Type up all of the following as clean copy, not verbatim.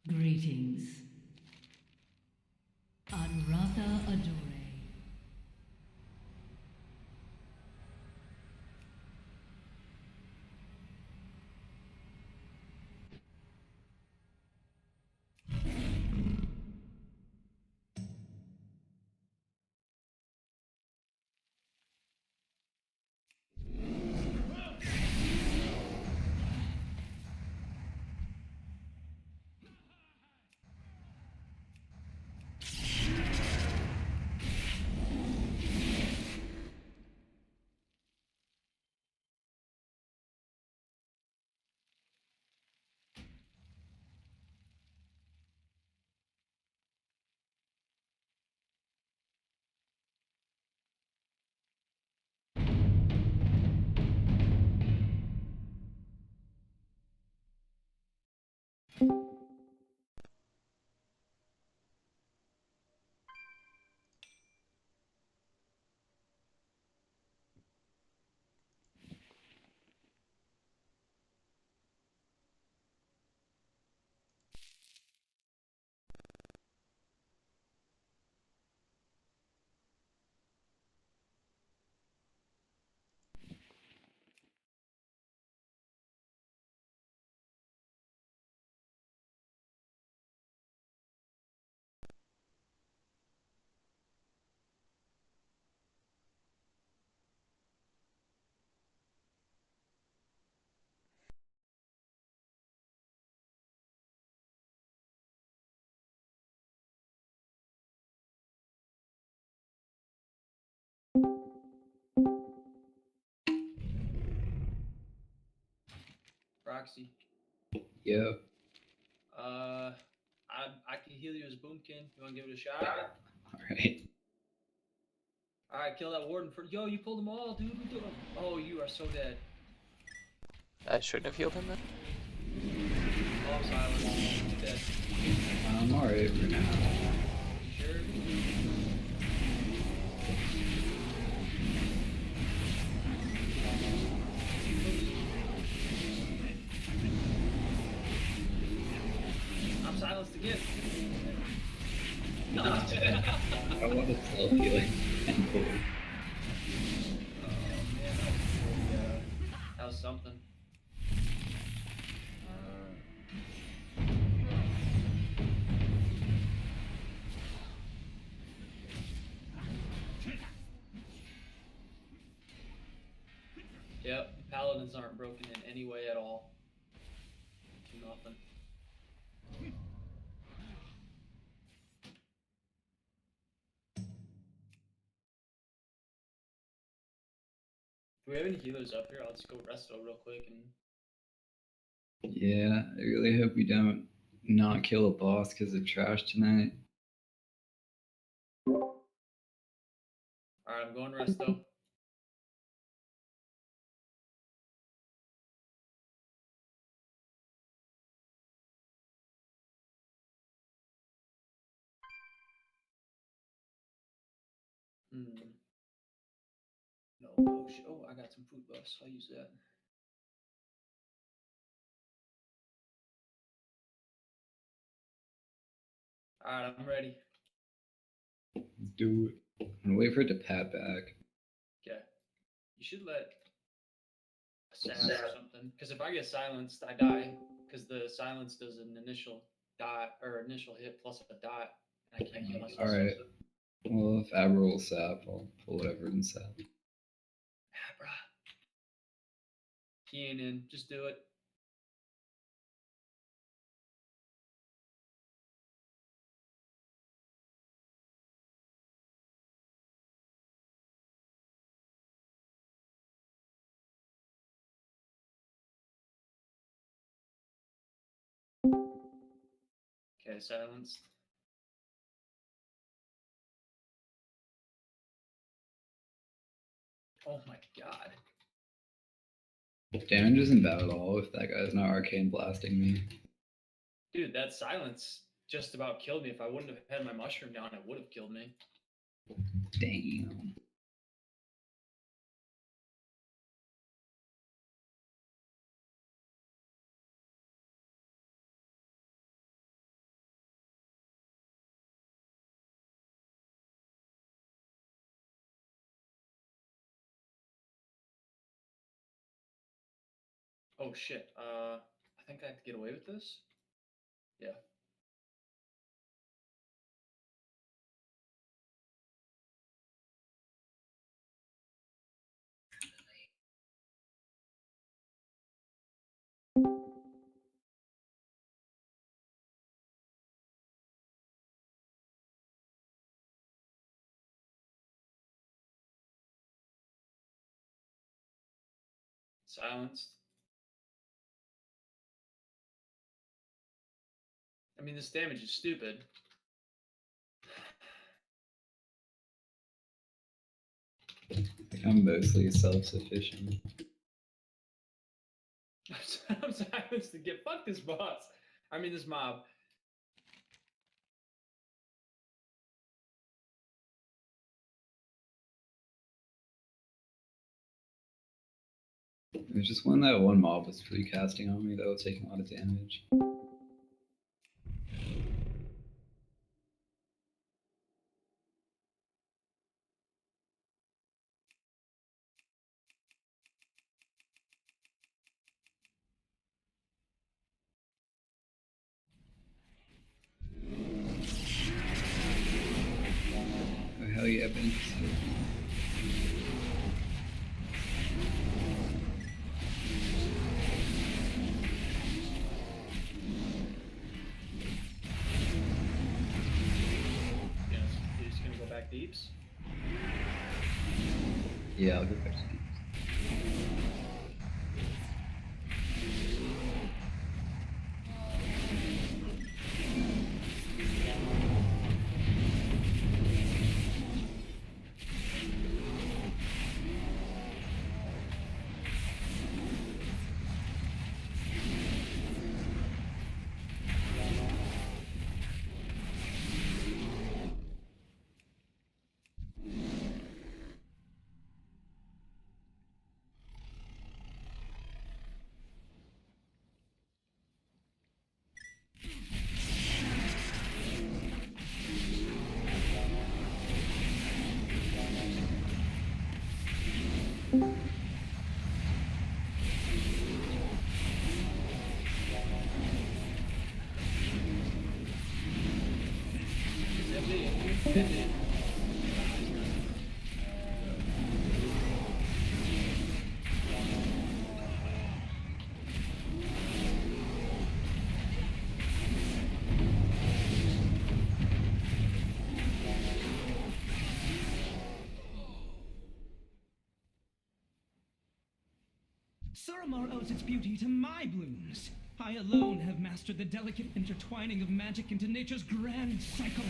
Greetings. Anratha Adore. Roxy. Yo. I can heal you as Boomkin. You want to give it a shot? Alright. All right, kill that warden for. Yo, you pulled them all, dude. We killed them. Oh, you are so dead. I shouldn't have healed him then. Oh, I'm silent. He's dead. I'm alright for now. You sure? I'm silenced again. No. I want to self-healing and pull. Oh man, that was pretty, that was something. Yep, paladins aren't broken in any way at all. Nothing. Do we have any healers up here? I'll just go resto real quick and. Yeah, I really hope we don't. not kill a boss because of trash tonight. Alright, I'm going resto. No potion. Oh, I got some food buffs. I'll use that. Alright, I'm ready. Let's do it. I'm gonna wait for it to pat back. Okay. You should let assassin or something. Because if I get silenced, I die. Because the silence does an initial dot or initial hit plus a dot, and I can't heal myself. Alright. Well, if Abra will sap, I'll pull whatever in sap. Abra. Keying in. Just do it. Okay, silenced. Oh my god. Damage isn't bad at all if that guy's not arcane blasting me. Dude, that silence just about killed me. If I wouldn't have had my mushroom down, it would have killed me. Damn. Oh shit. I think I have to get away with this. Yeah. Silenced. I mean, this damage is stupid. I'm mostly self-sufficient. I'm silenced to get fuck this boss. I mean, this mob. It was just when that one mob was free casting on me that was taking a lot of damage. Oh hell yeah, Ben. Yes. You're just gonna go back deeps. Yeah, I'll go back to deep. Suramar owes its beauty to my blooms. I alone have mastered the delicate intertwining of magic into nature's grand cycle.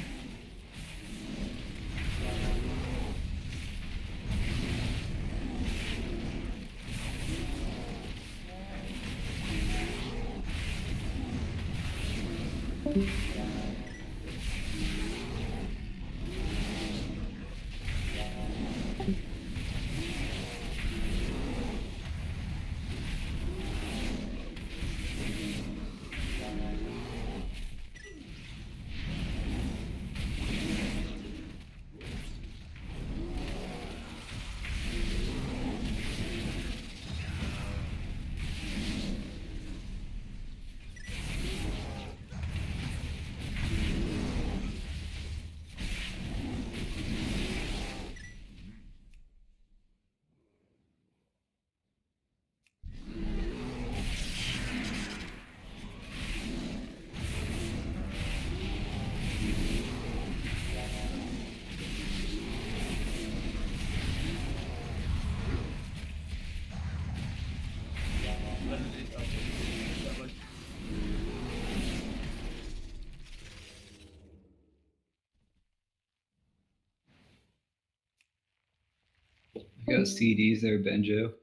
I got CDs there, Benjo.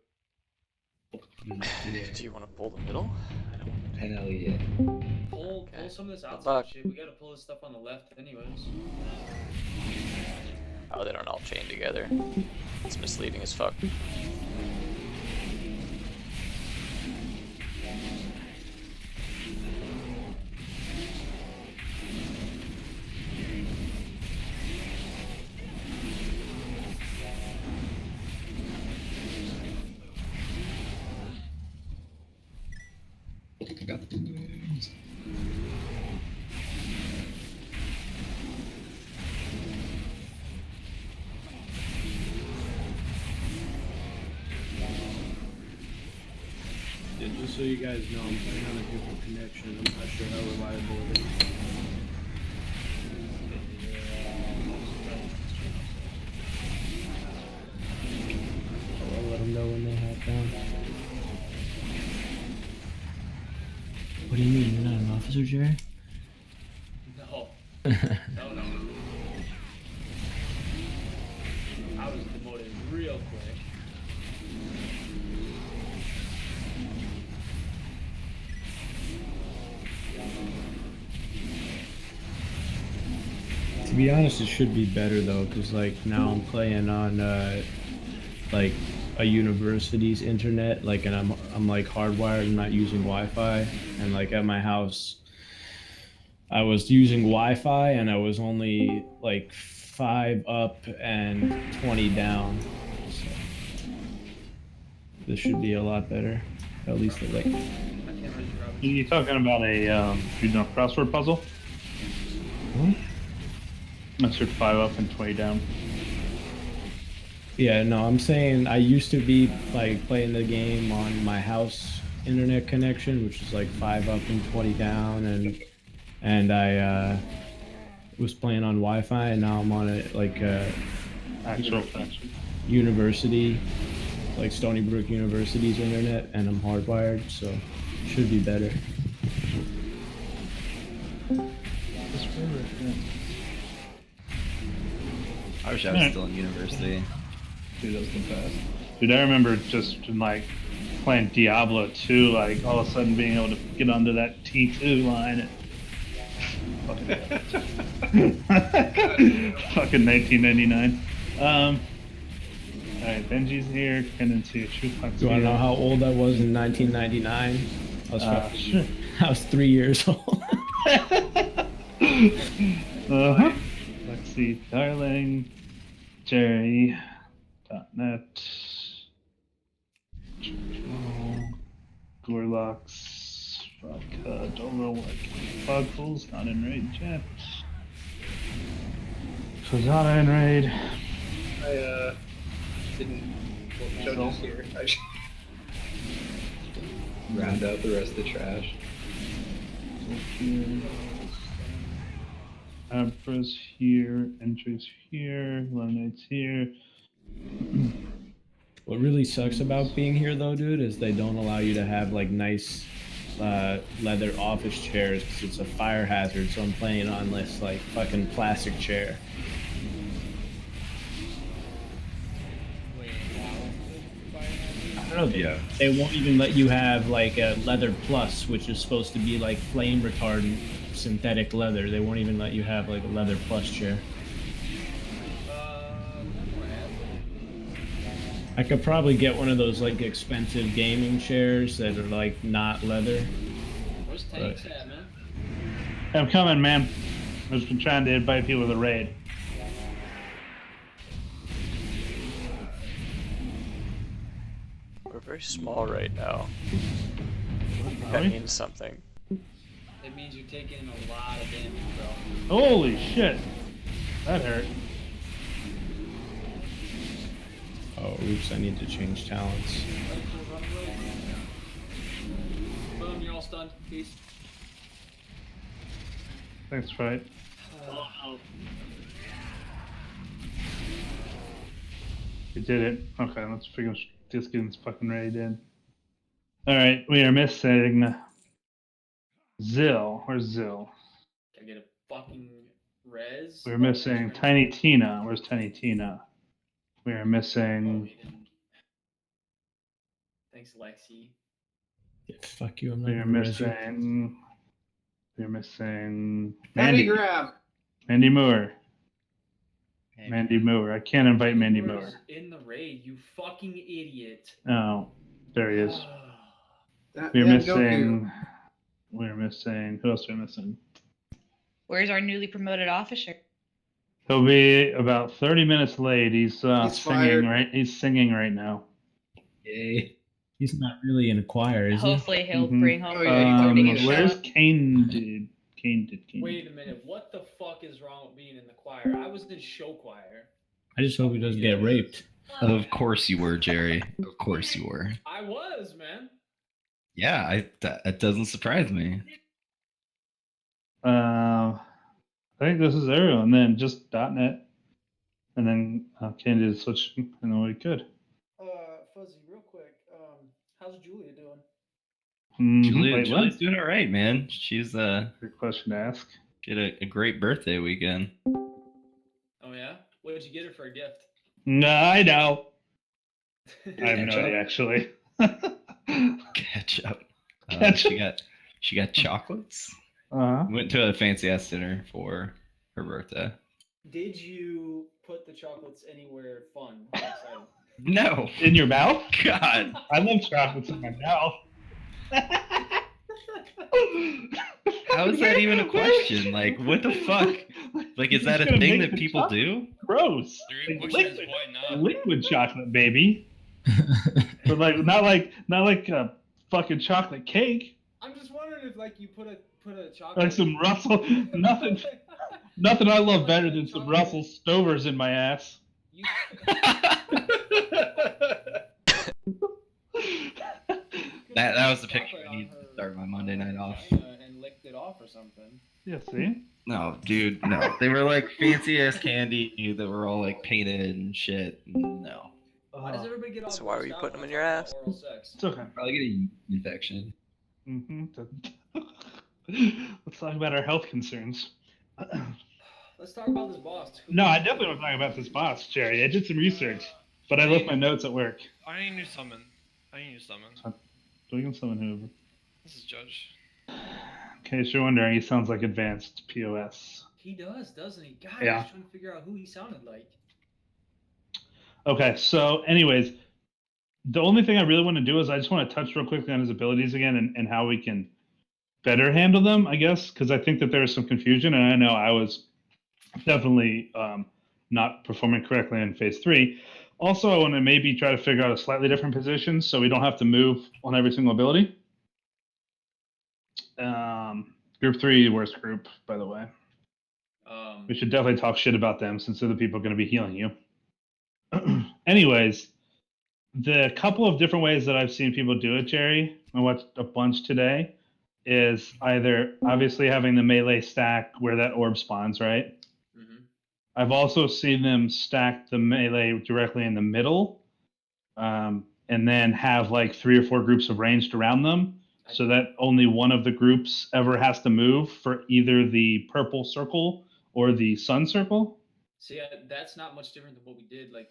Do you want to pull the middle? I don't. Hell yeah. Pull Okay. some of this I'm outside back. shit. We gotta pull this stuff on the left anyways. Oh, they don't all chain together. It's misleading as fuck. I got the wings. Yeah, just so you guys know, I'm playing on a different connection. I'm not sure how reliable it is. I'll let them know when they have down. What do you mean? You're not an officer, Jerry? No. No. I was demoted real quick. To be honest, it should be better though, because like now I'm playing on like a university's internet, like, and I'm like hardwired. I'm not using Wi-Fi, and like at my house, I was using Wi-Fi, and I was only like 5 up and 20 down. So this should be a lot better, at least like. I can't raise your Robert. You talking about a crossword puzzle? Hmm? That's your 5 up and 20 down. Yeah, no, I'm saying I used to be like playing the game on my house internet connection, which is like 5 up and 20 down, and I was playing on Wi-Fi, and now I'm on it like Actual connection. university, like Stony Brook University's internet, and I'm hardwired, so it should be better. I wish I was still in university. Dude, that was the best. Dude, I remember just like playing Diablo 2, like all of a sudden being able to get onto that T2 line. Fucking 1999. Alright, Benji's here. Tendency of True Fox. Do you want to know how old I was in 1999? Sure. I was 3 years old. Uh-huh. Lexi, Darling, Jerry.net, Gorlox, Vodka, don't know what. Fogfuls, not in raid yet. Shazana in raid. I didn't. Well, Jojo's here. Round out the rest of the trash. Abra's here, Entry's here, Lemonade's here. What really sucks about being here though, dude, is they don't allow you to have like nice leather office chairs because it's a fire hazard. So I'm playing on this like fucking plastic chair. Wait, wow. I don't know. Yeah. They won't even let you have like a leather plus, which is supposed to be like flame retardant synthetic leather. They won't even let you have like a leather plus chair. I could probably get one of those like expensive gaming chairs that are like not leather. Where's Tanks at, man? I'm coming, man. I've just been trying to invite people to the raid. We're very small right now. Are That we? means something. It means you're taking a lot of damage, bro. Holy shit. That hurt. Oh, oops! I need to change talents. Boom, you're all stunned. Peace. Thanks, Fight. You did it. Okay, let's figure just getting this fucking raid in. Alright, we are missing Zill. Where's Zill? Can I get a fucking res? We're missing Tiny Tina. Where's Tiny Tina? We are Oh, missing. he didn't. Thanks, Lexi. Yeah, fuck you! I'm not We are gonna res you. missing. We are missing Mandy. Grab. Mandy Moore. Mandy Moore. I can't invite Mandy Moore. Moore's in the raid, you fucking idiot. Oh, there he is. That We're damn missing. Goku. We're missing. Who else are we missing? Where's our newly promoted officer? He'll be about 30 minutes late. He's He's singing fired. right. He's singing right now. Yay. He's not really in a choir, is he? Hopefully he'll Mhm. bring home Oh, yeah, something to show Where's up. Kane? Dude, Kane did. Wait a minute, what the fuck is wrong with being in the choir? I was in show choir. I just hope he doesn't get raped. Of course you were, Jerry. Of course you were. I was, man. Yeah, that doesn't surprise me. I think this is everyone. Then just .NET, and then Kane did switch, and then we could. Fuzzy, real quick, how's Julia doing? Wait, Julie's what? doing all right, man. She's Good question to ask. she had a great birthday weekend. Oh yeah? What did you get her for a gift? No, I know. I have no Ketchup? idea, actually. Ketchup. Ketchup? She got chocolates. Uh-huh. Went to a fancy ass dinner for her birthday. Did you put the chocolates anywhere fun? or exciting? No. In your mouth? God. I love chocolates in my mouth. How is that even a question? Like, what the fuck? Like, is that a thing that people do? Gross. The Like, question is why not? liquid chocolate, baby. But like, not like a fucking chocolate cake. I'm just wondering if like you put a chocolate Like some Russell. Nothing I love better than some Russell Stovers in my ass. You... That was the picture I need to start my Monday night off. And licked it off or something. Yeah, see? No, dude, no. They were like fancy ass candy that were all like painted and shit. No. Why does everybody get all So why were you grossed out putting them when in your I talk ass? about oral sex? It's okay. Probably getting infection. Let's talk about our health concerns. Let's talk about this boss. No, I definitely want to talk about this boss, Jerry. I did some research, but I left my notes at work. I need new summon. We can summon whoever. This is Judge. In case you're wondering, he sounds like advanced POS. He does, doesn't he? God, Yeah. I was trying to figure out who he sounded like. Okay, so anyways, the only thing I really want to do is I just want to touch real quickly on his abilities again and how we can better handle them, I guess, because I think that there is some confusion, and I know I was definitely not performing correctly in phase 3. Also, I want to maybe try to figure out a slightly different position so we don't have to move on every single ability. Group 3, worst group, by the way. We should definitely talk shit about them since they're the people going to be healing you. Anyways, the couple of different ways that I've seen people do it, Jerry, I watched a bunch today, is either obviously having the melee stack where that orb spawns, right? Mm-hmm. I've also seen them stack the melee directly in the middle, and then have like 3 or 4 groups of ranged around them so that only one of the groups ever has to move for either the purple circle or the sun circle. See, that's not much different than what we did. Like,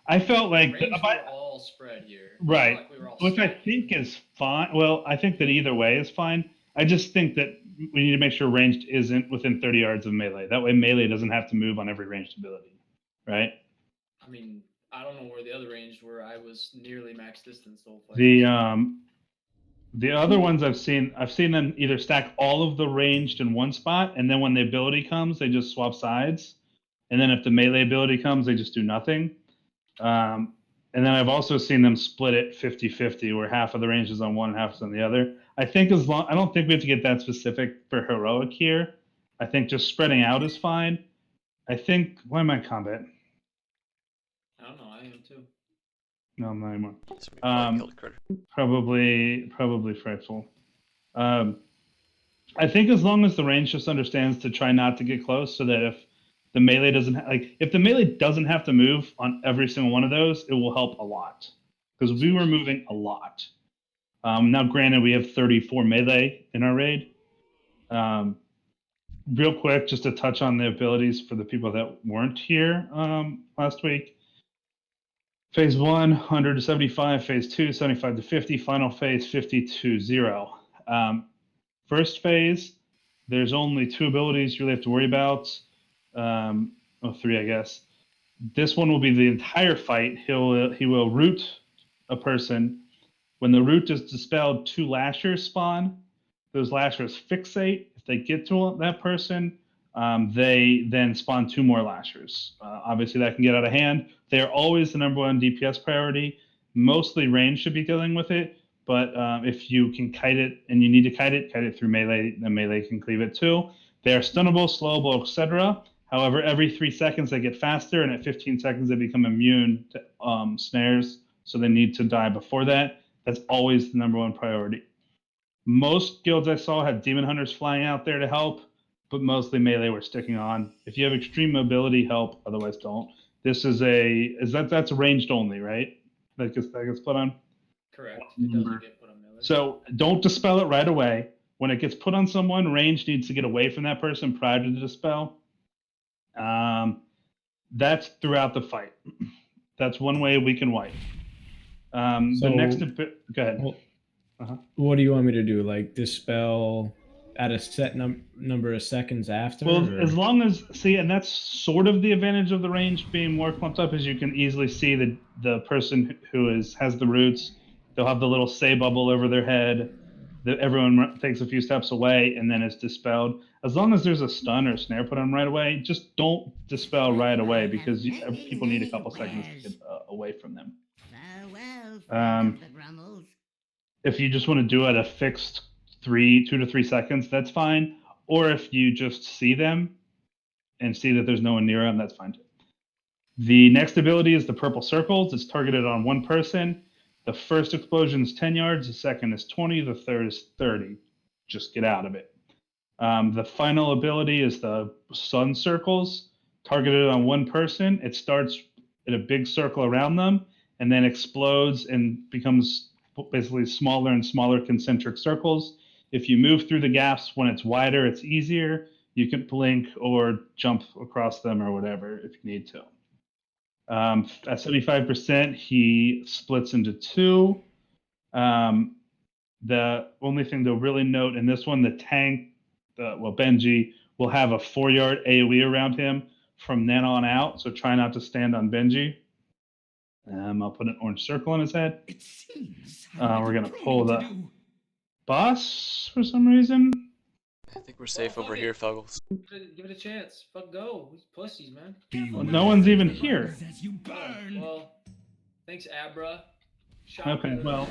I felt like range, we were all spread here. right, We were all which I stacked. think is fine. Well, I think that either way is fine. I just think that we need to make sure ranged isn't within 30 yards of melee. That way, melee doesn't have to move on every ranged ability, right? I mean, I don't know where the other ranged were. I was nearly max distance the whole fight. The other ones I've seen them either stack all of the ranged in one spot, and then when the ability comes, they just swap sides. And then if the melee ability comes, they just do nothing. And then I've also seen them split it 50-50, where half of the range is on one and half is on the other. I don't think we have to get that specific for heroic here. I think just spreading out is fine. I think, why am I combat? I don't know. I am too. No, I'm not anymore. So we probably killed Critter. Probably frightful. I think as long as the range just understands to try not to get close, so that if the melee if the melee doesn't have to move on every single one of those, it will help a lot, because we were moving a lot. Now, granted, we have 34 melee in our raid. Real quick, just to touch on the abilities for the people that weren't here last week. Phase 1, 100 to 75. Phase 2, 75 to 50. Final phase, 50 to 0. First phase, there's only 2 abilities you really have to worry about. 3, I guess. This one will be the entire fight. He will root a person. When the root is dispelled, 2 lashers spawn. Those lashers fixate. If they get to that person, they then spawn 2 more lashers. Obviously, that can get out of hand. They are always the #1 DPS priority. Mostly range should be dealing with it, but if you can kite it and you need to kite it through melee. The melee can cleave it too. They are stunnable, slowable, etc. However, every 3 seconds they get faster, and at 15 seconds they become immune to snares, so they need to die before that. That's always the #1 priority. Most guilds I saw had demon hunters flying out there to help, but mostly melee were sticking on. If you have extreme mobility, help. Otherwise, don't. This is that's ranged only, right? That gets put on. Correct. It doesn't get put on melee. So don't dispel it right away. When it gets put on someone, range needs to get away from that person prior to the dispel. That's throughout the fight. That's one way we can wipe. The next, go ahead. What do you want me to do? Like dispel at a set number of seconds after? Well, or? as long as and that's sort of the advantage of the range being more clumped up, is you can easily see the person who has the roots. They'll have the little say bubble over their head. Everyone takes a few steps away and then it's dispelled. As long as there's a stun or snare put on right away, just don't dispel right away, because people need a couple seconds to get away from them. If you just want to do it at a fixed 2 to 3 seconds, that's fine. Or if you just see them and see that there's no one near them, that's fine too. The next ability is the purple circles. It's targeted on one person. The first explosion is 10 yards. The second is 20. The third is 30. Just get out of it. The final ability is the sun circles, targeted on one person. It starts in a big circle around them and then explodes and becomes basically smaller and smaller concentric circles. If you move through the gaps when it's wider, it's easier. You can blink or jump across them or whatever if you need to. At 75%, he splits into 2. The only thing to really note in this one, the tank, Benji, will have a 4-yard AoE around him from then on out, so try not to stand on Benji. I'll put an orange circle on his head. We're going to pull the boss for some reason. I think we're safe over here, Fuggles. Give it a chance. Fuck go. These pussies, man. Well, no one's even here. Well, thanks, Abra. Okay, well.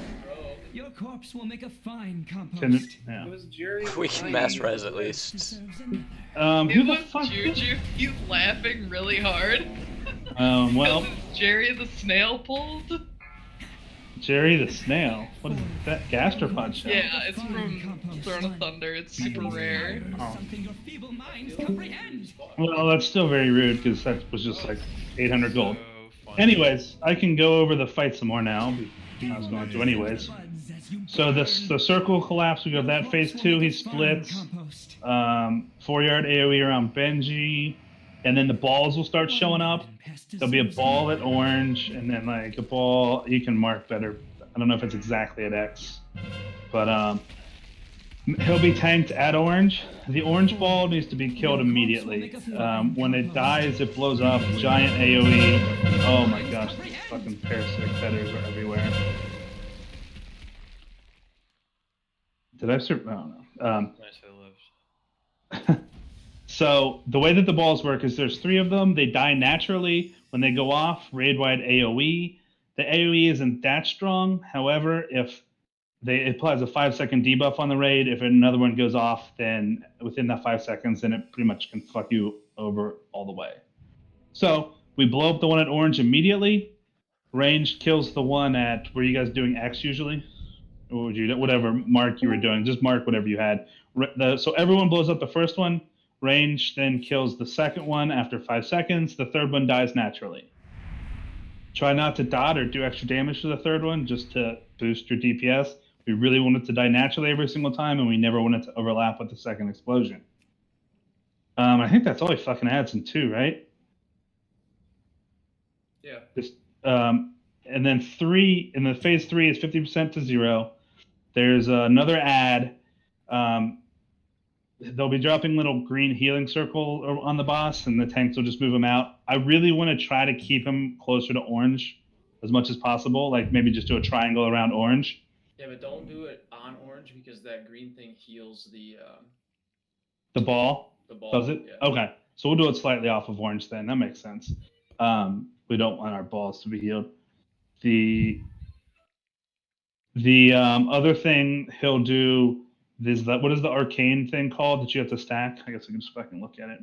Your corpse will make a fine compost. It was Jerry. We can mass res at least. Who the fuck? Juju, he's laughing really hard. Well. Jerry the snail pulled. Jerry the snail? What is that? Gastropod shell? Yeah, it's from Throne of Thunder. It's super rare. Oh. Well, that's still very rude, because that was just like 800 gold. Anyways, I can go over the fight some more now. I was going to anyways. So the circle collapse. We go that phase 2. He splits. 4-yard AOE around Benji, and then the balls will start showing up. There'll be a ball at orange, and then like a ball. You can mark better. I don't know if it's exactly at X, but he'll be tanked at orange. The orange ball needs to be killed immediately. When it dies, it blows up. Giant AOE. Oh my gosh, these fucking parasitic feathers are everywhere. Did I survive? I don't know. So the way that the balls work is there's 3 of them. They die naturally when they go off. Raid-wide AOE. The AOE isn't that strong. However, if it applies a 5-second debuff on the raid, if another one goes off, then within that 5 seconds, then it pretty much can fuck you over all the way. So we blow up the one at orange immediately. Ranged kills the one at, were you guys doing X usually? Or would you, whatever mark you were doing, just mark whatever you had. So everyone blows up the first one. Range then kills the second one after 5 seconds. The third one dies naturally. Try not to dot or do extra damage to the third one just to boost your DPS. We really want it to die naturally every single time, and we never want it to overlap with the second explosion. I think that's all he fucking adds in 2, right? Yeah. And then 3, in the phase 3 is 50% to 0. There's another add. They'll be dropping little green healing circle on the boss, and the tanks will just move him out. I really want to try to keep him closer to orange as much as possible, like maybe just do a triangle around orange. Yeah, but don't do it on orange because that green thing heals the ball. The ball. Does it? Yeah. Okay, so we'll do it slightly off of orange then. That makes sense. We don't want our balls to be healed. The other thing he'll do is that, what is the arcane thing called that you have to stack? I guess I can just fucking look at it.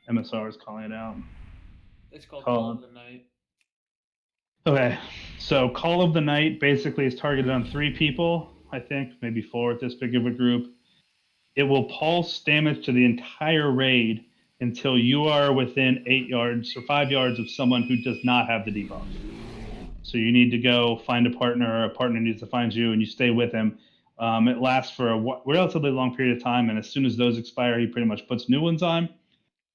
MSR is calling it out. It's called Call of the Night. Okay, so Call of the Night basically is targeted on 3 people, I think, maybe 4 with this big of a group. It will pulse damage to the entire raid until you are within 8 yards or 5 yards of someone who does not have the debuff. So you need to go find a partner, or a partner needs to find you, and you stay with him. It lasts for a relatively long period of time, and as soon as those expire, he pretty much puts new ones on.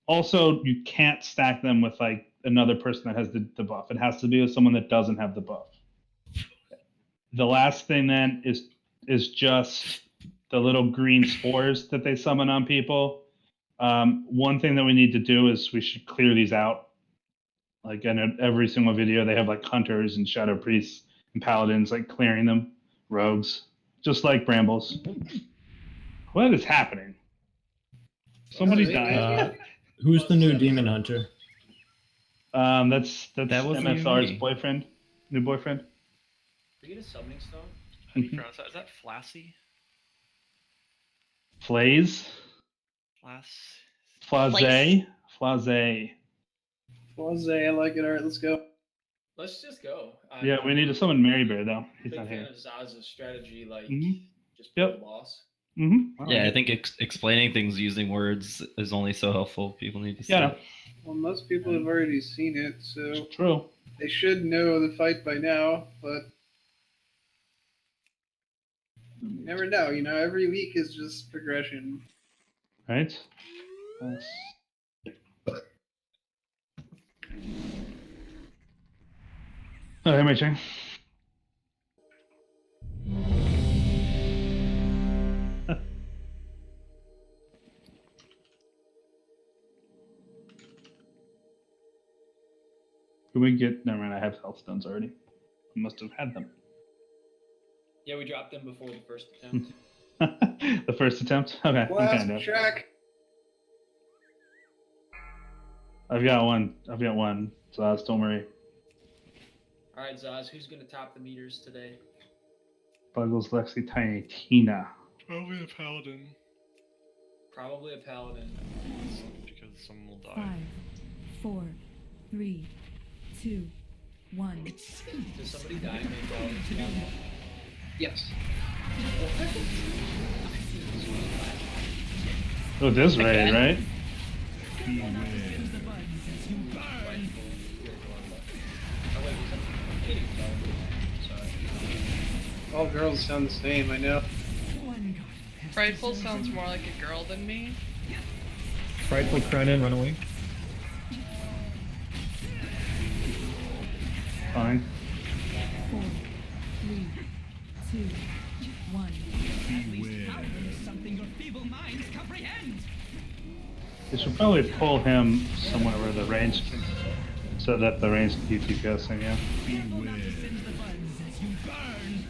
Also, you can't stack them with like another person that has the buff. It has to be with someone that doesn't have the buff. The last thing then is just the little green spores that they summon on people. One thing that we need to do is we should clear these out. Like in every single video, they have like hunters and shadow priests and paladins like clearing them, rogues, just like brambles. What is happening? Somebody died. Who's the new demon hunter? That's That wasn't MSR's me. boyfriend, new boyfriend. Did we get a summoning stone? How do you pronounce that? Is that Flassy? Flaze, Flaze. Jose, I like it. All right, let's go. Let's just go. Yeah, we need to summon Mary Bear though. He's Big not fan here. of Zaz's strategy, like just Yep. play the boss. Yeah, I think explaining things using words is only so helpful. People need to see. Yeah. Well, most people have already seen it, so True. they should know the fight by now, but you never know. You know, every week is just progression. Right. Oh, hey, Mei-Ching. Can we get? Never mind. I have health stones already. I must have had them. Yeah, we dropped them before the first attempt. The first attempt. Okay. Last track. I've got one. So don't worry. All right, Zaz, who's gonna top the meters today? Buggles, Lexi, Tiny, Tina. Probably a paladin. Probably a paladin. Because someone will die. 5, 4, 3, 2, 1. Does somebody die in paladin? Yes. Oh, this raid, right? All girls sound the same, I know. Frightful sounds more like a girl than me. Frightful Krenin, run away. Fine. 4, 3, 2, 1. Something your feeble minds comprehend. We should probably pull him somewhere where the range can, so that the range can keep DPSing, yeah. Careful not to singe the buds as you burn.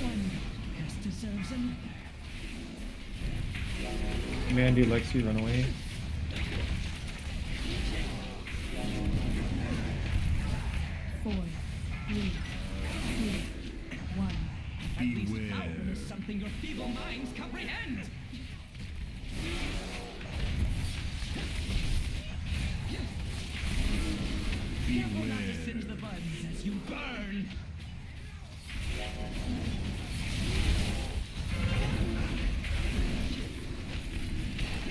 One pest deserves an Mandy, Lexi, run away. Four, three, two, one. At least power is something your feeble minds comprehend. Careful not to singe the buds as you burn.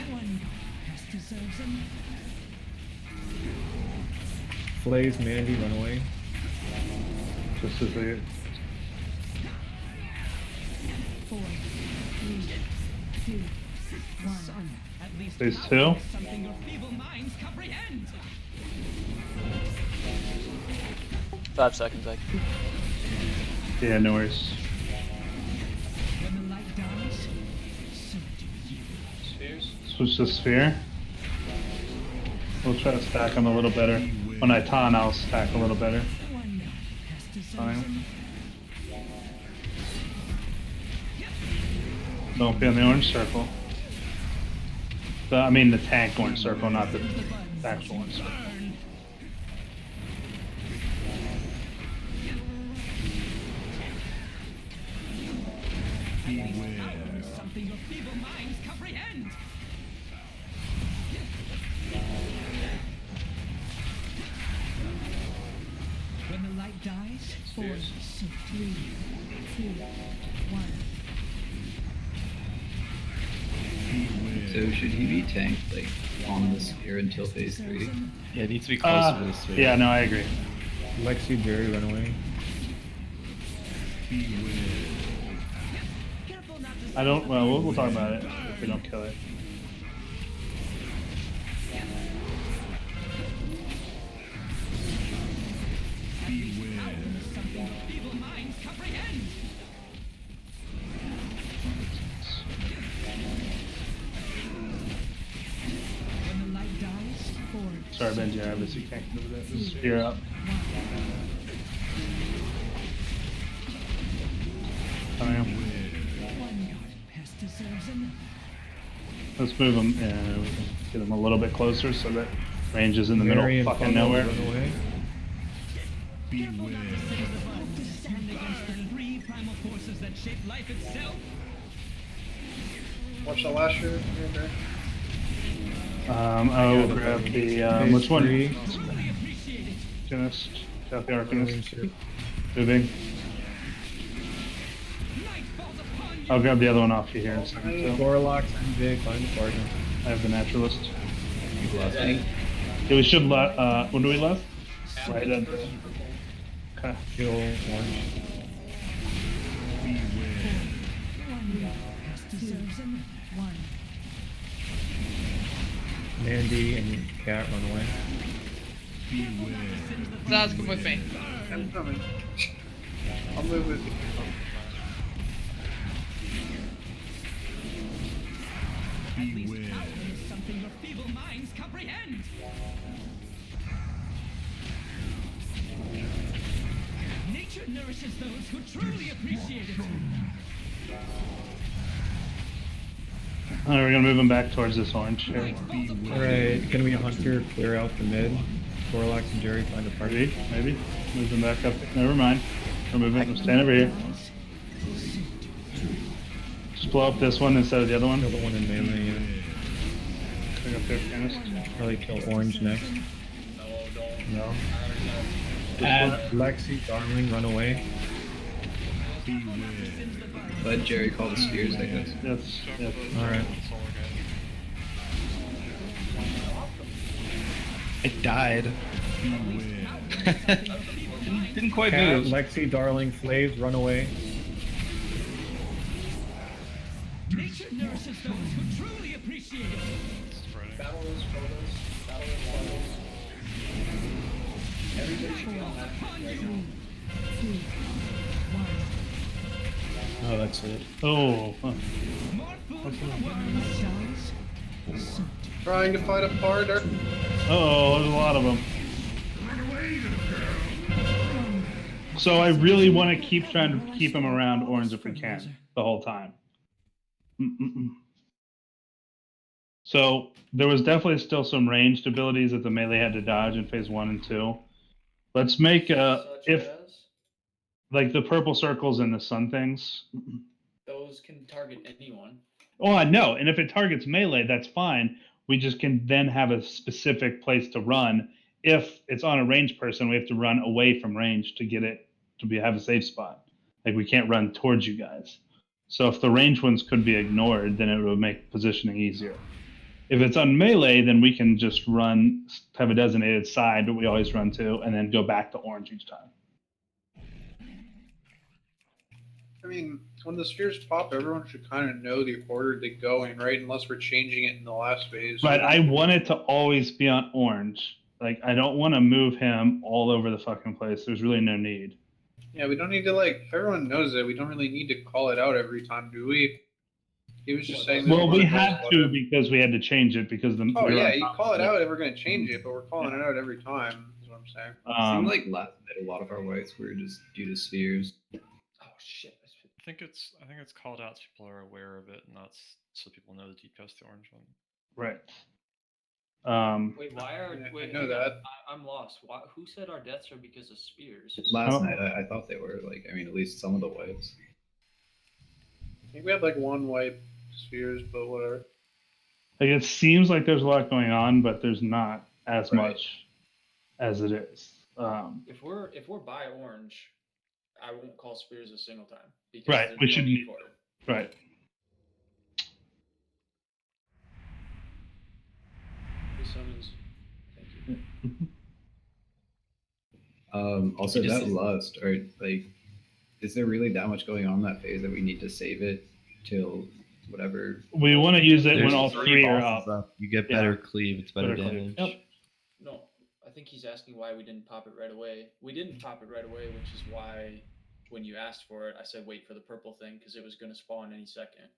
One pest deserves an Flays, Mandy, run away. Just as they 4, 3, 2, 1. At least Phase power 2. is something your feeble minds comprehend. 5 seconds, like. yeah, no worries. When the light dies, so do you. Spheres. Switch to sphere. We'll try to stack them a little better. When I ton, I'll stack a little better. One pest deserves Fine. an Don't be in the orange circle. I mean the tank orange circle, not the actual orange circle. burn. At least power is something your feeble minds comprehend. When the light dies, 4, Spheres. 3, 2, 1. So should he be tanked like on the sphere until phase 3? Yeah, it needs to be close to the sphere. Yeah, no, I agree. Lexi, Jerry, run away. careful not to I don't. Well, we'll talk about it if we don't kill it. something your feeble minds comprehend. When the light dies, 4, Sorry, Benji, I obviously can't move the sphere up. I am. one pest deserves an Let's move them. Yeah, we can get them a little bit closer so that range is in the middle, Mary and fucking Funnel, nowhere. run away. careful not to singe the buds to stand against the three primal forces that shape life itself. Watch the last year. I will grab the which one? Truly appreciate it. Arcanist. Got the Arcanist. Orange. Moving. Night falls upon you. I'll grab the other one off you here in a second. So Warlock, MJ, find the partner. I have the Naturalist. You lost me. Yeah, we should let. When do we left? Right at the. Okay. Kill orange. pest deserves an 1. Mandy and Cat, run away. Zaz, come with me. I'm coming. I'll move with you. At least power is something your feeble minds comprehend. Nature nourishes those who truly appreciate it. Alright, we're gonna move them back towards this orange here. Alright, can we hunter clear out the mid? Warlock and Jerry find a partner. Maybe. Move them back up. Never mind. We're moving. I'm staying over here. Just blow up this one instead of the other one. Kill the one in melee, yeah. Bring up the Arcanist. Probably kill orange next. No. Lexi, Darling, run away. Let Jerry call the spheres, I guess. Yes. Yep. Alright. I died. Didn't quite Cat, move. Lexi, Darling, Flaves, run away. Nature nourishes those who truly appreciate it. Battle is photos. Battle is photos. Everybody should be on that right now. 2, 1. Oh, that's it. Oh. Trying to fight a parter. Oh, there's a lot of them. So I really want to keep trying to keep him around orange if we can the whole time. So there was definitely still some ranged abilities that the melee had to dodge in phase 1 and 2. Let's make like the purple circles and the sun things. Those can target anyone. Oh, I know. And if it targets melee, that's fine. We just can then have a specific place to run. If it's on a ranged person, we have to run away from range to get it to have a safe spot. Like we can't run towards you guys. So if the ranged ones could be ignored, then it would make positioning easier. If it's on melee, then we can just run, have a designated side that we always run to, and then go back to orange each time. I mean, when the spheres pop, everyone should kind of know the order they go in, right? Unless we're changing it in the last phase. Right, I want it to always be on orange. Like, I don't want to move him all over the fucking place. There's really no need. Yeah, we don't need to, like, everyone knows it. We don't really need to call it out every time, do we? He was just saying. Well, we had to because we had to change it because the. Oh yeah, you call it out if we're going to change it, but we're calling it out every time. Is what I'm saying. Seemed like last night a lot of our whites were just due to spheres. Oh shit! I think it's called out so people are aware of it, and that's so people know the DPS the orange one. Right. Wait, why are? Wait, I know that. I'm lost. Why? Who said our deaths are because of spears? Last night, I thought they were like. I mean, at least some of the whites. I think we had like one white spheres, but whatever. Like it seems like there's a lot going on, but there's not as much as it is. If we're by orange, I won't call spears a single time. Because right, we no should need for it. Right. Summons. Thank you. Also, that lust, or like, is there really that much going on in that phase that we need to save it till whatever? We want to use it There's when all three are bosses up. You get better cleave. It's better damage. Yep. No, I think he's asking why we didn't pop it right away. We didn't pop it right away, which is why when you asked for it, I said wait for the purple thing because it was going to spawn any second.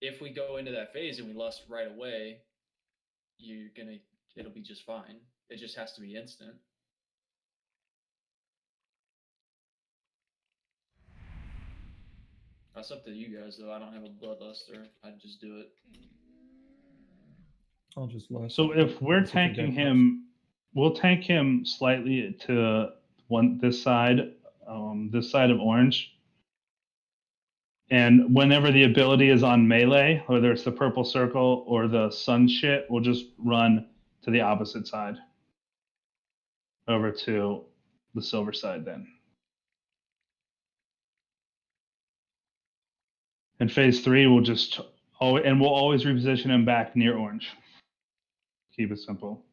If we go into that phase and we lust right away, it'll be just fine. It just has to be instant. That's up to you guys, though. I don't have a bloodluster. I'd just do it. I'll just lust. So if we're tanking him, we'll tank him slightly to this side of orange. And whenever the ability is on melee, whether it's the purple circle or the sun shit, we'll just run to the opposite side. Over to the silver side then. In phase 3, we'll just we'll always reposition him back near orange. Keep it simple.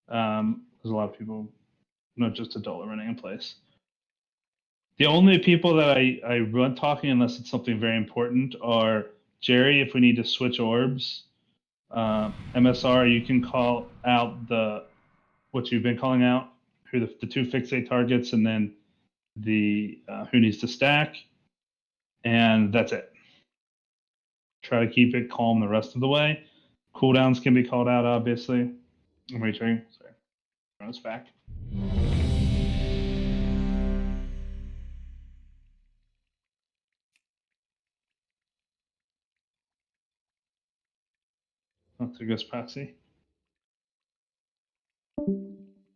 There's a lot of people, not just Adola, running in place. The only people that I run talking, unless it's something very important, are Jerry if we need to switch orbs. MSR, you can call out what you've been calling out, who the 2 fixate targets, and then the who needs to stack, and that's it. Try to keep it calm the rest of the way. Cooldowns can be called out, obviously. I'm reaching. Sorry, run us back. That's a good proxy.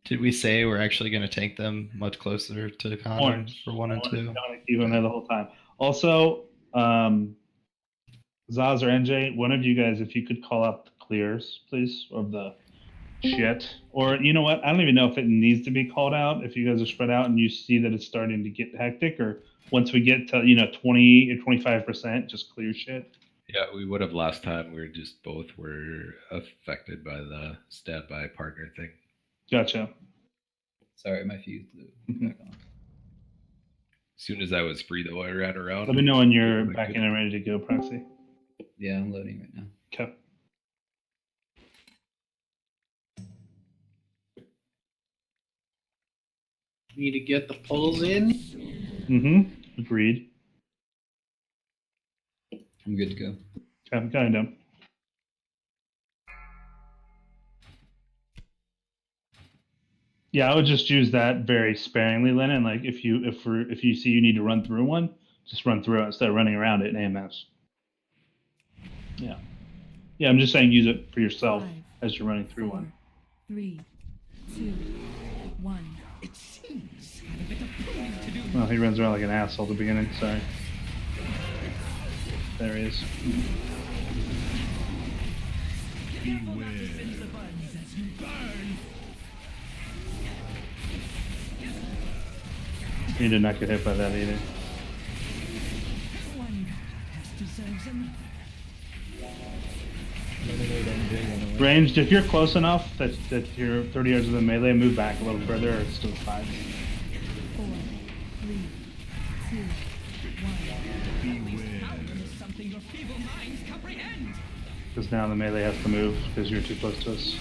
Did we say we're actually going to take them much closer to the condom for 1 and 2? I want to keep them there the whole time. Also, Zaz or NJ, one of you guys, if you could call out the clears, please, of the shit. Or you know what? I don't even know if it needs to be called out. If you guys are spread out and you see that it's starting to get hectic, or once we get to 20 or 25%, just clear shit. Yeah, we would have last time. We were just both were affected by the stab by partner thing. Gotcha. Sorry, my fuse blew back on. As soon as I was free, though, I ran around. Let me know when you're back in and ready to go, Proxy. Yeah, I'm loading right now. Okay. Need to get the pulls in. Mm-hmm. Agreed. I'm good to go. Okay, kind of. Yeah, I would just use that very sparingly, Lennon. Like if you see you need to run through one, just run through it instead of running around it in AMS. Yeah. Yeah, I'm just saying use it for yourself as you're running through one. 3, 2, 1. It seems I have a bit of proving to do. Well, he runs around like an asshole at the beginning. Sorry. There he is. He did not get hit by that either. Ranged, if you're close enough that you're 30 yards of the melee, move back a little further, or it's still 5. 4, 3, 2, 1. Because now the melee has to move because you're too close to us.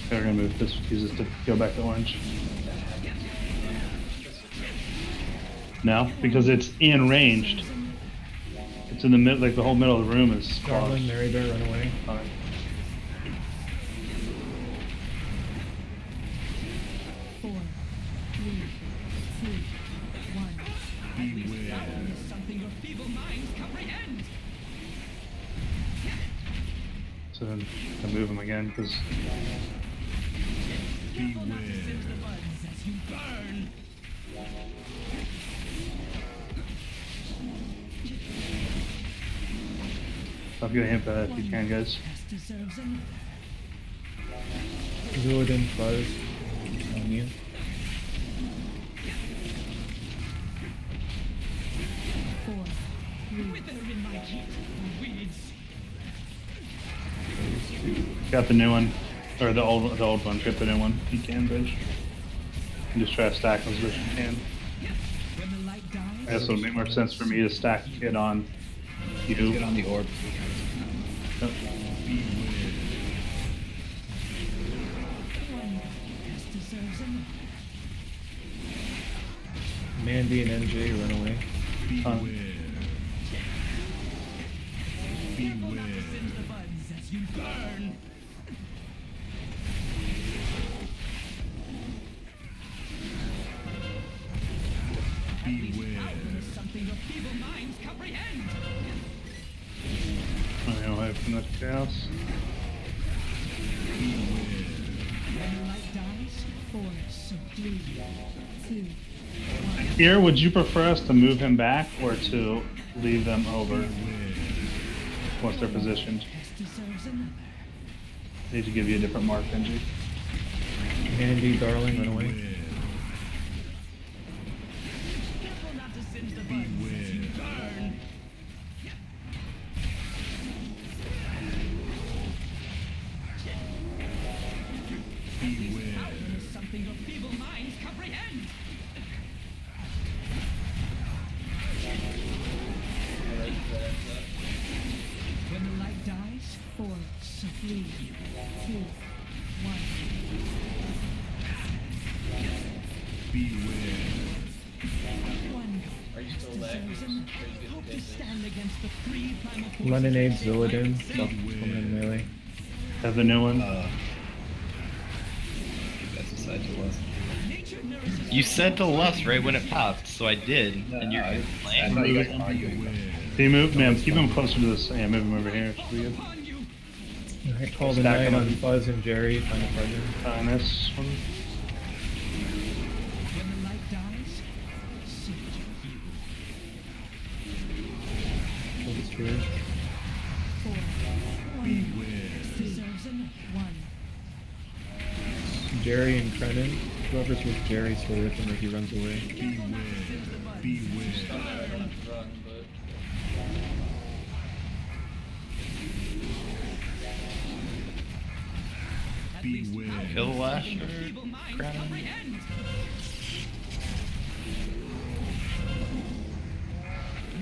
Okay, we're gonna move this. Use this to go back to orange. No, because it's in ranged. It's in the mid, like the whole middle of the room is Darling, closed. Mary Bear, run away. Alright. Four, 3, 2, 1. Something your feeble minds comprehend. So then I move him again because. I'll get a hint by that if you can, guys. Zooden Buzz on you. Got the new one, or the old one. Get the new one. You can, bitch. And just try to stack them as best you can. I guess it'll make more sense for me to stack it on you. Get on the orb. Yep. Mandy and NJ run away. I'll hide from that chaos. Here, would you prefer us to move him back or to leave them over once they're positioned? I need to give you a different mark, Benji. Mandy, Darling, run away. When the light dies, 4, 3, 2, 1. Are you still lagging? Hope to stand against the 3 primal forces. Lemonade, Zooden, stop coming in melee. Have the new one? That's a side to left. You said to left right when it popped, so I did, and you're I playing. thought you guys were arguing. Can you move? Man, keep him closer to this. Yeah, move him over here. Should be good. Alright, call the Stack night him on up. Fuzz and Jerry, find a partner. This one. When the light dies, seek you. Hold his tree. 4, 1. Deserves an 1. Jerry and Krenin. Whoever's with Jerry's to rip him if he runs away. Stun that I don't have to run, but Kill the Lasher. Crown.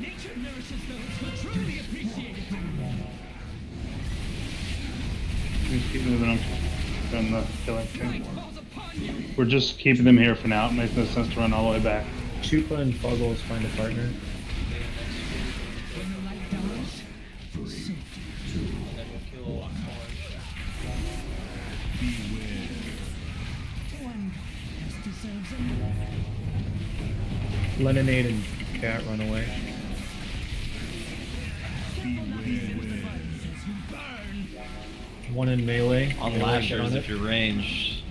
Nature nourishes those who truly appreciate it. Just keep moving them. Doing the killing thing. We're just keeping them here for now. It makes no sense to run all the way back. Chupa and Fuggles find a partner. and then we'll kill Orange. Leninade and Cat run away. One in melee. On Melee Lashers on if it. you're ranged.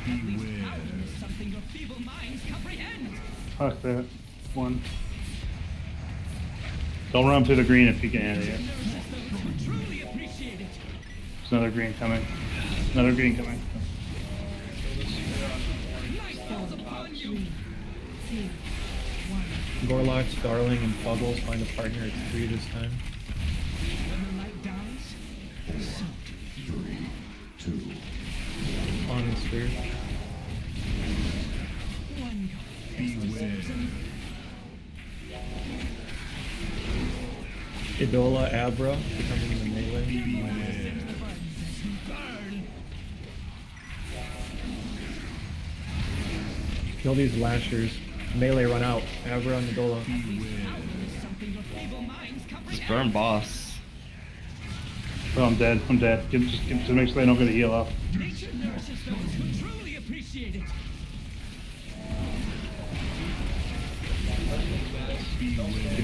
Something your feeble minds comprehend. Fuck that. One. Don't run through the green if you can. Yeah. Truly appreciate it. There's another green coming. Another green coming. Gorlox, Darling, and Fuggles find a partner at 3 this time. When the light dies, On and Spear. one Idola, Abra, becoming the melee. Kill these Lashers. Melee run out. Abra and Idola. Just burn boss. Oh, I'm dead. I'm dead. Just make sure they don't get a heal off. nature nourishes those who truly appreciate it.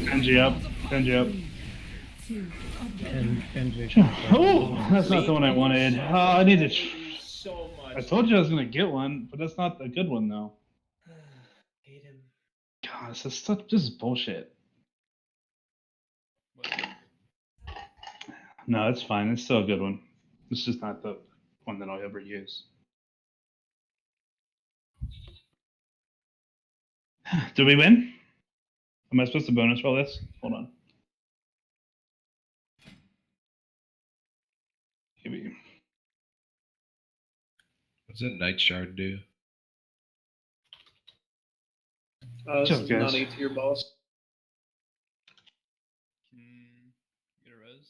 Kenji up. Kenji up. And NJ. Oh, that's not the one I wanted. I need to. So much. I told you I was gonna get one, but that's not a good one though. Hate him. God, this is bullshit. No, it's fine. It's still a good one. It's just not the one that I'll ever use. Did we win? Am I supposed to bonus roll this? Hold on. Maybe. What's that Night Shard do? This Just is guess. not A tier boss. Get a res.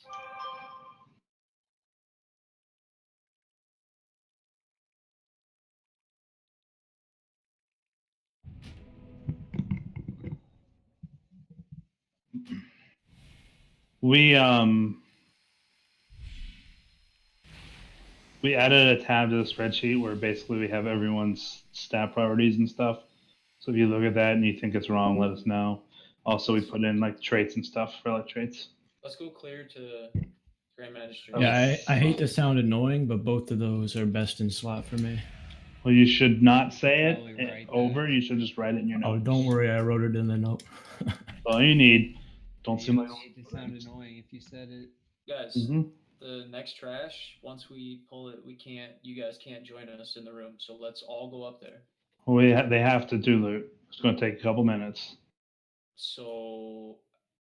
We added a tab to the spreadsheet where basically we have everyone's stat priorities and stuff. So if you look at that and you think it's wrong, let us know. Also, we put in like traits and stuff for like traits. Let's go clear to Grand Magistrate. Yeah, I hate to sound annoying, but both of those are best in slot for me. Well, you should not say Probably it write over. You should just write it in your Oh, notes. don't worry, I wrote it in the note. All you need. Don't seem You like. hate to sound annoying if you said it. Guys, Mhm. the next trash, once we pull it, you guys can't join us in the room. So let's all go up there. They have to do loot. It's going to take a couple minutes. So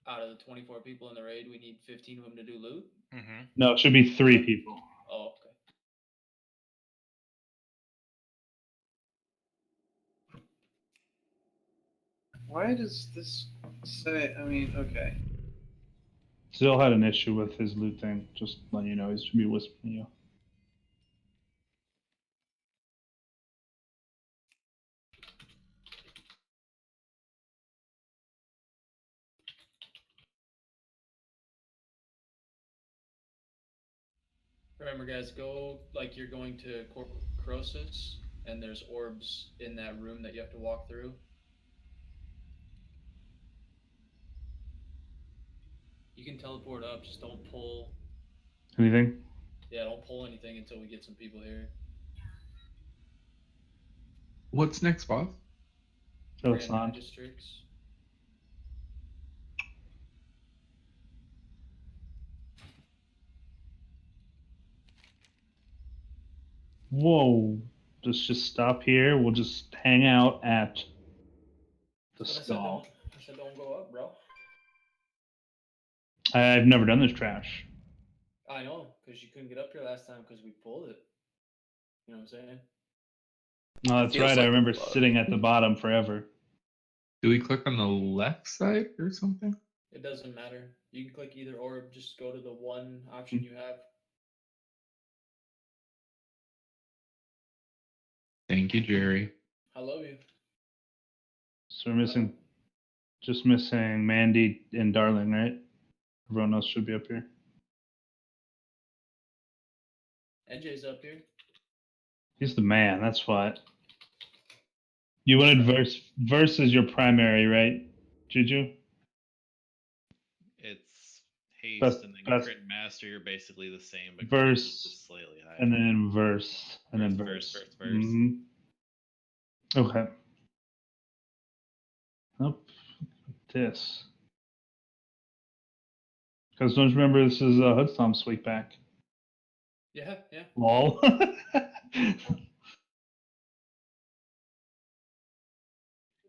out of the 24 people in the raid, we need 15 of them to do loot. Mm-hmm. No, it should be 3 people. Oh, okay. Why does this say? I mean, okay. Still had an issue with his loot thing. Just letting you know, he should be whispering you. Remember, guys, go like you're going to Croesus, and there's orbs in that room that you have to walk through. You can teleport up, just don't pull. Anything? Yeah, don't pull anything until we get some people here. What's next, boss? No, it's Grand not. Magistrates. Whoa. Let's just stop here. We'll just hang out at the But I said skull. don't go up, bro. I've never done this trash. I know, because you couldn't get up here last time because we pulled it. You know what I'm saying? No, that's Feels right. I like a remember bug. sitting at the bottom forever. Do we click on the left side or something? It doesn't matter. You can click either or. Just go to the one option you have. Thank you, Jerry. I love you. So we're just missing Mandy and Darling, right? Everyone else should be up here. NJ's up here. He's the man. That's what. You wanted verse is your primary, right, Juju? It's haste Best- and then best- crit and master. You're basically the same, but crit is Verse just slightly higher. and then verse and then verse. Mhm. Okay. Nope. This. Because don't you remember this is Hoodstomp's sweep back. Yeah, yeah. Lol.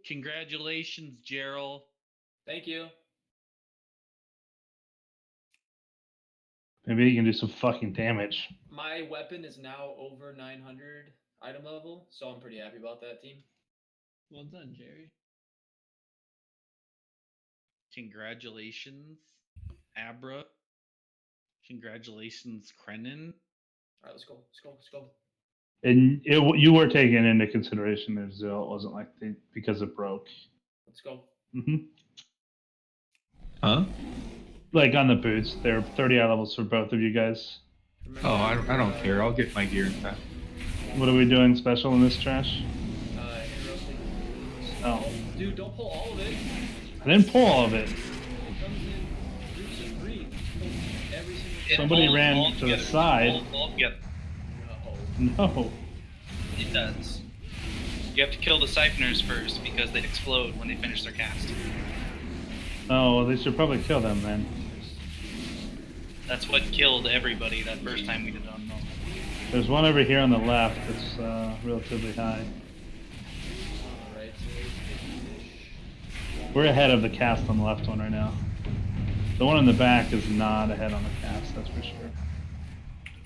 Congratulations, Gerald. Thank you. Maybe he can do some fucking damage. My weapon is now over 900 item level, so I'm pretty happy about that, team. Well done, Jerry. Congratulations, Abra. Congratulations, Krenin. All right, let's go. Let's go. Let's go. And you were taking into consideration there's it wasn't like because it broke. Let's go. Hmm. Huh? Like on the boots, they're 30 out levels for both of you guys. Remember, Oh, I don't care. I'll get my gear in time. What are we doing special in this trash? Interrupting. Oh, Dude, don't pull all of it. I didn't pull all of it. It comes in groups of 3. Pull every single Somebody ran to the side. All together. No. It does. You have to kill the siphoners first because they explode when they finish their cast. Oh, well, they should probably kill them then. That's what killed everybody that first time we did Unknown. There's one over here on the left that's relatively high. Alright, We're ahead of the cast on the left one right now. The one in the back is not ahead on the cast, that's for sure.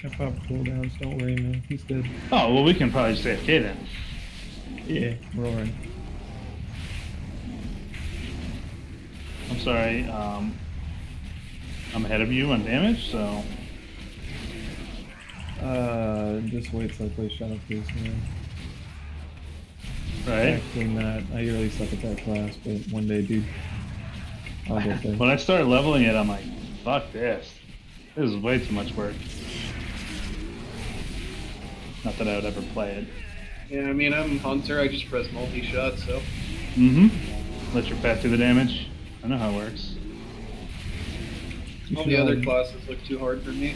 I popped cooldowns, don't worry, man. He's good. Oh, well, we can probably just AFK then. Yeah, we're alright. I'm sorry, I'm ahead of you on damage, so. Just wait till I play Shadow Priest, man. Right. Actually not. I really suck at that class, but one day, dude, I'll get there. When I started leveling it, I'm like, fuck this. This is way too much work. Not that I would ever play it. Yeah, I mean, I'm Hunter, I just press multi-shot, so. Mm-hmm. Let your pet do the damage. I know how it works. All the other classes look too hard for me.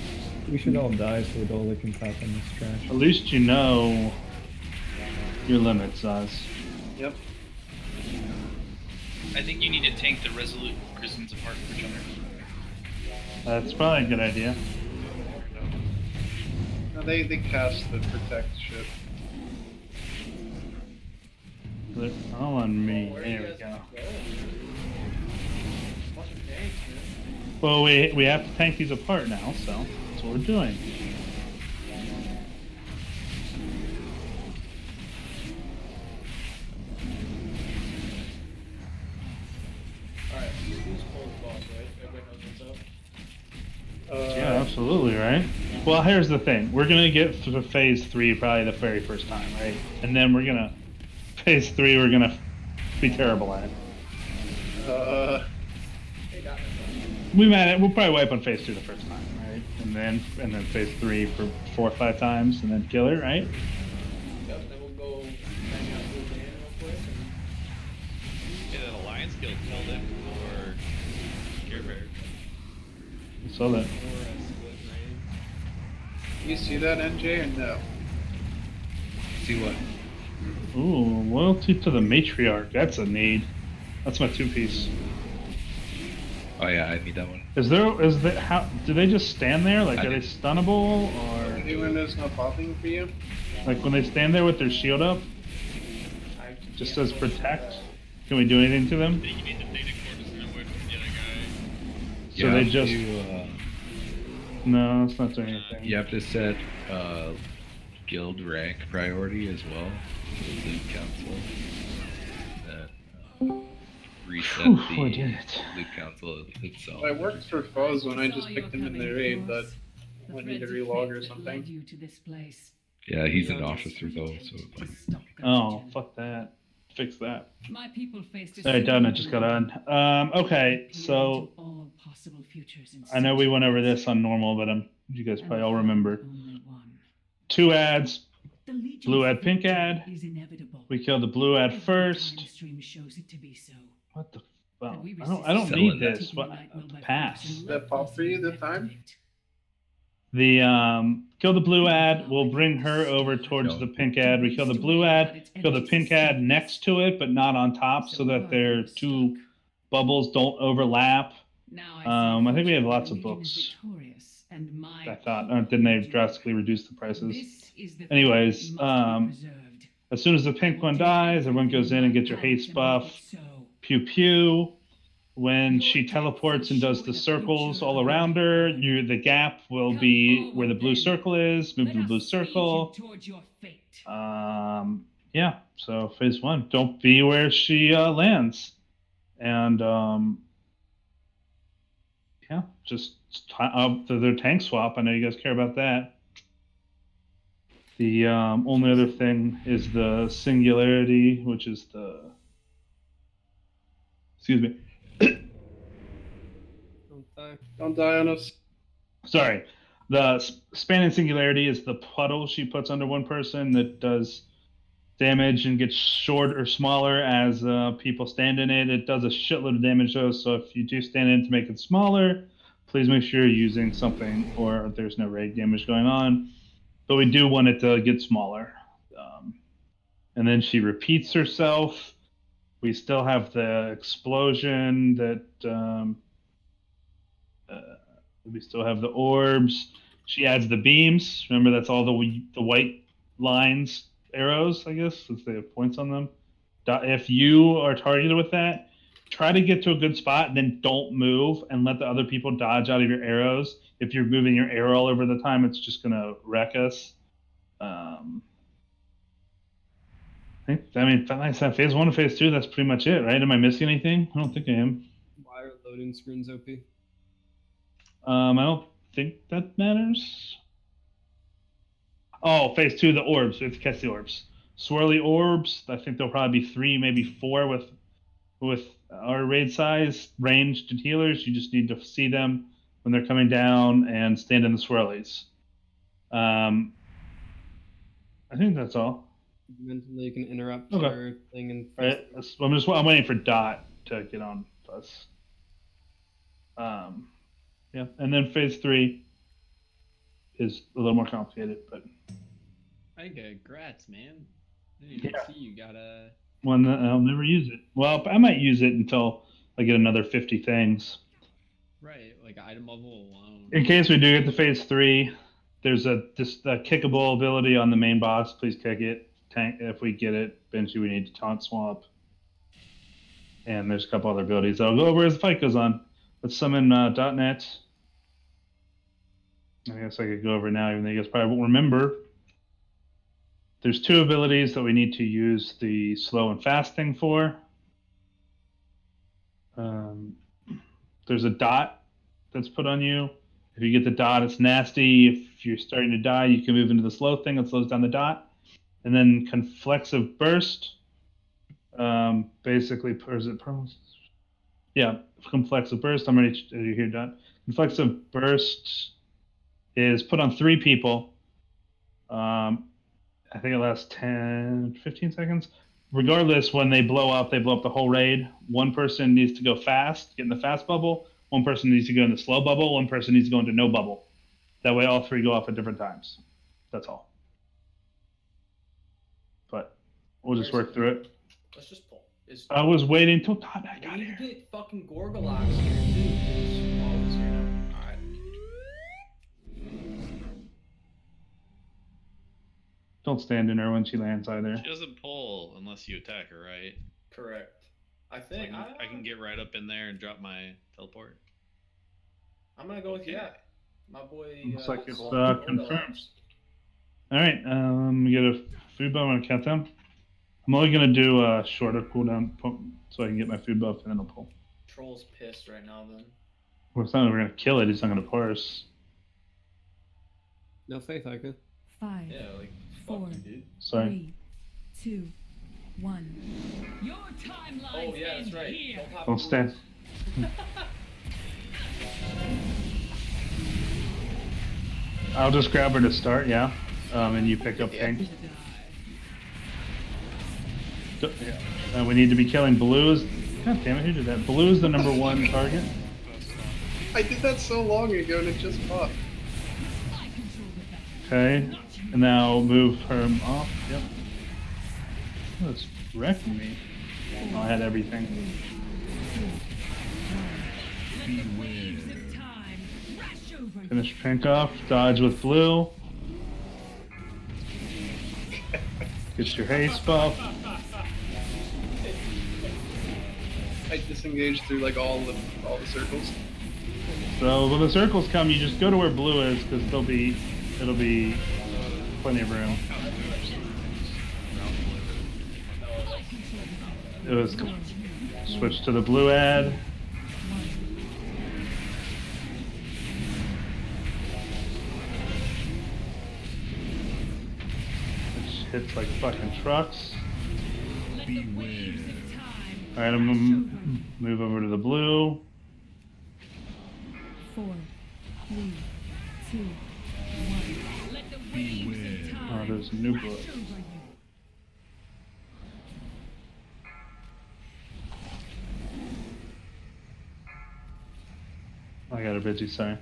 We should all die so Dola can pop in this trash. At least you know your limits, Oz. Yep. I think you need to tank the Resolute Prisons apart from each other. That's probably a good idea. No, they cast the protect shit. They're all on me. There we go. fucking tanks, man. Well, we have to tank these apart now, so that's what we're doing. Alright, who's cold boss, right? Everybody knows what's up. Yeah, absolutely, right? Well, here's the thing. We're going to get to phase 3 probably the very first time, right? And then we're going to... Phase 3, we're going to be terrible at it. They got me. We'll probably wipe on phase 2 the first time, right? And then phase 3 for 4 or 5 times, and then kill her, right? Yep, then we'll go hang out with Dan real quick. Yeah, the Alliance Guild killed him for Care Bear. So that. You see that, NJ, or no? See what? Ooh, loyalty to the matriarch. That's a need. That's my 2-piece. Oh yeah, I need that one. How do they just stand there? Like, are they stunnable or? Any windows not popping for you? Like when they stand there with their shield up, I just can't says push protect. that. Can we do anything to them? You need the data core to send away from the other guy. So they just no, it's not doing anything. You have to set guild rank priority as well. The loot council. That reset Whew, I did the it. loot council itself. I worked for Fuzz when I just picked him in the raid, but I need to relog or something. You to this place. Yeah, he's an officer though, so Oh, fuck that. Fix that. My people faced a Alright, done. I just got similar on. Okay, so all possible futures in I know we went over this on normal, but you guys probably all remember. 2 ads, blue ad, pink ad. is inevitable. We killed the blue ad Every first. time stream shows it to be so. What the? Well, we I don't need Selling this. What? Pass. That pop for you the time? The kill the blue ad. We'll bring her over towards the pink ad. We kill the blue ad. Kill the pink ad next to it, but not on top, so that their 2 bubbles don't overlap. I think we have lots of books. I thought, didn't they drastically reduce the prices? Anyways, as soon as the pink one dies, everyone goes in and gets your haste buff. Pew pew. When she teleports and does the circles all around her, the gap will be where the blue circle is. Move to the blue circle. Yeah. So phase 1, don't be where she lands, and yeah, just their tank swap. I know you guys care about that. The only other thing is the singularity, which is the. Excuse me. Don't die on us. Sorry. The span and singularity is the puddle she puts under one person that does damage and gets short or smaller as people stand in it. It does a shitload of damage though, so if you do stand in to make it smaller, please make sure you're using something or there's no raid damage going on. But we do want it to get smaller. And then she repeats herself. We still have the explosion that we still have the orbs. She adds the beams. Remember, that's all the white lines, arrows, I guess, since they have points on them. If you are targeted with that, try to get to a good spot, and then don't move and let the other people dodge out of your arrows. If you're moving your arrow all over the time, it's just going to wreck us. I mean, like I said, phase 1 and phase 2, that's pretty much it, right? Am I missing anything? I don't think I am. Why are loading screens OP? I don't think that matters. Oh, phase 2, the orbs. We have to catch the orbs. Swirly orbs. I think there'll probably be 3, maybe 4 with our raid size ranged healers. You just need to see them when they're coming down and stand in the swirlies. I think that's all. Mentally, you can interrupt Okay. your thing and. Right. I'm waiting for Dot to get on us. Yeah, and then phase 3 is a little more complicated, but. I think congrats, man. I didn't even see you got a. One that I'll never use it. Well, I might use it until I get another 50 things. Right, like item level alone. In case we do get to phase 3, there's a kickable ability on the main boss. Please kick it. Tank if we get it. Eventually, we need to taunt swap. And there's a couple other abilities I'll go over as the fight goes on. Let's summon .NET. I guess I could go over now, even though you guys probably won't remember. There's 2 abilities that we need to use the slow and fast thing for. There's a dot that's put on you. If you get the dot, it's nasty. If you're starting to die, you can move into the slow thing that slows down the dot. And then Conflexive Burst. Basically, is it permanent? Yeah, Conflexive Burst. I'm ready to hear Dot. Conflexive Burst is put on 3 people. I think it lasts 10, 15 seconds. Regardless, when they blow up the whole raid. One person needs to go fast, get in the fast bubble. One person needs to go in the slow bubble. One person needs to go into no bubble. That way, all 3 go off at different times. That's all. But we'll just work through it. Let's just pull. I was waiting until Todd got here. We need to get fucking Gorgolox here too. Oh, he's here now. Alright. Don't stand in her when she lands either. She doesn't pull unless you attack her, right? Correct. I So think I can get right up in there and drop my teleport. I'm gonna go with yeah. My boy. Looks like it's Order confirmed. Ops. All right, we get a food buff. I'm gonna count them. I'm only gonna do a shorter cooldown so I can get my food buff and then I'll pull. Troll's pissed right now. Then. Well, it's not that we're gonna kill it. He's not gonna parse. No faith, Ica. 5, Yeah, like 4, fuck you, dude. Sorry. 3, 2, 1. Your timeline Oh yeah, that's right. here. Don't stand. I'll just grab her to start, yeah. And you pick up pink. So, yeah. We need to be killing blue. God damn it, who did that? Blue is the number 1 target. I did that so long ago and it just popped. Okay, and now move her off. Yep. Oh, it's wrecking me. Oh, I had everything. Finish pink off. Dodge with blue. Get your haste buff. I disengaged through like all the circles. So when the circles come, you just go to where blue is because it'll be plenty of room. It was switch to the blue ad. Which hits like fucking trucks. Alright, I'm gonna move over to the blue. 4, 3, 2, 1. Let the waves of time Oh, there's a new blue. wash over you. I got her busy, sorry.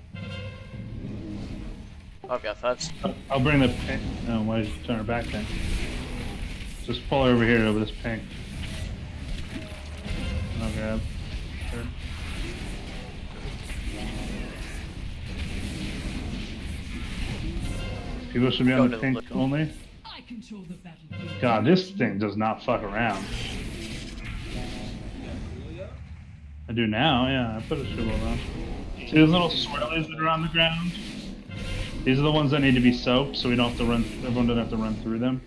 I've got thoughts. I'll bring the pink. Oh, why did you turn her back then? Just pull her over here over this pink. I'll grab her. People should be on the pink only. I control the battlefield. God, this thing does not fuck around. I do now, yeah. I put a shrivel on. See those little swirlies that are on the ground? These are the ones that need to be soaked, so we don't have to run. Everyone doesn't have to run through them.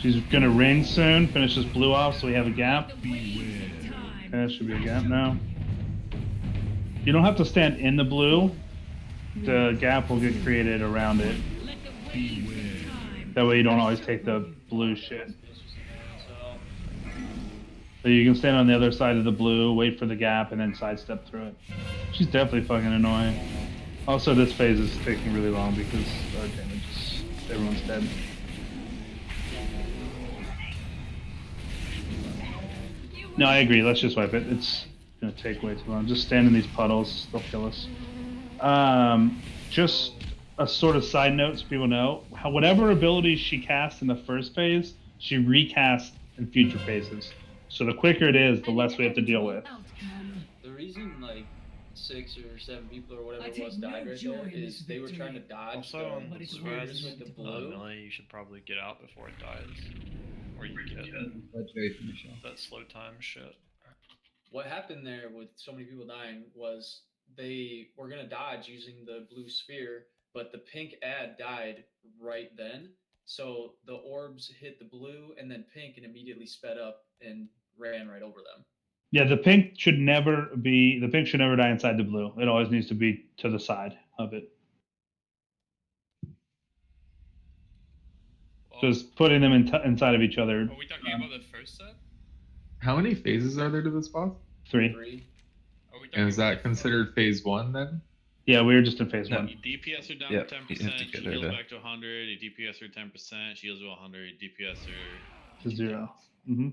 She's gonna ring soon. Finish this blue off so we have a gap. Okay, that should be a gap now. You don't have to stand in the blue. The gap will get created around it. That way you don't always take the blue shit. So you can stand on the other side of the blue, wait for the gap, and then sidestep through it. She's definitely fucking annoying. Also, this phase is taking really long because our damage is... everyone's dead. No, I agree. Let's just wipe it. It's gonna take way too long. Just stand in these puddles. They'll kill us. Just a sort of side note so people know. Whatever abilities she cast in the first phase, she recast in future phases. So the quicker it is, the less we have to deal with. The reason like 6 or 7 people or whatever it was died right there is they were trying to dodge Also, on the the spheres with the blue. melee, you should probably get out before it dies. Or you get that slow time shit. What happened there with so many people dying was they were gonna dodge using the blue sphere, but the pink ad died right then. So the orbs hit the blue and then pink and immediately sped up and ran right over them. Yeah, the pink should never die inside the blue. It always needs to be to the side of it. Just putting them inside of each other. Are we talking about the first set? How many phases are there to this boss? 3. And is that considered phase 1 then? Yeah, we were just in phase 1. You DPS her down Yep, to 10%, you have to she get her heals to- back to 100, you DPS her 10%, she heals to 100, you DPS her... To 0. Mm-hmm.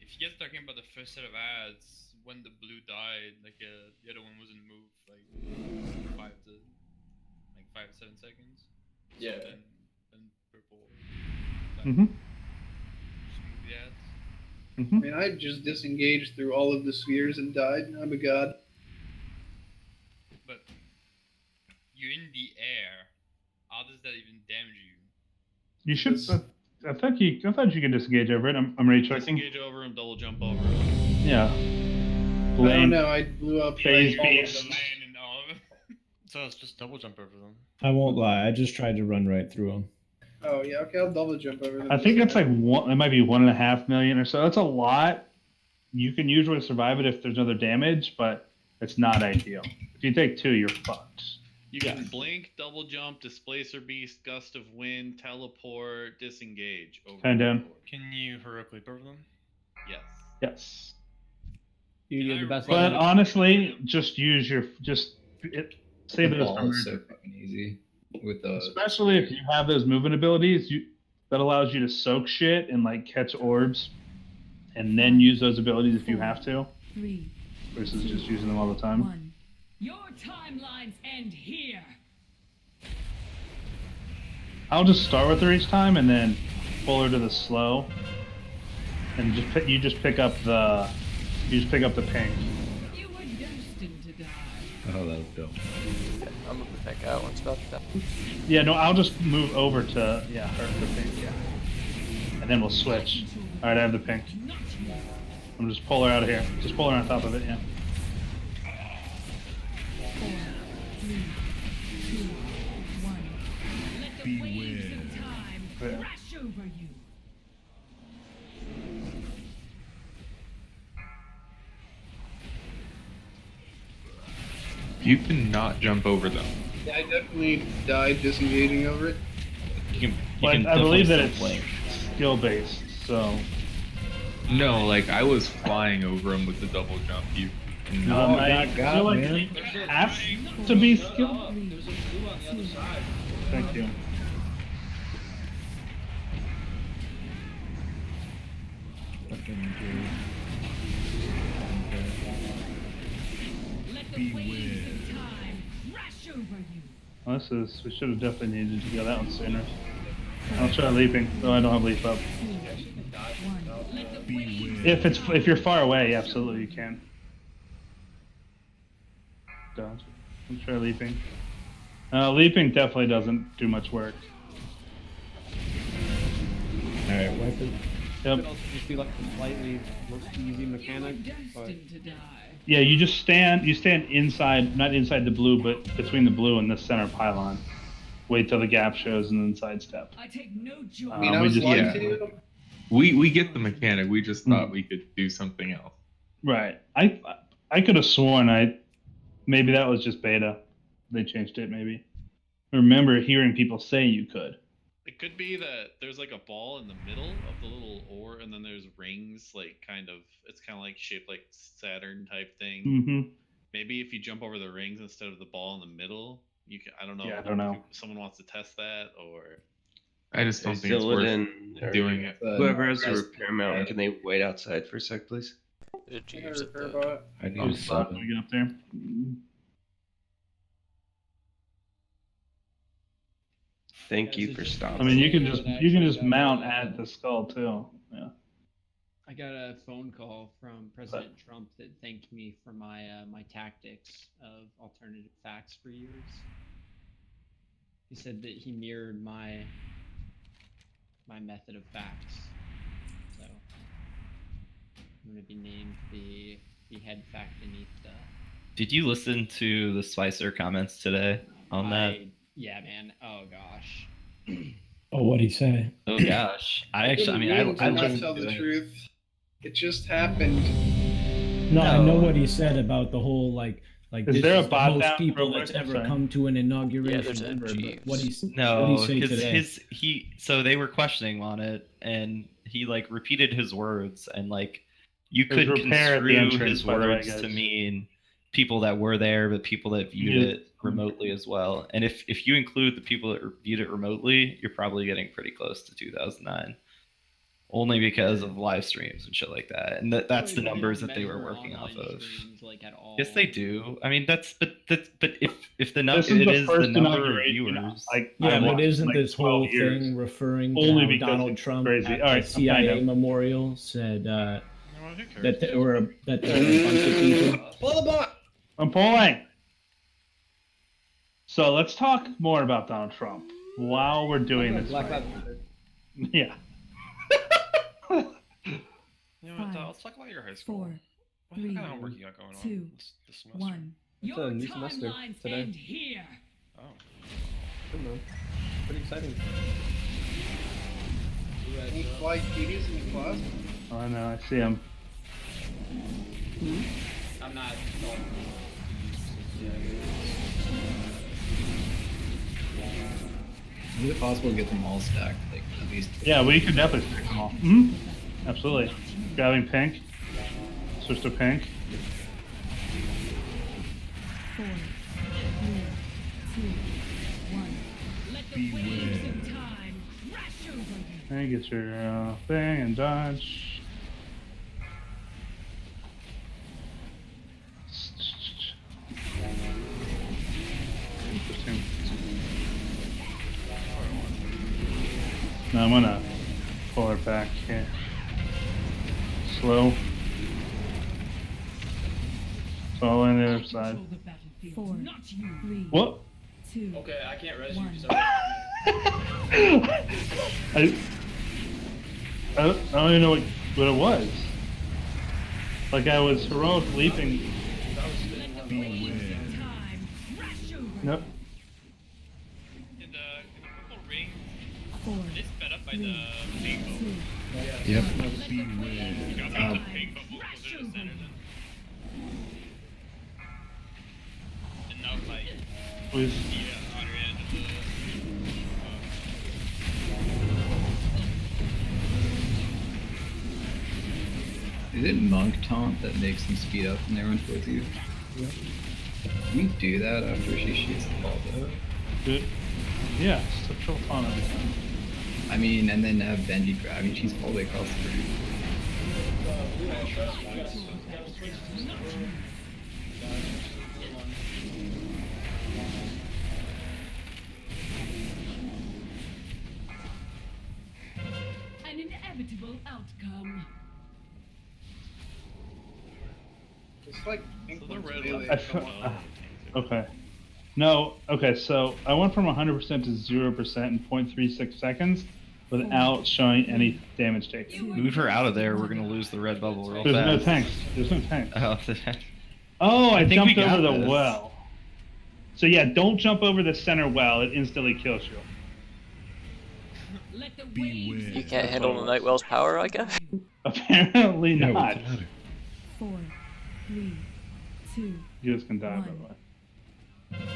If you guys are talking about the first set of ads, when the blue died, like the other one wasn't moved like 5 to 7 seconds. Yeah. So then purple. Mm-hmm. Just move the ads. I mean, I just disengaged through all of the spheres and died. I'm a god. But you're in the air. How does that even damage you? You should. I thought you could disengage over it. I'm rechecking. Disengage over him, double jump over him. Yeah. I don't know. I blew up Phase all of beast. them. So it's just double jump over them. I won't lie. I just tried to run right through them. Oh yeah, okay. I'll double jump over them. I think it's like one. It might be 1.5 million or so. That's a lot. You can usually survive it if there's other damage, but it's not ideal. If you take 2, you're fucked. You can blink, double jump, displacer beast, gust of wind, teleport, disengage. Over Hand down. Can you heroic leap over them? Yes. Yes. You have the best. But honestly, just use your save The those ball for is so fucking easy with the. especially if you have those movement abilities. That allows you to soak shit and like catch orbs, and then use those abilities if you have to, 3, versus just using them all the time. 1. Your timelines end here. I'll just start with her each time and then pull her to the slow, and you just pick up the ping. You were destined to die. Oh, that was dope. Yeah, I'll move the pink out once about that. Yeah, no, I'll just move over to her the pink, yeah, and then we'll switch. All right, I have the pink. I'm just pull her out of here. Just pull her on top of it, yeah. 4, 3, 2, 1. Let the waves of time Yeah. crash over you. You can not jump over them. Yeah, I definitely died disengaging over it. You But can I believe that definitely it's skill based, so. No, like I was flying over them with the double jump. You No, cannot. I feel like it has to be skill. There's a blue on the other side. Thank you. Let the waves of time crash over you. Well, we should have definitely needed to go that one sooner. I'll try leaping, though I don't have leap up. If you're far away, absolutely you can. Dodge. I'll try leaping. Leaping definitely doesn't do much work. Alright, weapon. Yep. Could also just be like a slightly more easy mechanic. But Destined to die. Yeah, you stand inside, not inside the blue, but between the blue and the center pylon. Wait till the gap shows and then sidestep. I take no joy. I mean, I was lied to. We get the mechanic. We just thought we could do something else. Right. I could have sworn maybe that was just beta. They changed it maybe. I remember hearing people say you could. It could be that there's like a ball in the middle of the little ore, and then there's rings, like it's kind of like shaped like Saturn type thing. Mm-hmm. Maybe if you jump over the rings instead of the ball in the middle, you can. I don't know. Yeah, I don't know. If someone wants to test that, or I just don't think it's worth doing it. Whoever has a repair mount, can they wait outside for a sec, please? Did you I use got a it? repair bot. I need I'm a sorry. sub. We get up there. Thank you for stopping. I mean, you can just mount at the skull too. Yeah. I got a phone call from President Trump that thanked me for my my tactics of alternative facts for years. He said that he mirrored my method of facts. So I'm gonna be named the head factinista. Did you listen to the Spicer comments today on that? Yeah, man. Oh gosh. Oh, what'd he say? Oh gosh, I didn't listened tell to the it. truth. It just happened. No, I know what he said about the whole like Is this there a is the bot most down people real that's quick? ever Sorry. come to an inauguration there's a ever. But Jeeves. what'd he No, say because today? so they were questioning on it, and he like repeated his words, and like you There's could repair at the construe entrance, his by the way, words to guys. mean people that were there, but people that viewed Yeah. it remotely as well. And if you include the people that viewed it remotely, you're probably getting pretty close to 2009. Only because of live streams and shit like that, and that's the numbers that they were working off of. Like at all. Yes, they do. I mean, but if the This number is it the is the first number of inauguration, viewers. Yeah, I've but watched isn't like this 12 whole years. thing referring to Only how because Donald it's Trump crazy. at All right, the I'm fine CIA now. memorial said who cares? that that a bunch of people. Pull the bot. I'm pulling. So let's talk more about Donald Trump while we're doing this. Black fight. Lavender. Yeah. You know what? Let's talk about your high school. 4, What 3, kind of homework you got going 2, on this semester? 1. It's a new semester today. Here. Oh. Good man. Pretty exciting. Any fly cuties in the class? Oh, I know. I see him. I'm not. Is it possible to get them all stacked? Like at least. Yeah, we could definitely stick them all. Mm-hmm. Absolutely. Grabbing pink. Switch to pink. 4, 3, 2, 1. Let the waves of time crash over you. And get your thing and dodge. Interesting. Now I'm gonna pull her back here. Slow. Fall on the other side. 4, 3, What? 2. Okay, I can't res you 1. because I don't even know what it was. Like I was heroic leaping. Nope. In the purple ring, 4, it's sped up by the pink boat. Yep. You got back to the pink boat closer to the center then. And now it's like Please. the other end of the Is it Monk Taunt that makes them speed up when they run towards you? Yeah. Can we do that after she shoots the ball though? Good. Yeah, it's a triple taunt every time. I mean, and then have Benji grab. I mean, she's all the way across the room. An inevitable outcome. It's like So the red Melee. one. Okay. No. Okay. So I went from 100% to 0% in 0.36 seconds without showing any damage taken. Move her out of there. We're gonna lose the red bubble real There's fast. no tanks. There's no tanks. Oh, Oh, I think we jumped got over the this. well. So yeah, don't jump over the center well. It instantly kills you. You can't handle the Nightwell's power, I guess? Apparently Yeah, not. what's the matter? 4, 3, 2. You guys can die, by the way.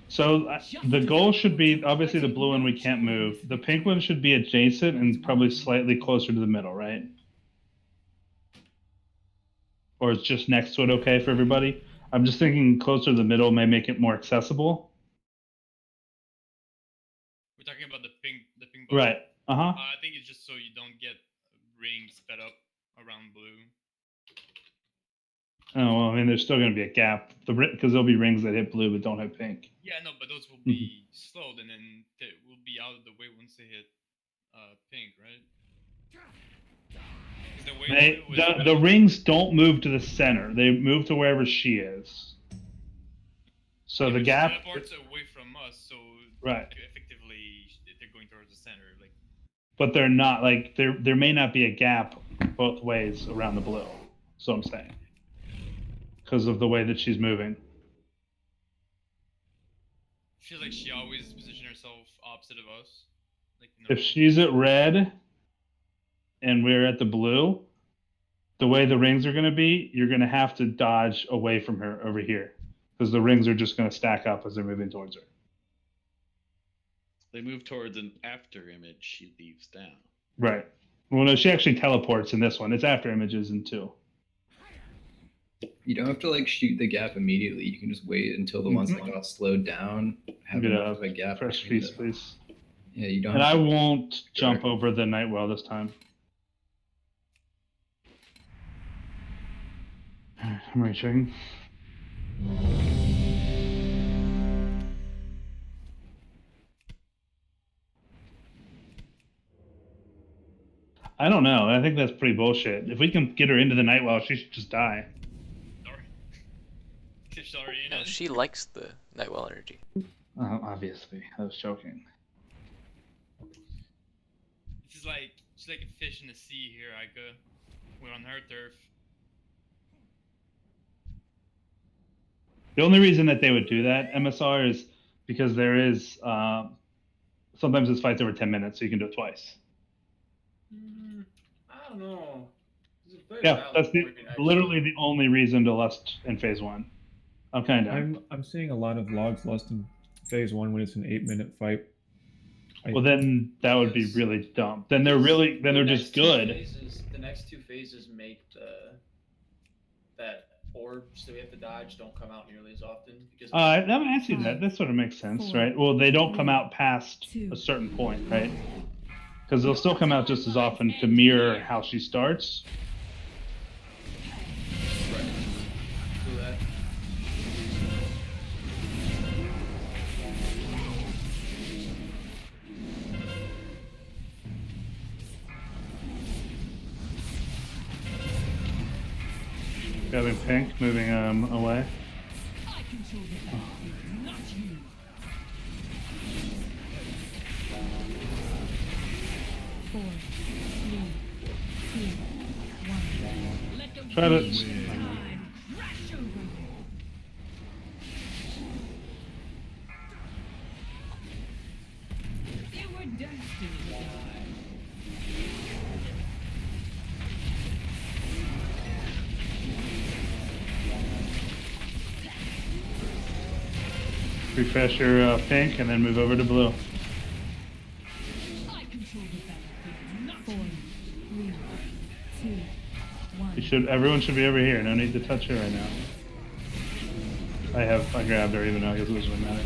So the goal should be, obviously the blue one we can't move. The pink one should be adjacent and probably slightly closer to the middle, right? Or it's just next to it okay for everybody? I'm just thinking closer to the middle may make it more accessible. We're talking about the pink boat. Right. Uh-huh. I think it's just so you don't get rings sped up around blue. Oh, well, I mean, there's still going to be a gap because there'll be rings that hit blue but don't hit pink. Yeah, no, but those will be slowed and then they will be out of the way once they hit pink, right? 'Cause the way The rings don't move to the center. They move to wherever she is. So the gap... teleports away from us, so Right. effectively they're going towards the center. Like, But they're not, like, there may not be a gap both ways around the blue. So I'm saying. Because of the way that she's moving. feels like she always positions herself opposite of us. Like, If she's at red and we're at the blue, the way the rings are going to be, you're going to have to dodge away from her over here. Because the rings are just going to stack up as they're moving towards her. They move towards an after image she leaves down. Right. Well, no, she actually teleports in this one. It's after images in 2. You don't have to like shoot the gap immediately. You can just wait until the ones that got slowed down have Get enough of a gap. Fresh between piece, them. please. Yeah, you don't. And I have to- won't jump over the Nightwell this time. I'm reaching. I don't know. I think that's pretty bullshit. If we can get her into the Nightwell, she should just die. She's already in No, it. she likes the Nightwell energy. Obviously, I was joking. She's like a fish in the sea here, Ika. We're on her turf. The only reason that they would do that, MSR, is because there is sometimes this fight's over 10 minutes, so you can do it twice. I don't know. It's a very Yeah, valid that's point, actually. literally the only reason to lust in phase 1. I'm kind of. I'm seeing a lot of logs lost in phase 1 when it's an 8-minute fight. Well, then that would be really dumb. Then they're just good. The next two phases make that orbs that we have to dodge don't come out nearly as often. Because I mean, I see that. That sort of makes sense, right? Well, they don't come out past a certain point, right? Because they'll still come out just as often to mirror how she starts. Right. Do that. Grabbing pink, moving away. I control the battlefield, not you. Four, three, two, one. Let the Try to. waves of time crash over you. You were destined to die. Refresh your pink and then move over to blue. I control the battlefield, not four, three, two, one. Everyone should be over here. No need to touch her right now. I grabbed her even though it doesn't really matter.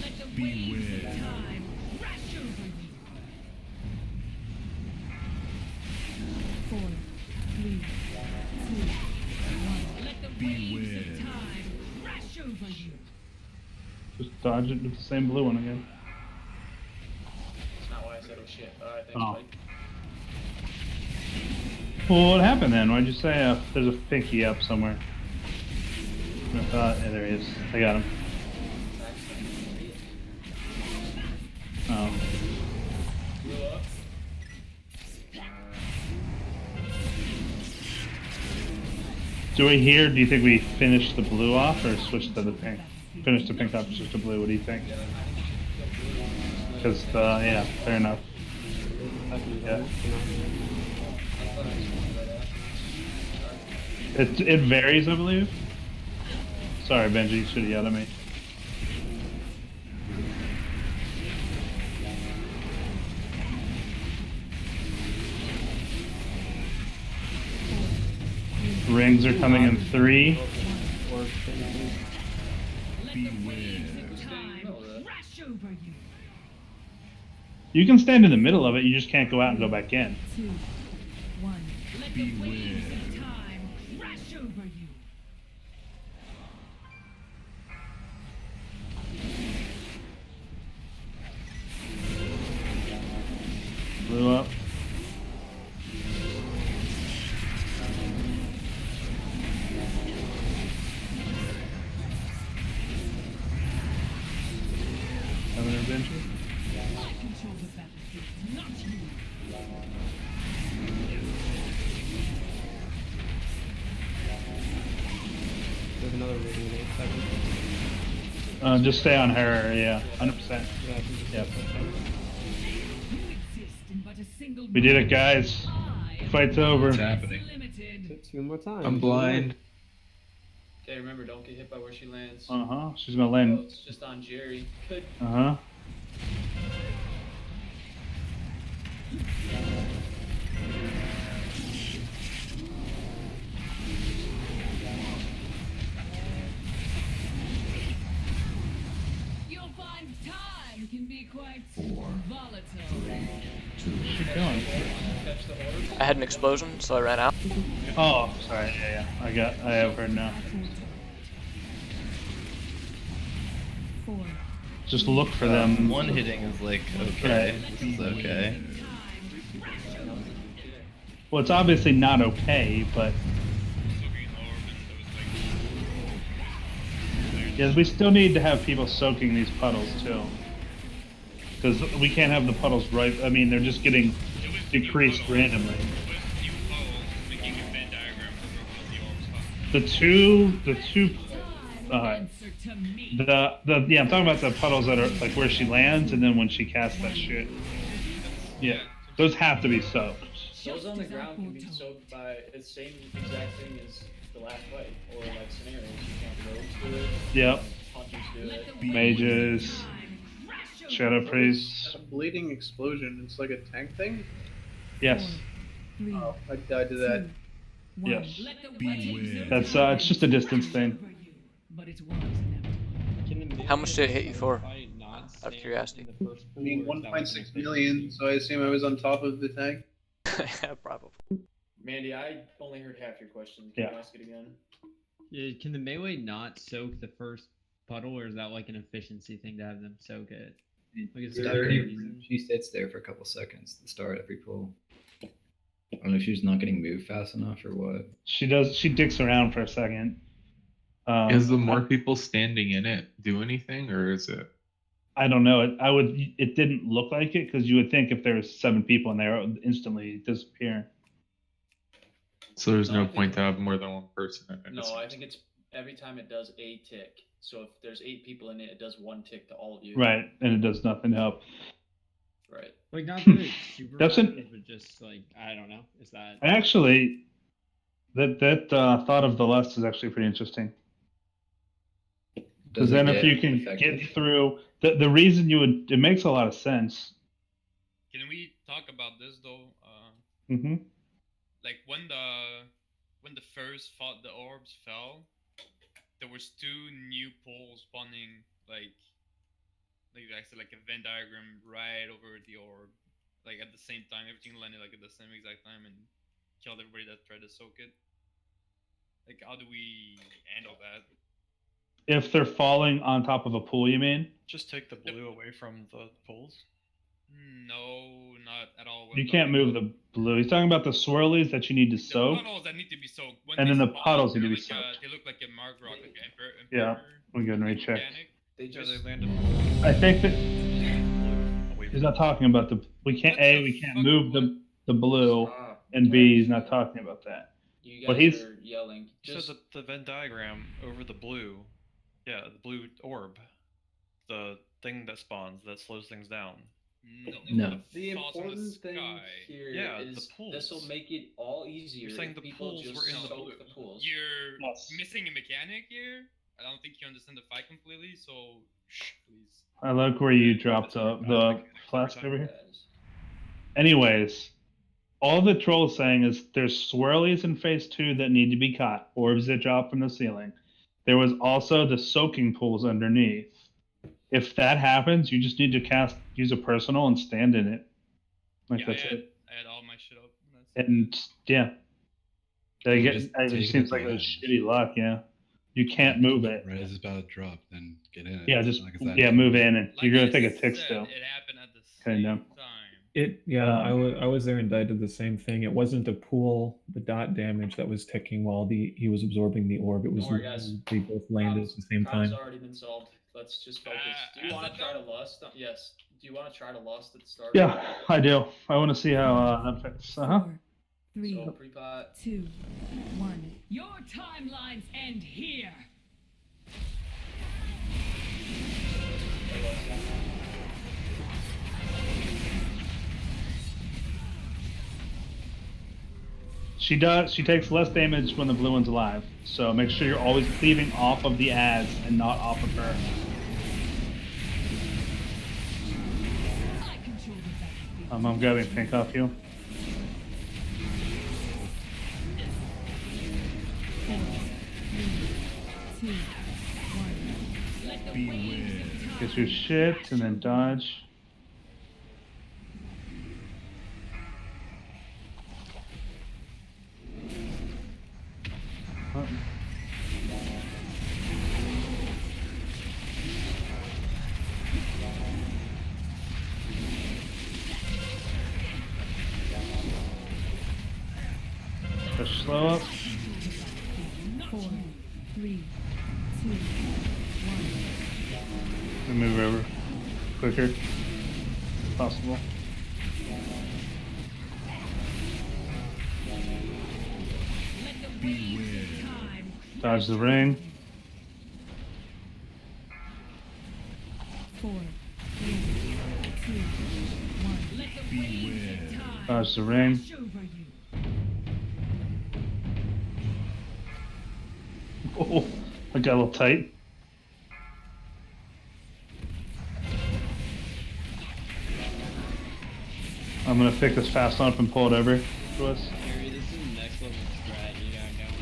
Let the waves of time crash over you. Four, three, two, one. Let the waves of time crash over you. Just dodge it with the same blue one again. That's not why I said oh shit. Alright, thanks, Oh. buddy. Well, what happened then? Why'd you say there's a pinky up somewhere? I thought, yeah, there he is. I got him. Oh. Blue up. Do you think we finish the blue off or switch to the pink? Finish the pink off, switch to blue. What do you think? Because, yeah, fair enough. Yeah. It varies, I believe. Sorry, Benji, you should have yelled at me. Rings are coming in 3. You can stand in the middle of it, you just can't go out and go back in. 2, 1. Let the waves of time crash over you. Blue up. Having an adventure? I control the battlefield, not you. There's another reading in 8 seconds. Just stay on her, yeah, 100%. Yep. We did it, guys. Fight's over. What's happening? 2 more times. I'm blind. Okay, remember, don't get hit by where she lands. Uh-huh, she's gonna land. Oh, it's just on Jerry. Good. Uh-huh. You'll find time can be quite volatile. Keep going. Catch the orb. I had an explosion, so I ran out. Oh, sorry, yeah. I have heard now. 4, Just look for them. One hitting is like okay. This is okay. Well, it's obviously not okay, but yes, we still need to have people soaking these puddles too, because we can't have the puddles right. I mean, they're just getting decreased randomly. The two, yeah, I'm talking about the puddles that are like where she lands, and then when she casts that shit. Yeah, those have to be soaked. Those on the ground can be soaked by the same exact thing as the last fight, or like scenarios. You can have rogues do it. Yep. Hunters do it. Mages, shadow priests. A bleeding explosion. It's like a tank thing. Yes. Oh, I died to that. Yes. That's it's just a distance thing. How much did it hit you for? Out of curiosity. I mean, 1.6 million, so I assume I was on top of the tank. Yeah, probably. Mandy, I only heard half your question. Can you ask it again? Yeah, can the melee not soak the first puddle, or is that like an efficiency thing to have them soak it? Like, is there a reason? She sits there for a couple seconds to start every pull. I don't know if she's not getting moved fast enough or what. She does. She dicks around for a second. Is the more people standing in it do anything, or is it? I don't know. It didn't look like it because you would think if there's 7 people in there, it would instantly disappear. So there's no point to have more than one person in it. No, I think it's every time it does a tick. So if there's 8 people in it, it does 1 tick to all of you. Right, and it does nothing to help. Right. Like, not that it's super That's active, but just like, I don't know. Is that Actually, that thought of the lust is actually pretty interesting. Because then if you can get through the reason you would, it makes a lot of sense. Can we talk about this though? Like when the first fought the orbs fell, there was 2 new poles spawning like I said, like a Venn diagram right over the orb, like at the same time. Everything landed like at the same exact time and killed everybody that tried to soak it. Like, how do we handle that? If they're falling on top of a pool, you mean? Just take the blue away from the pools. No, not at all. You can't move the blue. He's talking about the swirlies that you need to soak. The puddles that need to be soaked. When And they then the spawn, puddles need to they're be like, soaked. they look like a mark rock, like an emperor. Yeah, we're getting rechecked. They just landed. I think that he's not talking about the. We can't move the blue, and B, he's not talking about that. You But guys he's are yelling. Just So the Venn diagram over the blue, yeah, the blue orb, the thing that spawns that slows things down. No. The important thing here Yeah, is the pools. this will make it all easier. You're saying if the people pools just were in the soak blue. the pools. You're missing a mechanic here. I don't think you understand the fight completely. So, please. I like where you dropped the flask over here. Anyways, all the troll's saying is there's swirlies in phase 2 that need to be caught, orbs that drop from the ceiling. There was also the soaking pools underneath. If that happens, you just need to use a personal and stand in it. Like that's it. I had all my shit up. And yeah, it just seems like a shitty luck. Yeah, you can't move it. Right as it's about to drop, then get in it. Yeah, It's just not like it's that yeah, deep. move in, and you're gonna take a tick still. It happened at the Cutting down. I was there and I did the same thing. It wasn't a pool, the dot damage that was ticking while he was absorbing the orb. It was Don't worry, guys. they both landed at the same Problem's time. already been solved. Let's just focus. Do you want to try to lust? Yes. Do you want to try to lust at the start? Yeah, I do. I want to see how that fits. 3, So, pre-pot. 2, 1. Your timelines end here. She takes less damage when the blue one's alive. So make sure you're always cleaving off of the ads and not off of her. I'm grabbing pink off you. Get your shit and then dodge. We move over quicker if possible. Dodge the ring. 4, 3, 2, 1. Let the waves of time Dodge the ring. wash over you. Oh, I got a little tight. I'm gonna pick this fast one up and pull it over to us. Harry, this is the next level strat you got going.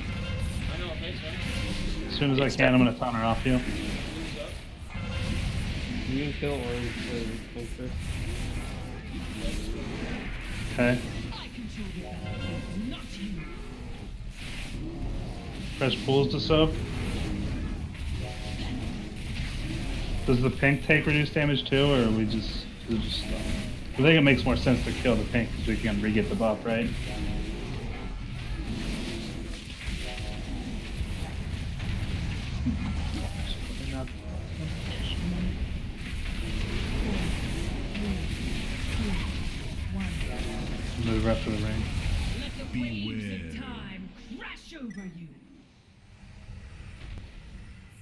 I know, thanks, man. As soon as I can, I'm gonna counter off you. Lose up. You can kill or filter. Okay. I control the battlefield, not you. Press pulls to sub. Does the pink take reduced damage too, or are we just? I think it makes more sense to kill the pink because we can re-get the buff, right? Move up to the ring. Let the waves of time crash over you.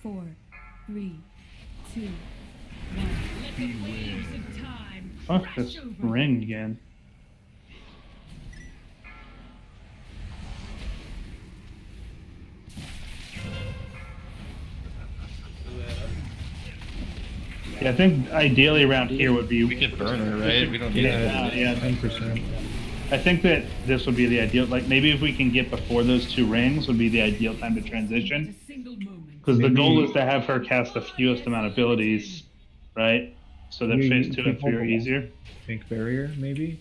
4, 3, 2, 1. Let the waves of time Fuck crash this over you. ring again. Yeah, I think ideally around here would be. We could burn her, right? We don't need Yeah, it. yeah, 10%. I think that this would be the ideal. Like maybe if we can get before those two rings, would be the ideal time to transition. Because the goal is to have her cast the fewest amount of abilities, right? So that phase 2 and 3 are easier. Pink barrier, maybe?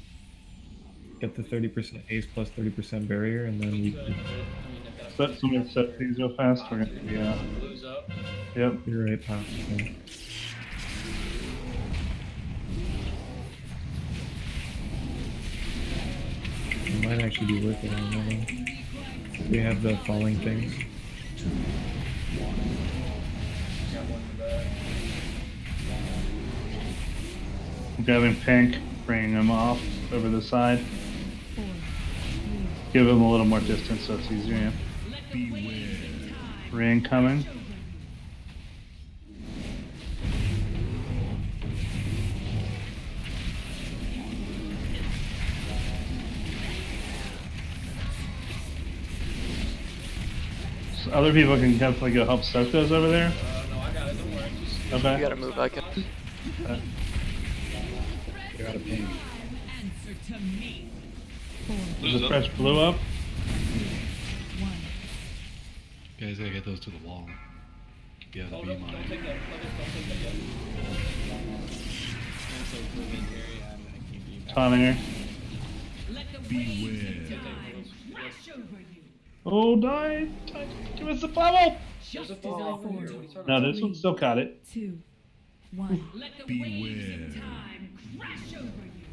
Get the 30% haste plus 30% barrier, and then we can... Let somebody set things real fast. We're gonna be Lose up. Yep. You're right, pal. Okay. It might actually be worth it, I don't know. We have the falling things. I'm grabbing pink, bringing him off over the side. Give him a little more distance so it's easier. Yeah. Ring coming. So other people can definitely go help soak those over there. No, I got it. Don't worry. Just Okay. You gotta move back in. You got a ping. Answer to me. There's a fresh blue up. Guys gotta get those to the wall. Yeah, the beam on don't it. take that. Don't take that yet. Taunting her. Oh, die! Give us the bubble! There's a ball over here. What are you talking No, about? this one still got it. 2, 1. Let the waves of time crash over you.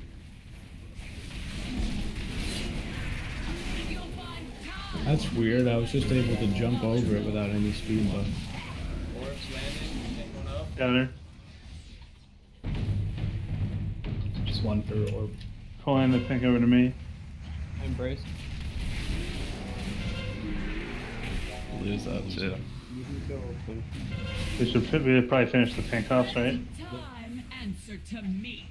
That's weird, I was just able to jump over it without any speed buff. Orbs landing. Take one up. Got her. Just one per orb. Pulling the pink over to me. Embrace. Lose up too. You can kill filter. We should probably finish the pink offs, right? Time, answer to me.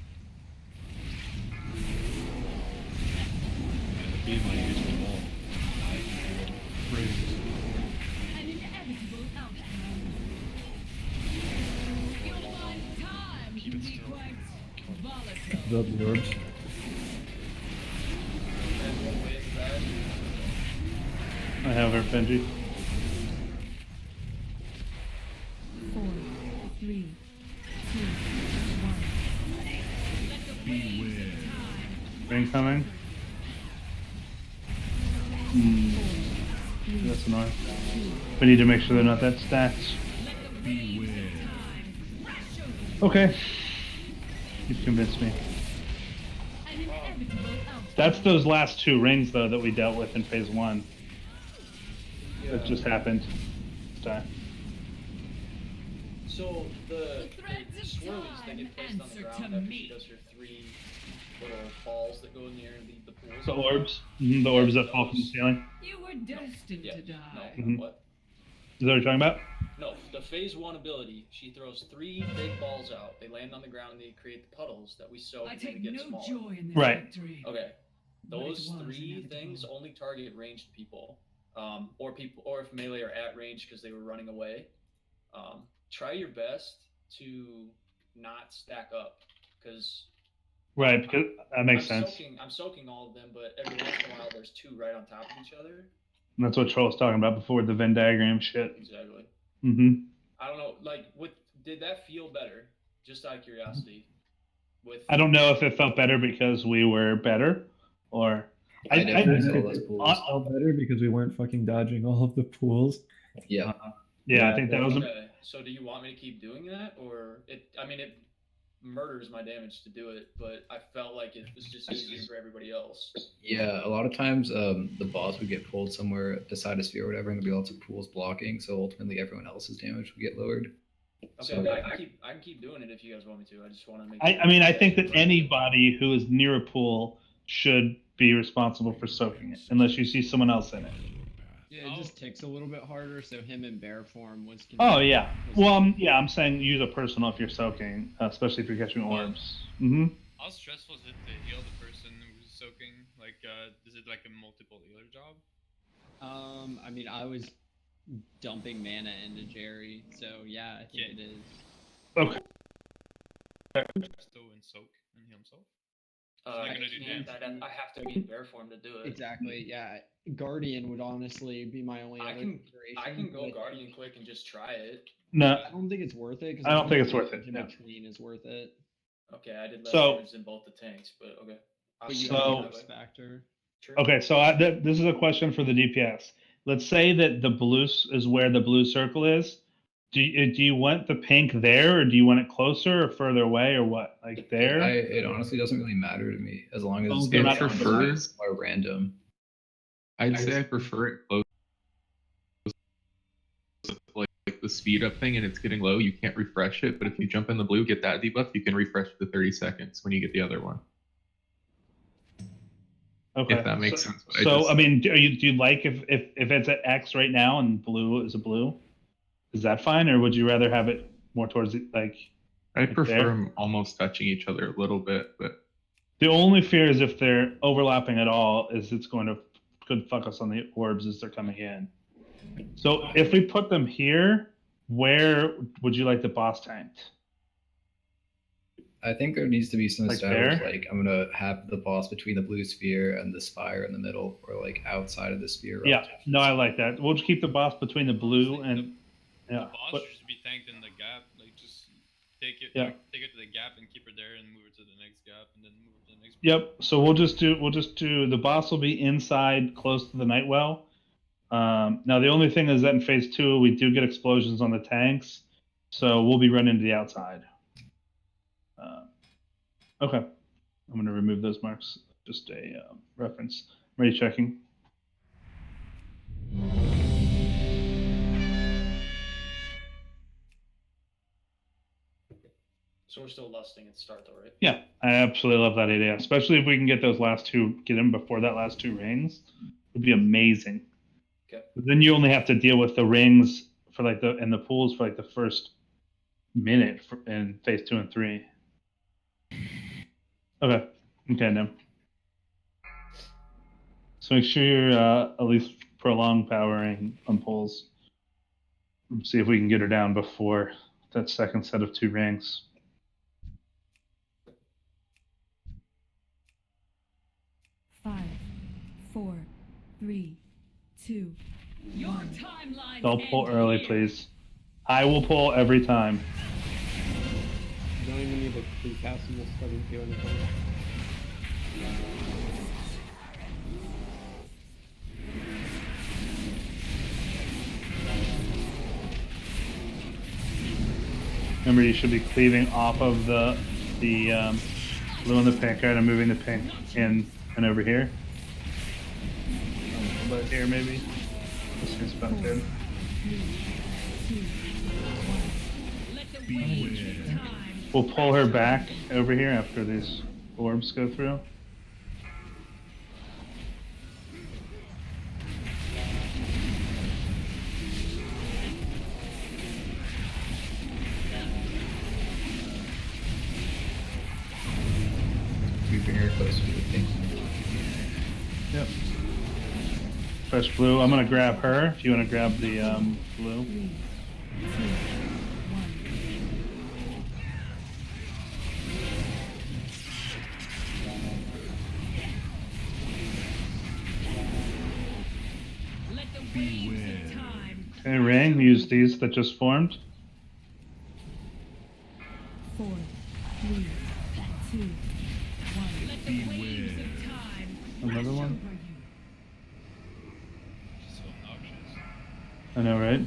Yeah, the beam on you to the wall. An inevitable outcome. You'll find time to be quite volatile. Build the orbs. I have her, Benji. 4, 3, 2, 1. Ring coming. That's annoying. We need to make sure they're not that stacked. Okay. You've convinced me. That's those last two rings, though, that we dealt with in phase 1. That just happened. This time. So the threads of swirlies that time get placed on the answer ground to after me. she does her 3 little balls that go in the air and leave the pools. The on orbs. top. The Yeah, orbs that fall from the those- ceiling. You were destined Yeah. to die. No. Mhm. What? Is that what you're talking about? No. The phase 1 ability. She throws 3 big balls out. They land on the ground and they create the puddles that we soak I and then take they get no smaller. joy in this Right. victory. Okay. But it Those was 3 inevitable. things only target ranged people, or if melee are at range because they were running away. Try your best to not stack up, because Right, because that makes sense. I'm soaking all of them, but every once in a while there's 2 right on top of each other. And that's what Troll was talking about before, the Venn diagram shit. Exactly. Mm-hmm. I don't know, like, did that feel better? Just out of curiosity. I don't know if it felt better because we were better, or I definitely saw less It pools. felt better because we weren't fucking dodging all of the pools. Yeah. Yeah, I think that was. Okay. So do you want me to keep doing that, or it murders my damage to do it, but I felt like it was just easier for everybody else. Yeah, a lot of times the boss would get pulled somewhere beside a sphere or whatever, and there'd be lots of pools blocking, so ultimately everyone else's damage would get lowered. Okay, So, I can keep doing it if you guys want me to. I just want to make. I mean, I think that anybody who is near a pool should be responsible for soaking it, unless you see someone else in it. Yeah, it just ticks a little bit harder. So him in bear form was. Oh yeah. Well, I'm saying use a personal if you're soaking, especially if you're catching orbs. Mm-hmm. How stressful is it to heal the person who's soaking? Like, is it like a multiple healer job? I mean, I was dumping mana into Jerry, so yeah, I think it is. Okay. Still in soak and heal himself. I have to be in bear form to do it. Exactly. Yeah, Guardian would honestly be my only other consideration. I can go but Guardian quick and just try it. No. I don't think it's worth it. I don't think it's worth it, In no. between is worth it. Okay, I did less So- damage than both the tanks, but okay. But you So- have the factor. Okay, so this is a question for the DPS. Let's say that the blue is where the blue circle is. Do you want the pink there, or do you want it closer or further away, or what? Like there? It honestly doesn't really matter to me as long as Okay, it's I prefer- more random. I'd say I prefer it close, like the speed up thing, and it's getting low. You can't refresh it, but if you jump in the blue, get that debuff, you can refresh the 30 seconds when you get the other one. Okay. If that makes sense. So I mean, do you like if it's at X right now and blue is a blue? Is that fine, or would you rather have it more towards like? I prefer there? them almost touching each other a little bit, but The only fear is if they're overlapping at all, is it's going to could fuck us on the orbs as they're coming in. So if we put them here, where would you like the boss tanked? I think there needs to be some Like established, there? like I'm gonna have the boss between the blue sphere and the spire in the middle, or like outside of the sphere. Yeah, no, I like that. We'll just keep the boss between the blue and yeah. The boss But, should just be tanked in the gap. Like, just take it, Yeah. take it to the gap and keep her there, and move her to the next gap, and then move her to the next. yep. So we'll just do the boss will be inside, close to the Nightwell. Now the only thing is that in phase 2 we do get explosions on the tanks, so we'll be running to the outside. Okay, I'm gonna remove those marks. Just a reference. Ready checking. So we're still lusting at the start, though, right? Yeah, I absolutely love that idea, especially if we can get those last two, get them before that last 2 rings. Would be amazing. Okay. But then you only have to deal with the rings for like the pools for like the first minute in phase 2 and 3. Okay. Okay, no. So make sure you're at least prolong powering on pulls. See if we can get her down before that second set of 2 rings. Five, 4, 3, 2. Your timeline. Don't pull early, please. I will pull every time. You don't even need to pre-cast and just fucking do anything. Remember, you should be cleaving off of the blue and the pink, right? I'm moving the pink in and over here. About here, maybe. This seems about good. 3, 2, 1. Let the We'll pull her back over here after these orbs go through. We bring her closer to the pink. Yep. Fresh blue. I'm gonna grab her. If you want to grab the blue. Okay, ring. Use these that just formed. 4, 3, 2, 1. Let the waves of time Another one. over you. So obnoxious. I know, right?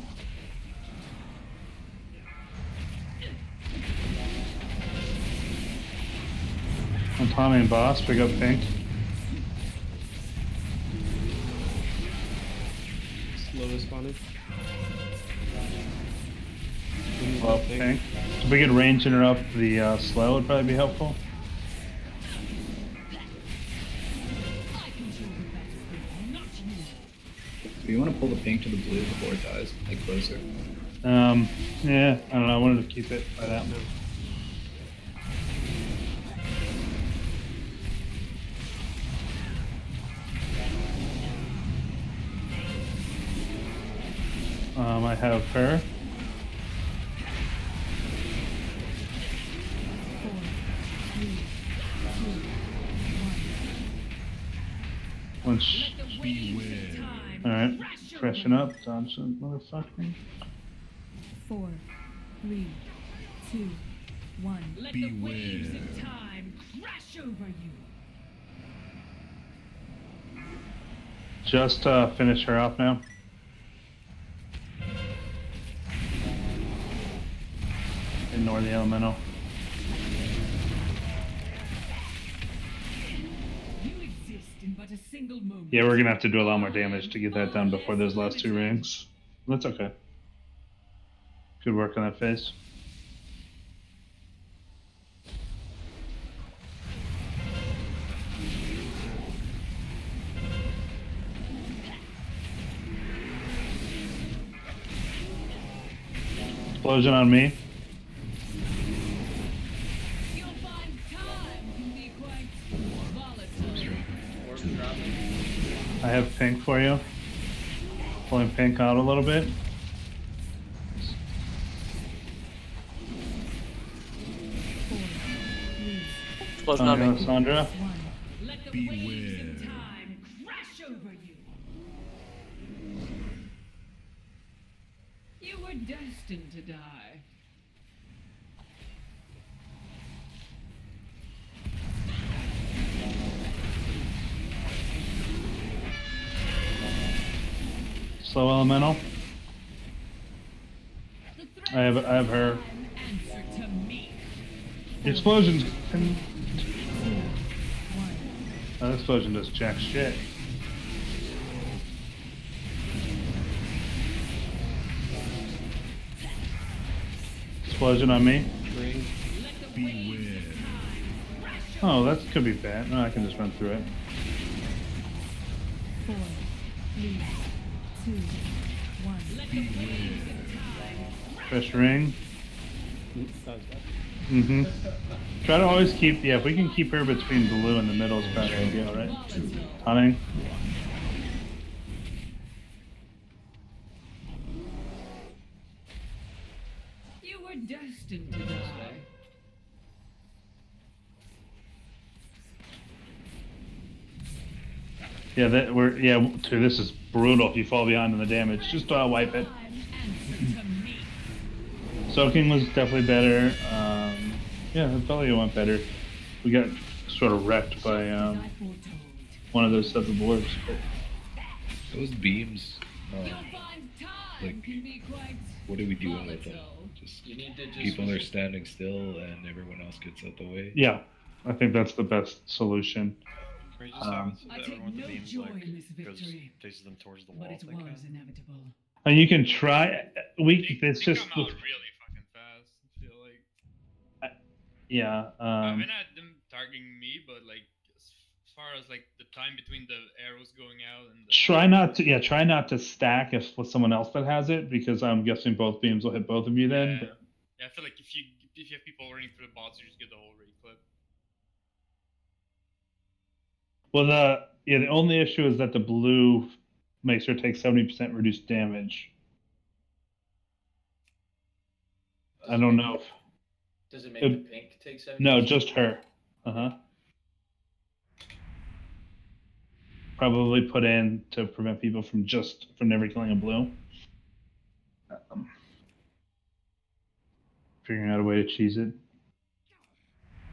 I'm Tommy and Boss. Pick up pink. Slow responding. Well, pink. If we could range interrupt the slow, would probably be helpful. Do you want to pull the pink to the blue before it dies, like closer? Yeah, I don't know. I wanted to keep it by that move. I have her. Once. Alright, freshen up, Johnson, motherfucker. 4, 3, 2, 1. Let the waves of time crash over you. Just finish her off now. Ignore the elemental. You exist in but a single moment. Yeah, we're gonna have to do a lot more damage to get that done before those last two rings. That's okay. Good work on that phase. Explosion on me. You'll find time can be quite volatile. Orbs dropping. I have pink for you. Pulling pink out a little bit. Explosion on me. Sandra. Let the waves of time crash over you. You were destined to die. Slow elemental. I have her. Answer to me. The explosion's. That explosion does jack shit. Explosion on me. Ring. Oh, that could be bad. No, I can just run through it. 4, 3, 2, 1. Let the waves of time. Fresh ring. That was bad. Mm-hmm. Try to always keep, yeah, if we can keep her between blue and the middle is probably ideal, right? Hunting. You were destined to die. Yeah, this is brutal if you fall behind in the damage. Just wipe it. Soaking was definitely better. Yeah, it felt like it went better. We got sort of wrecked by one of those sets of orbs. But Those beams, like, what are we doing with them? Just keep them there standing still and everyone else gets out the way? yeah, I think that's the best solution. Or you just have it so I that take everyone with no the beams joy like in this goes victory, faces them towards the wall. but it if they was can. inevitable. And you can try. It's They just. come out really fucking fast. I feel like. Yeah. I mean, not them targeting me, but like as far as like the time between the arrows going out and Try not to stack if with someone else that has it, because I'm guessing both beams will hit both of you then. Yeah. Yeah, I feel like if you have people running through the bots, you just get the whole raid clip. Well, the only issue is that the blue makes her take 70% reduced damage. I don't know if. Does it make the pink take 70%? No, just her. Probably put in to prevent people from never killing a blue. Figuring out a way to cheese it.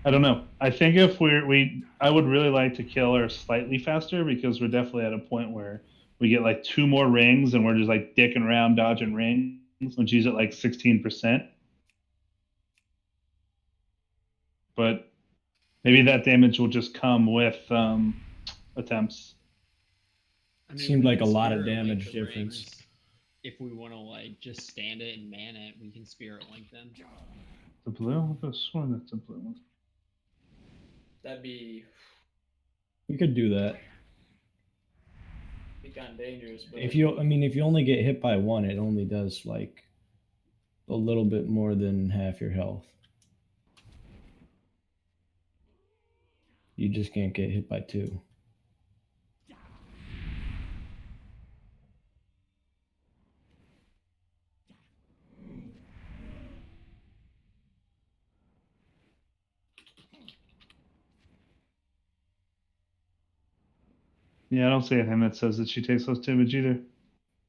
I don't know. I think if I would really like to kill her slightly faster, because we're definitely at a point where we get like 2 more rings and we're just like dicking around dodging rings when she's at like 16%. But maybe that damage will just come with attempts. I mean, Seemed we like can a lot of spirit link damage the difference. rings. If we want to like just stand it and man it, we can spirit link them. The blue? I sworn that's a blue one. That'd be We could do that. kind of dangerous. But If you only get hit by one, it only does like a little bit more than half your health. You just can't get hit by 2. Yeah, I don't see anything that says that she takes less damage either.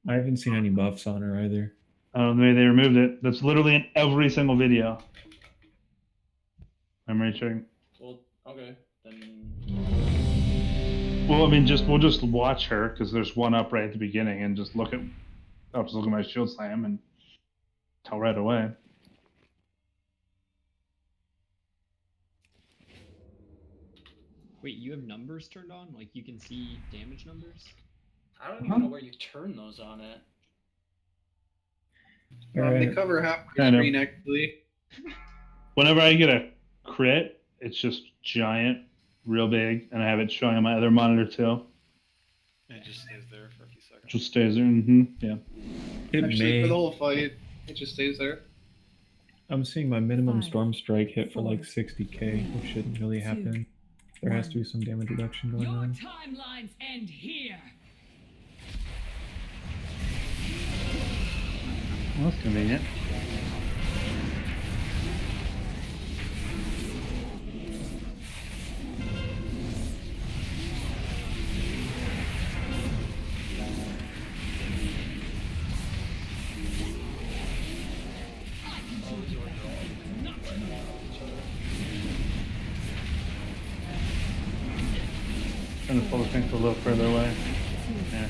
I haven't seen any buffs on her either. Maybe they removed it. That's literally in every single video. Memory checking. Well, okay, then. Well, I mean, we'll just watch her, because there's one up right at the beginning, and I'll just look at my shield slam and tell right away. Wait, you have numbers turned on? Like you can see damage numbers? I don't even know where you turn those on at. They cover half the Kind of. screen, actually. Whenever I get a crit, it's just giant, real big, and I have it showing on my other monitor too. And it just stays there for a few seconds. Just stays there. Yeah. Actually, for the whole fight, it just stays there. I'm seeing my minimum storm strike hit for like 60k, which shouldn't really happen. There has to be some damage reduction going on. Timelines end here. Well, that's convenient. Trying to pull the thing a little further away. Yeah.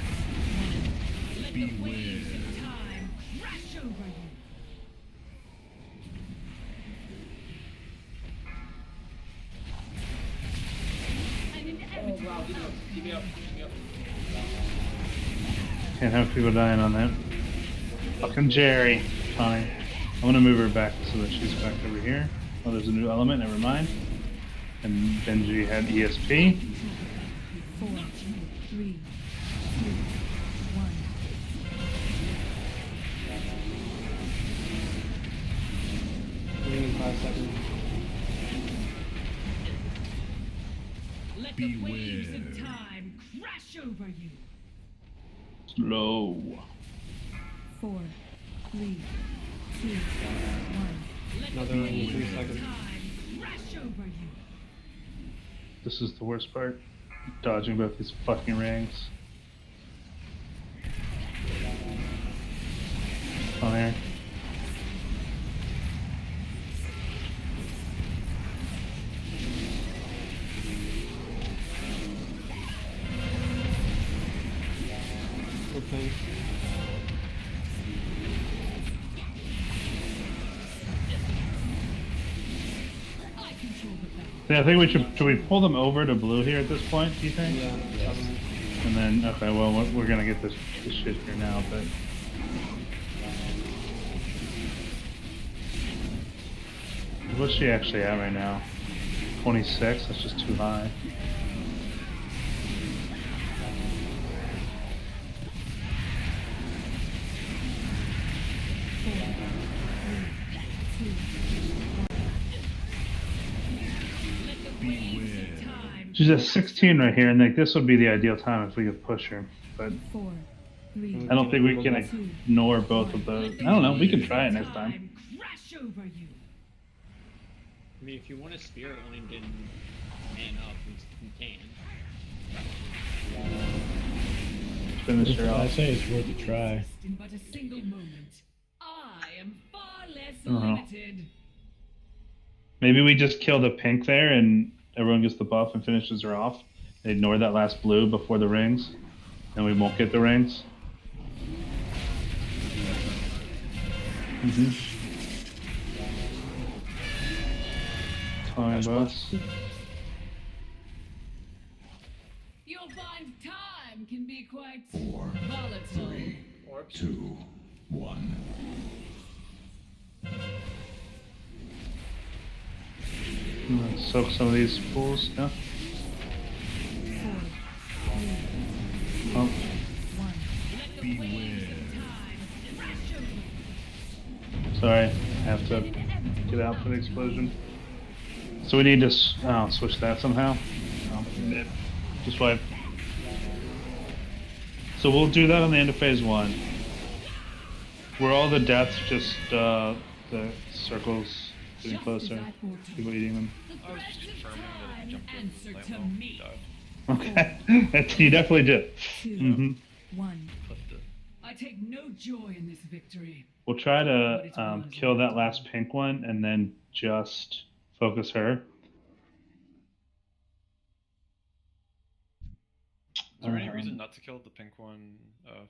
Can't have people dying on that. Fucking Jerry. Fine. I'm gonna move her back so that she's back over here. Oh, there's a new element, never mind. And Benji had ESP. 4, 3, 2, 1. In 5 seconds. Let the waves of time crash over you. Slow. 4, 3, 2, 1. Let Another the in 3 waves of seconds. time crash over you. This is the worst part. Dodging both these fucking rings. On there. Okay. Yeah, I think should we pull them over to blue here at this point, do you think? Yeah. And then, okay, well, we're gonna get this shit here now, but... What's she actually at right now? 26. That's just too high. She's at 16 right here, and like this would be the ideal time if we could push her. But I don't think we can ignore both of those. I don't know. We can try it next time. Crash over you. I mean, if you want a spirit wind and man up, you can. Finish her I off. say it's worth a try. In but a single moment, I am far less Uh-huh. limited. Maybe we just kill the pink there, and everyone gets the buff and finishes her off. And ignore that last blue before the rings, and we won't get the rings. Time boss. You'll find time can be quite volatile. 2, 1. Soak some of these pools, yeah? Oh. Sorry, I have to get out for the explosion. So we need to switch that somehow. Just wipe. So we'll do that on the end of phase 1. Where all the deaths just the circles getting closer. People eating them. I was just confirming that if you jumped in the flame wall, you died. Okay, you definitely did. 2, 1. I take no joy in this victory. We'll try to kill that last pink one and then just focus her. Is there any reason not to kill the pink one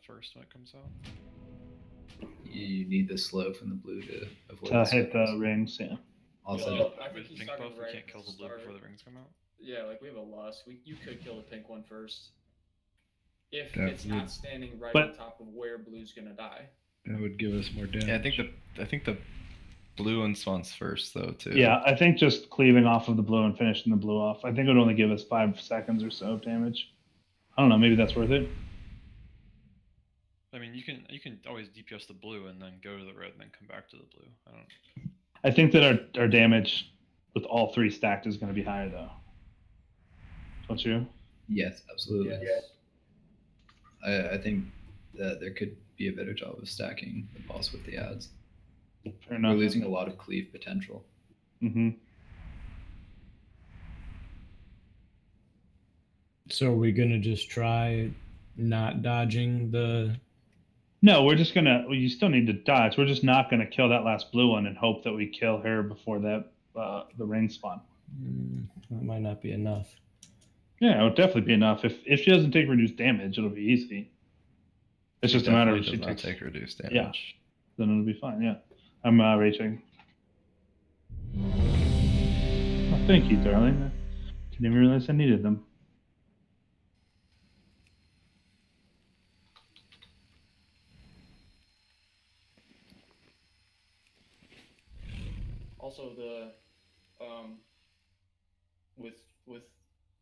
first when it comes out? You need the slow from the blue to avoid To hit the rings, yeah. Also, I think he's pink talking buff, we right can't kill at the blue start. before the rings come out? Yeah, like we have a loss. You could kill the pink one first. If That it's would- not standing right But- on top of where blue's gonna die. That would give us more damage. Yeah, I think the blue one spawns first though too. Yeah, I think just cleaving off of the blue and finishing the blue off. I think it would only give us 5 seconds or so of damage. I don't know, maybe that's worth it. I mean, you can always DPS the blue and then go to the red and then come back to the blue. I don't. I think that our damage with all 3 stacked is going to be higher though. Don't you? yes, absolutely. Yes. I think that there could be a better job of stacking the boss with the ads. Fair We're enough. losing a lot of cleave potential. Mm-hmm. So are we gonna just try not dodging the? No, we're just gonna. Well, you still need to dodge. We're just not gonna kill that last blue one and hope that we kill her before that the ring spawn. That might not be enough. Yeah, it would definitely be enough. If she doesn't take reduced damage, it'll be easy. It's She just a matter of definitely she does not takes. take reduced damage. Yeah, then it'll be fine. Yeah, I'm raging. Oh, thank you, darling. Didn't even realize I needed them. Also, the with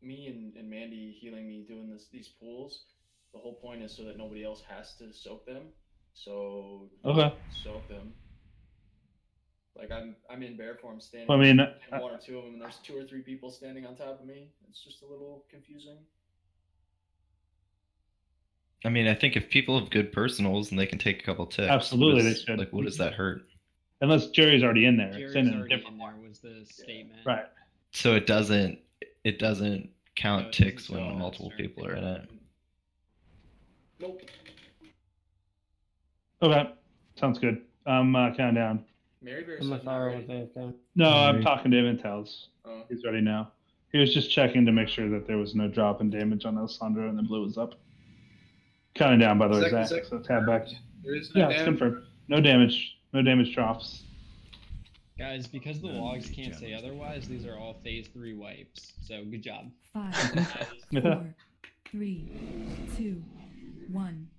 me and Mandy healing me doing these pools, the whole point is so that nobody else has to soak them. So Okay. soak them. Like I'm in bear form standing. I mean, in 1 or 2 of them, and there's 2 or 3 people standing on top of me. It's just a little confusing. I mean, I think if people have good personals and they can take a couple ticks, Absolutely, they what should. Like, what does that hurt? Unless Jerry's already in there. Jerry's It's in a already different in there was the statement. Right. So it doesn't count No, it ticks doesn't when show multiple master. people are in it. Nope. Okay. Sounds good. I'm counting down. Mary Bear I'm said a not fire ready. with AFK. No, I'm Alright. talking to Inventels. Oh. He's ready now. He was just checking to make sure that there was no drop in damage on Alessandro and the blue was up. Counting down, by the way, Is that- Zach. is that So tab back. There is no Yeah, it's damage. confirmed. No damage. No damage drops. Guys, because the logs can't say otherwise, these are all phase 3 wipes. So good job. 5, Yeah. 4, 3, 2, 1.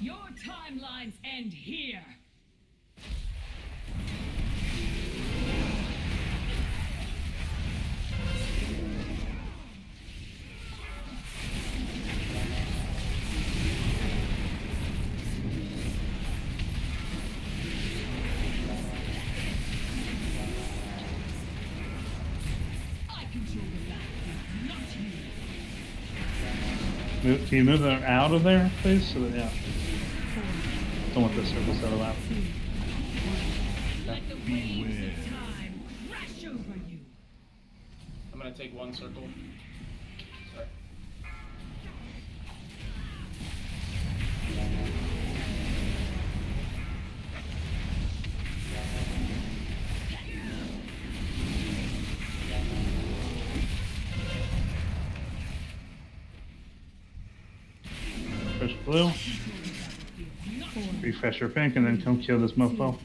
Your timelines end here. Can you move them out of there, please? So that, yeah. Don't want the circles to overlap. I'm gonna take one circle. Sorry. Refresh blue. Refresh your pink, and then come kill this mofo.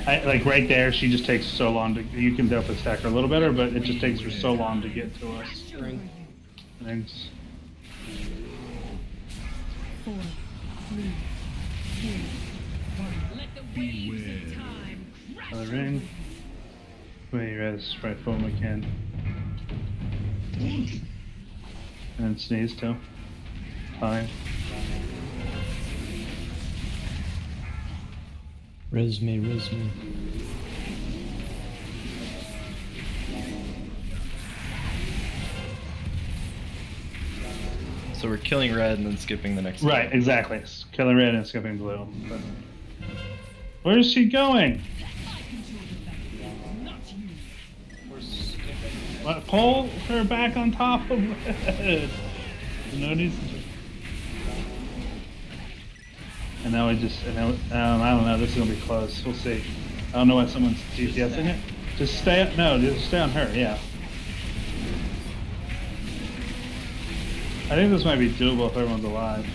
Like right there, she just takes so long to. You can definitely stack her a little better, but it just takes her so long to get to us. Thanks. 4, 3, 2, 1. Another ring. Wait, res right foam again. And then sneeze too. Fine. Res me. So we're killing red and then skipping the next. Right, exactly. Killing red and skipping blue. But where is she going? What, pull her back on top of red. No need. And now we just, I don't know, this is gonna be close. We'll see. I don't know why someone's DPSing it. Just stay, just stay on her, yeah. I think this might be doable if everyone's alive.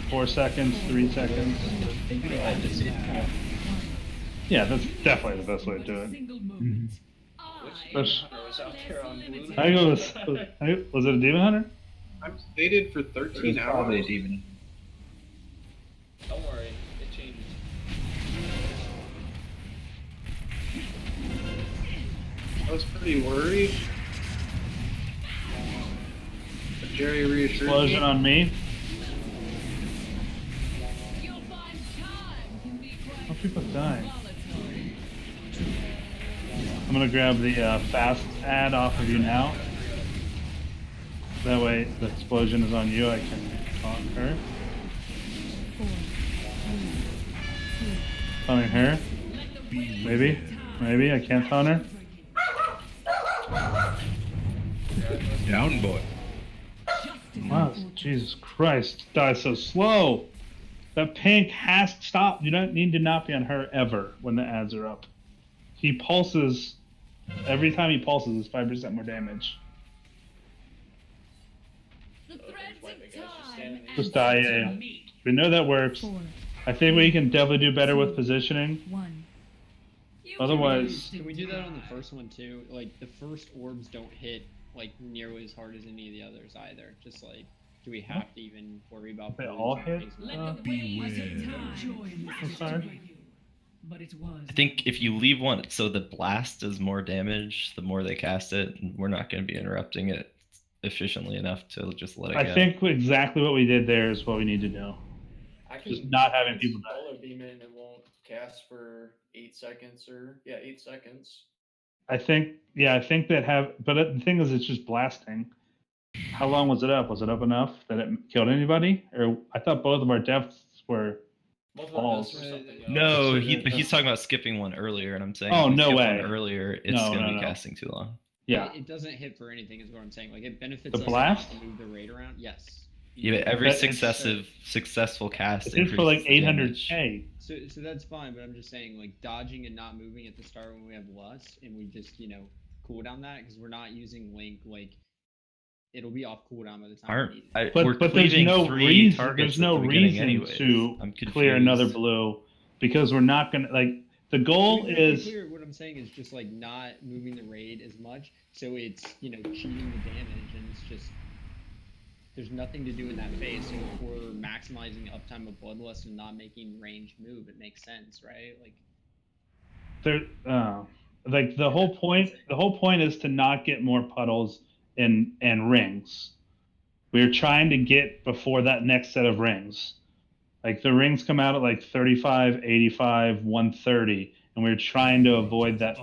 4 seconds, 3 seconds. Yeah, that's definitely the best way to do it. I think it was it a demon hunter? They did for 13 hours. Probably a demon. Don't worry, it changes. I was pretty worried. But Jerry reassured Explosion me. on me. How people dying? I'm gonna grab the fast ad off of you now. That way the explosion is on you, I can taunt her. Taunting her. Maybe, I can't taunt her. Down, boy. Wow, Jesus Christ, die so slow. That pink has to stop. You don't need to not be on her ever when the ads are up. He pulses, every time he pulses, it's 5% more damage. Just die, yeah. We know that works. I think we can definitely do better with positioning. Otherwise... Can we do that on the first one too? Like, the first orbs don't hit, like, nearly as hard as any of the others either. Just like, do we have to even worry about... They all hit? I'm sorry. I think if you leave one, so the blast does more damage, the more they cast it, and we're not going to be interrupting it efficiently enough to just let it go. I think exactly what we did there is what we need to do. Just not having people die. Solar beam it and it won't cast for 8 seconds or 8 seconds. I think that but the thing is, it's just blasting. How long was it up? Was it up enough that it killed anybody? Or I thought both of our deaths were balls. No, he's talking about skipping one earlier, and I'm saying oh, if you no skip way. one earlier, it's going to be casting too long. Yeah. It doesn't hit for anything is what I'm saying. Like, it benefits The us blast? to move the raid around. Yes. Yeah, but every successful cast it hit for like increases the 800k. So that's fine, but I'm just saying, like, dodging and not moving at the start when we have lust, and we just, cool down that, because we're not using Link, like, it'll be off cooldown by the time we need it. But there's no reason. There's no reason to clear another blue, because we're not gonna the goal is. Clear, what I'm saying is just like not moving the raid as much, so it's cheating the damage, and it's just there's nothing to do in that phase. So if we're maximizing uptime of Bloodlust and not making range move, it makes sense, right? The whole point is to not get more puddles and rings. We're trying to get before that next set of rings. Like the rings come out at like 35, 85, 130, and we're trying to avoid that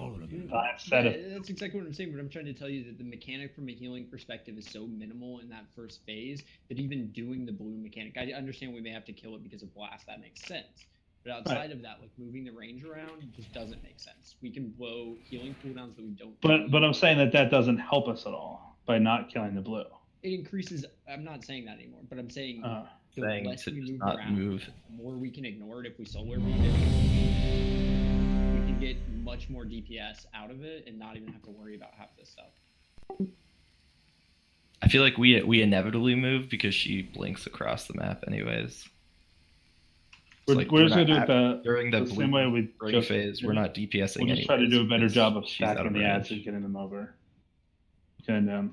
set of. That's exactly what I'm saying, but I'm trying to tell you that the mechanic from a healing perspective is so minimal in that first phase that even doing the blue mechanic, I understand we may have to kill it because of blast, that makes sense. But outside of that, like moving the range around just doesn't make sense. We can blow healing cooldowns that we don't But I'm saying that doesn't help us at all by not killing the blue. It increases. I'm not saying that anymore, but I'm saying the Saying less to we just move not around, move. the more we can ignore it if we solar beam it. We can get much more DPS out of it and not even have to worry about half this stuff. I feel like we inevitably move because she blinks across the map anyways. We're just gonna do it during the same way we just phase. We're not DPSing. We'll just try to do a better anyways job of because she's out stacking of the ads range. and getting them over. And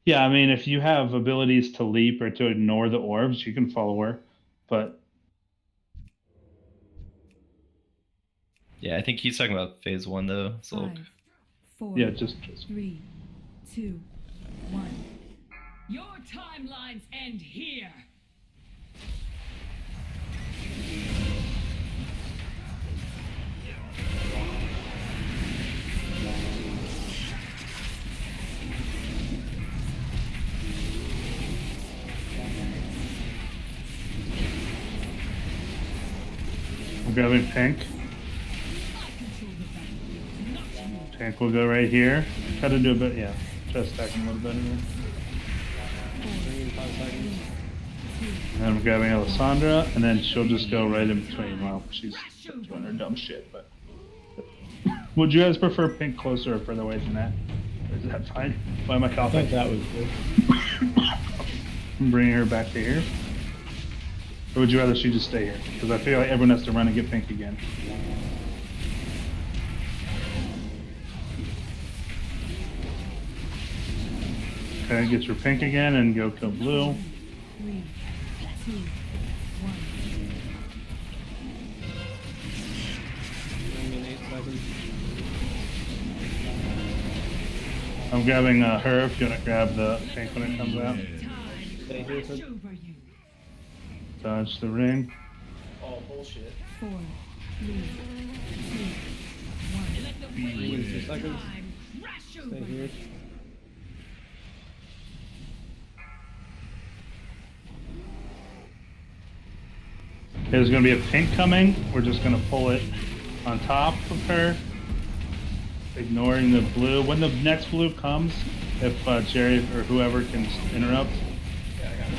yeah, I mean, if you have abilities to leap or to ignore the orbs, you can follow her. But Yeah, I think he's talking about phase 1 though. So 5, 4, yeah, just 3, 2, 1. Your timelines end here. I'm grabbing pink. Pink will go right here. Try to do a bit, yeah. Try to stack them a little better here. And then I'm grabbing Alessandra, and then she'll just go right in between. Well, she's doing her dumb shit, but. Would you guys prefer pink closer or further away than that? Or is that fine? Why am I coughing? I thought that was good. I'm bringing her back to here. Or would you rather she just stay here? Because I feel like everyone has to run and get pink again. Okay, get your pink again and go kill blue. 3, 2, 1. I'm grabbing her if you want to grab the pink when it comes out. Dodge the ring. Oh, bullshit. 4, 3, 2, 1. Ring in 2 seconds. Stay here. Okay, there's going to be a pink coming. We're just going to pull it on top of her, ignoring the blue. When the next blue comes, if Jerry or whoever can interrupt. Yeah, I got it.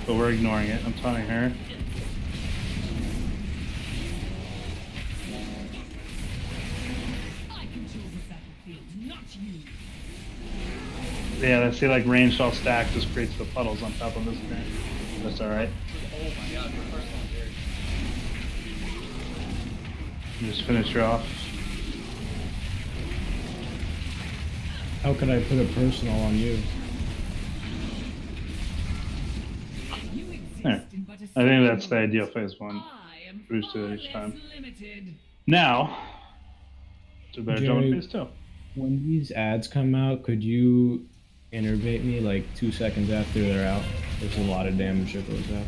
But we're ignoring it. I'm taunting her. I control the battlefield, not you. Yeah, see, like ranged all stacked just creates the puddles on top of this thing. That's alright. Oh my god, your first one, Jerry. Just finish her off. How could I put a personal on you? There. I think that's the ideal phase 1. Boost it each time. Now, do a better job Jerry, on phase 2. When these ads come out, could you innervate me like 2 seconds after they're out? There's a lot of damage that goes out.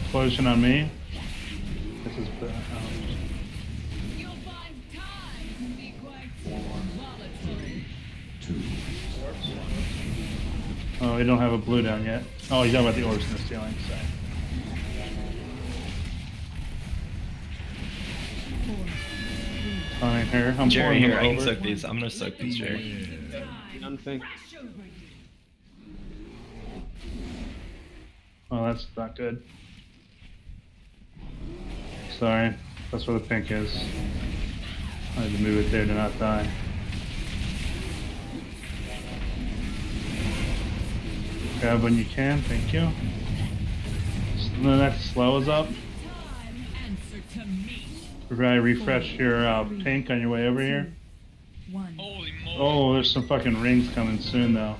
Explosion on me. This is oh, we don't have a blue down yet. Oh, you're talking about the orbs in the ceiling. Sorry. 4, 3. Taunting her. I'm Jerry, pulling here, them I can over. suck these. I'm gonna suck these, Jerry. Nothing. Oh, that's not good. Sorry. That's where the pink is. I had to move it there to not die. Grab when you can, thank you. And the next slow is up. Try refresh your pink on your way over here. 1. Oh, there's some fucking rings coming soon though.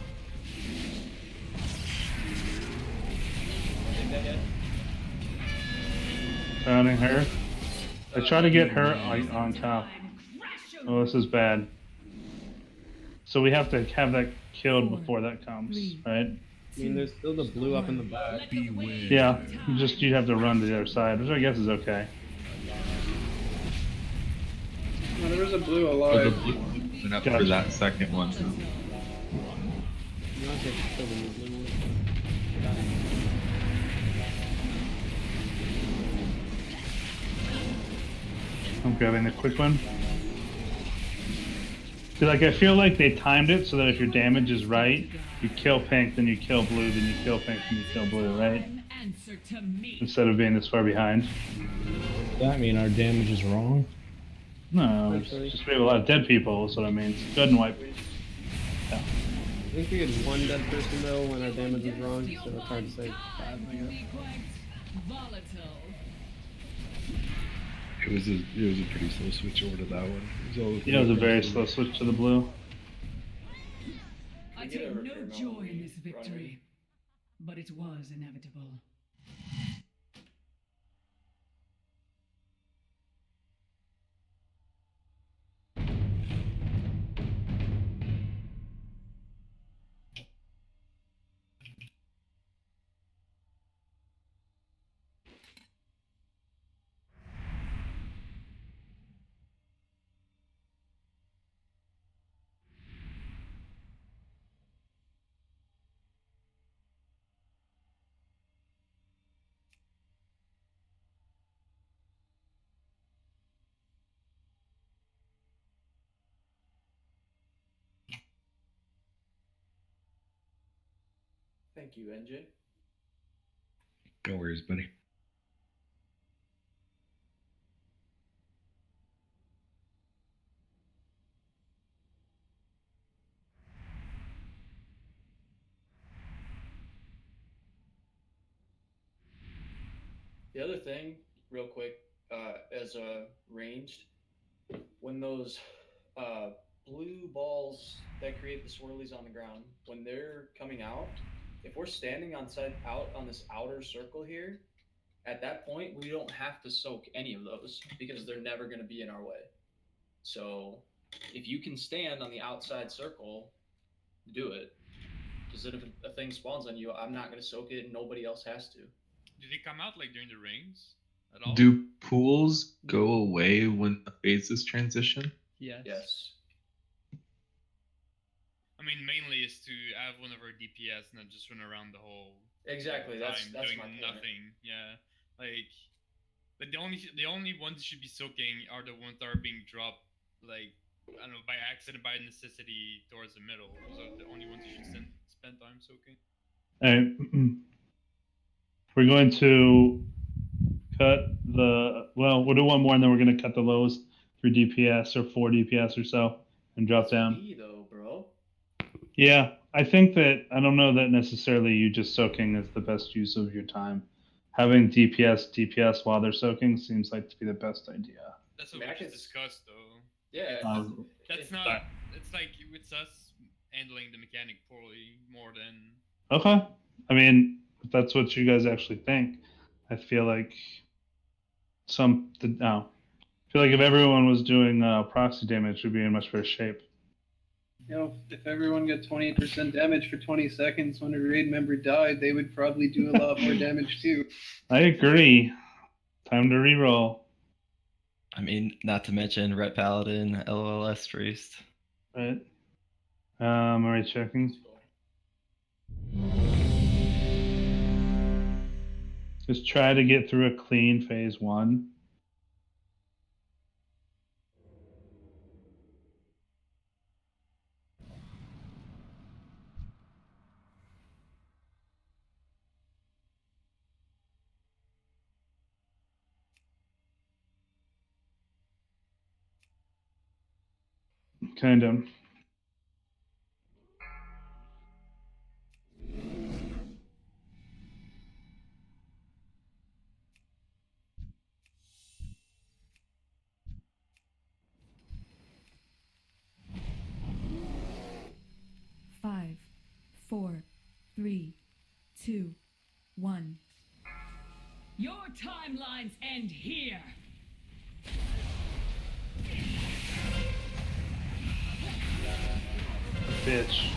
Pounding her. I try to get her on top. Oh, this is bad. So we have to have that killed before that comes, right? I mean, there's still the blue up in the back. Yeah, you have to run to the other side, which I guess is okay. No, there was a blue Oh, the alive. blue went up for that second one. I'm grabbing the quick one. See, like, I feel like they timed it so that if your damage is right, you kill pink, then you kill blue, then you kill pink, then you kill blue, right? Instead of being this far behind. Does that mean our damage is wrong? No, it's just we have a lot of dead people, is what I mean. Go ahead and wipe. Yeah. I think we had one dead person though when our damage was wrong, so it's hard to say. It was a pretty slow switch over to that one. Yeah, it was a very slow switch to the blue. I take no joy in this victory, but it was inevitable. Thank you, NJ. No worries, buddy. The other thing, real quick, as a ranged, when those blue balls that create the swirlies on the ground, when they're coming out, if we're standing out on this outer circle here, at that point we don't have to soak any of those because they're never going to be in our way. So if you can stand on the outside circle, do it. Because if a thing spawns on you, I'm not going to soak it, and nobody else has to. Do they come out like during the rings at all? Do pools go away when the phases transition? Yes. I mean, mainly is to have one of our DPS and not just run around the whole Exactly. time That's doing my point. nothing. Yeah, like the only ones that should be soaking are the ones that are being dropped, like I don't know, by accident, by necessity towards the middle. Those are the only ones you should spend time soaking. All right. We're going to cut we'll do one more and then we're going to cut the lows 3 DPS or 4 DPS or so and drop down. Though, bro. Yeah, I think that I don't know that necessarily you just soaking is the best use of your time. Having DPS while they're soaking seems like to be the best idea. That's what we just discussed, though. Yeah. That's not. It's like it's us handling the mechanic poorly more than. Okay. I mean, if that's what you guys actually think, I feel like I feel like if everyone was doing proxy damage, we'd be in much better shape. You know, if everyone got 28% damage for 20 seconds when a raid member died, they would probably do a lot more damage too. I agree. Time to reroll. I mean, not to mention Ret Paladin, LOLS Priest. Right. Alright, checking. Just try to get through a clean phase 1. Kind of. Five, 4, 3, 2, 1. Your timelines end here. bitch.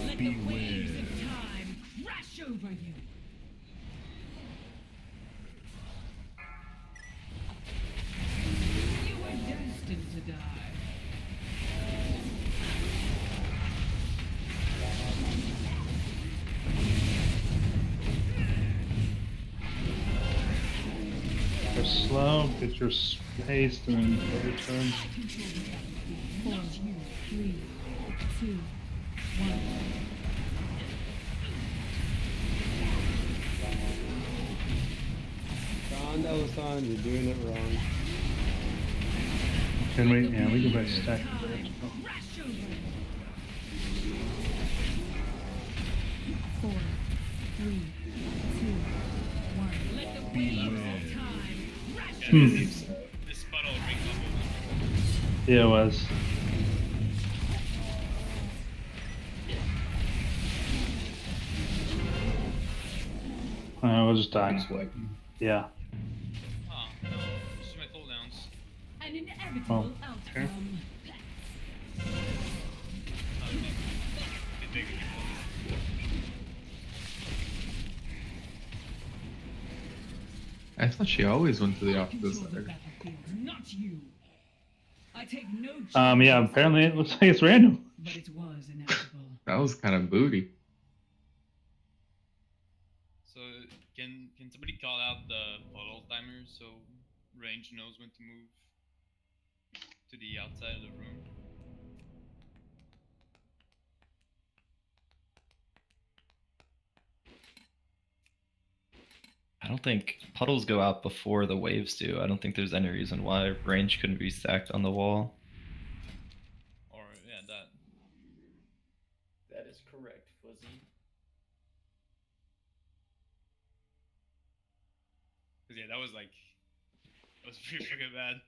Let the waves of time crash over you. You were destined to die. You're slow, get your space, and then return. 4, 3, 2, 1. Don Elasan, you're doing it wrong. Can we? Yeah, we can probably stack it there. Crash over you. 4, 3, 2, 1. Let the waves of time crash over you. This puddle ring combo. Yeah, it was. We'll just die. Yeah. Oh, no. Just my cooldowns. An inevitable outcome. I thought she always went to the opposite side. Not you. I take no Yeah, apparently it looks like it's random. but it was inevitable. That was kind of booty. So can somebody call out the puddle timer so range knows when to move to the outside of the room? I don't think puddles go out before the waves do. I don't think there's any reason why range couldn't be stacked on the wall. Or yeah, That is correct, Fuzzy. Cause yeah, that was pretty freaking bad.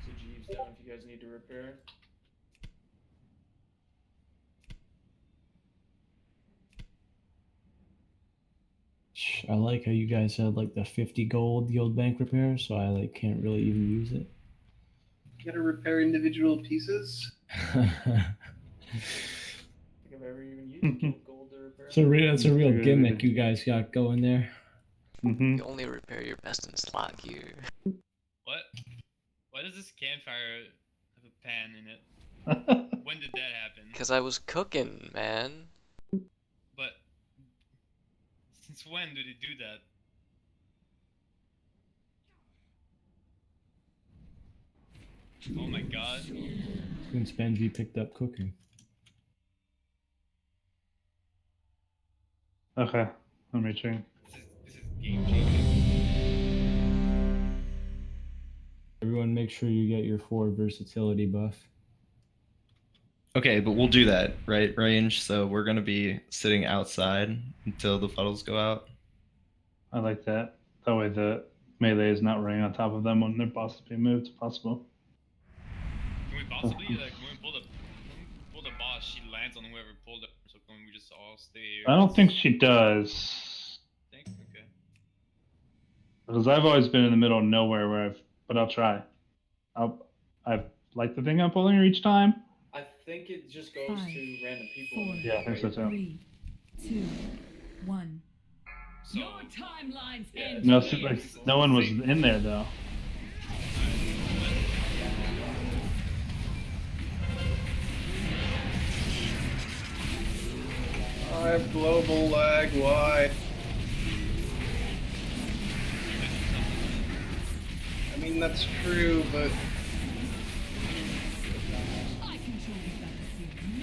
So Jeeves down if you guys need to repair. I like how you guys had like the 50 gold yield bank repair, so I like can't really even use it. Gotta repair individual pieces. I think I've ever even used gold to repair. It's a real gimmick you guys got going there. You only repair your best in slot gear. What? Why does this campfire have a pan in it? When did that happen? Because I was cooking, man. But since when did he do that? Oh my god. Since Benji picked up cooking. Okay, I'm reaching. This is game changing. Everyone make sure you get your 4 versatility buff. Okay, but we'll do that, right, range? So we're going to be sitting outside until the puddles go out. I like that. That way the melee is not running on top of them when their boss is being moved, if possible. Can we possibly, like, when we pull the boss, she lands on whoever pulled it, so can we just all stay here? I don't think she does. Think? Okay. Because I've always been in the middle of nowhere but I'll try. I like the thing I'm pulling her each time. I think it just goes to random people. 4, Yeah, I think so too. 3, 2, 1. Your timelines end. No, like no one was in there though. I have global lag, why? mean, that's true, but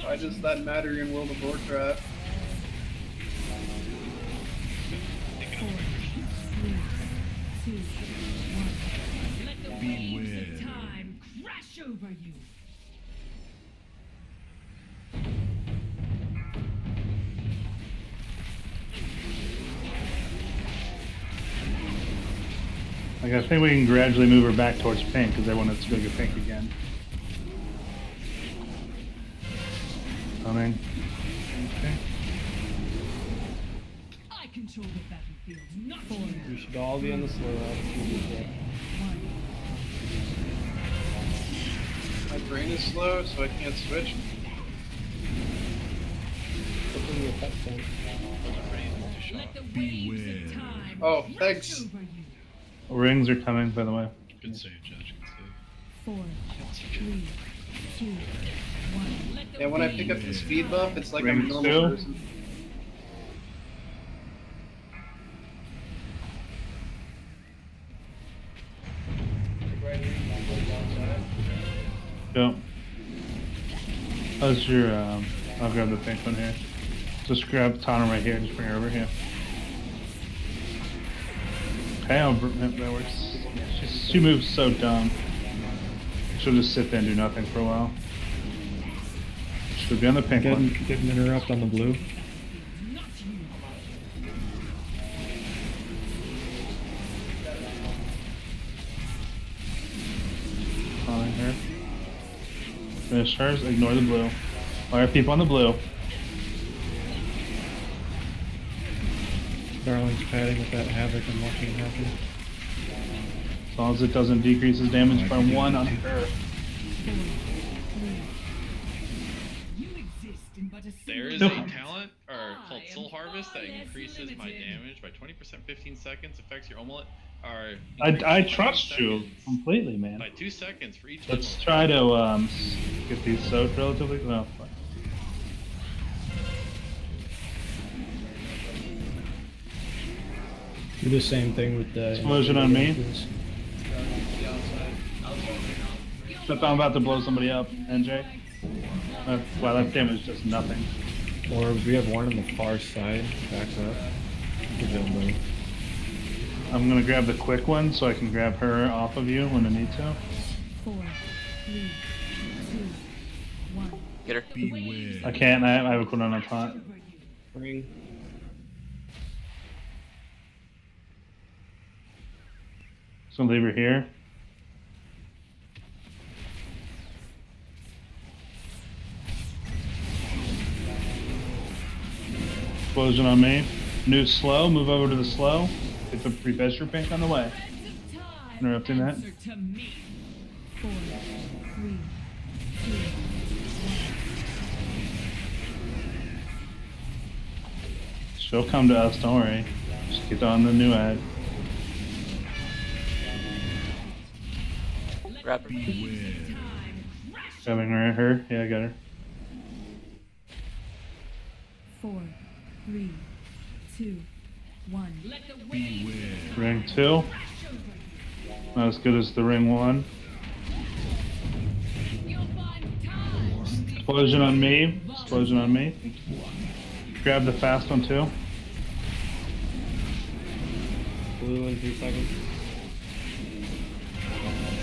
why does that matter in World of Warcraft? Beware. Time crash over you. Like, I think we can gradually move her back towards pink because everyone has to go get pink again. Coming. Okay. I control the battlefield, not you. We should all be on the slow route. My brain is slow, so I can't switch. Open your touchdown. Beware. Oh, thanks. Rings are coming, by the way. Good save, Josh. Good save. 4, 3, 2, 1. Yeah, when I pick up the speed buff, it's like I'm a Rings normal two. person. Go. How's your, I'll grab the pink one here. Just grab Tana right here, just bring her over here. Okay, that works. She moves so dumb. She'll just sit there and do nothing for a while. She'll be on the pink one. Get an interrupt on the blue. Calling her. Finish hers, ignore the blue. Fire people on the blue. Darling's padding with that havoc and watching it happen. As long as it doesn't decrease his damage by 1 on her. There is a talent called Soul Harvest that increases my damage by 20%, 15 seconds, affects your omelet. I trust you completely, man. By 2 seconds for each. Let's try to get these soaked relatively well. Do the same thing with the explosion on me. Except I'm about to blow somebody up, NJ. Wow, that damage does nothing. Or we have one on the far side, backs up. Give it a move. I'm gonna grab the quick one so I can grab her off of you when I need to. 4, 3, 2, 1. Get her. Beware. I can't. I have a cooldown on top. Ring. Just gonna leave her here. Explosion on me. New slow. Move over to the slow. Get the refresh pink on the way. Interrupting that. 4, 3, 2, 1. She'll come to us. Don't worry. Just get on the new ad. Grab her. Grabbing her. Yeah, I got her. 4, 3, 2, 1. Ring 2. Not as good as the ring 1. Explosion on me. Explosion on me. Grab the fast one too. Blue in 3 seconds.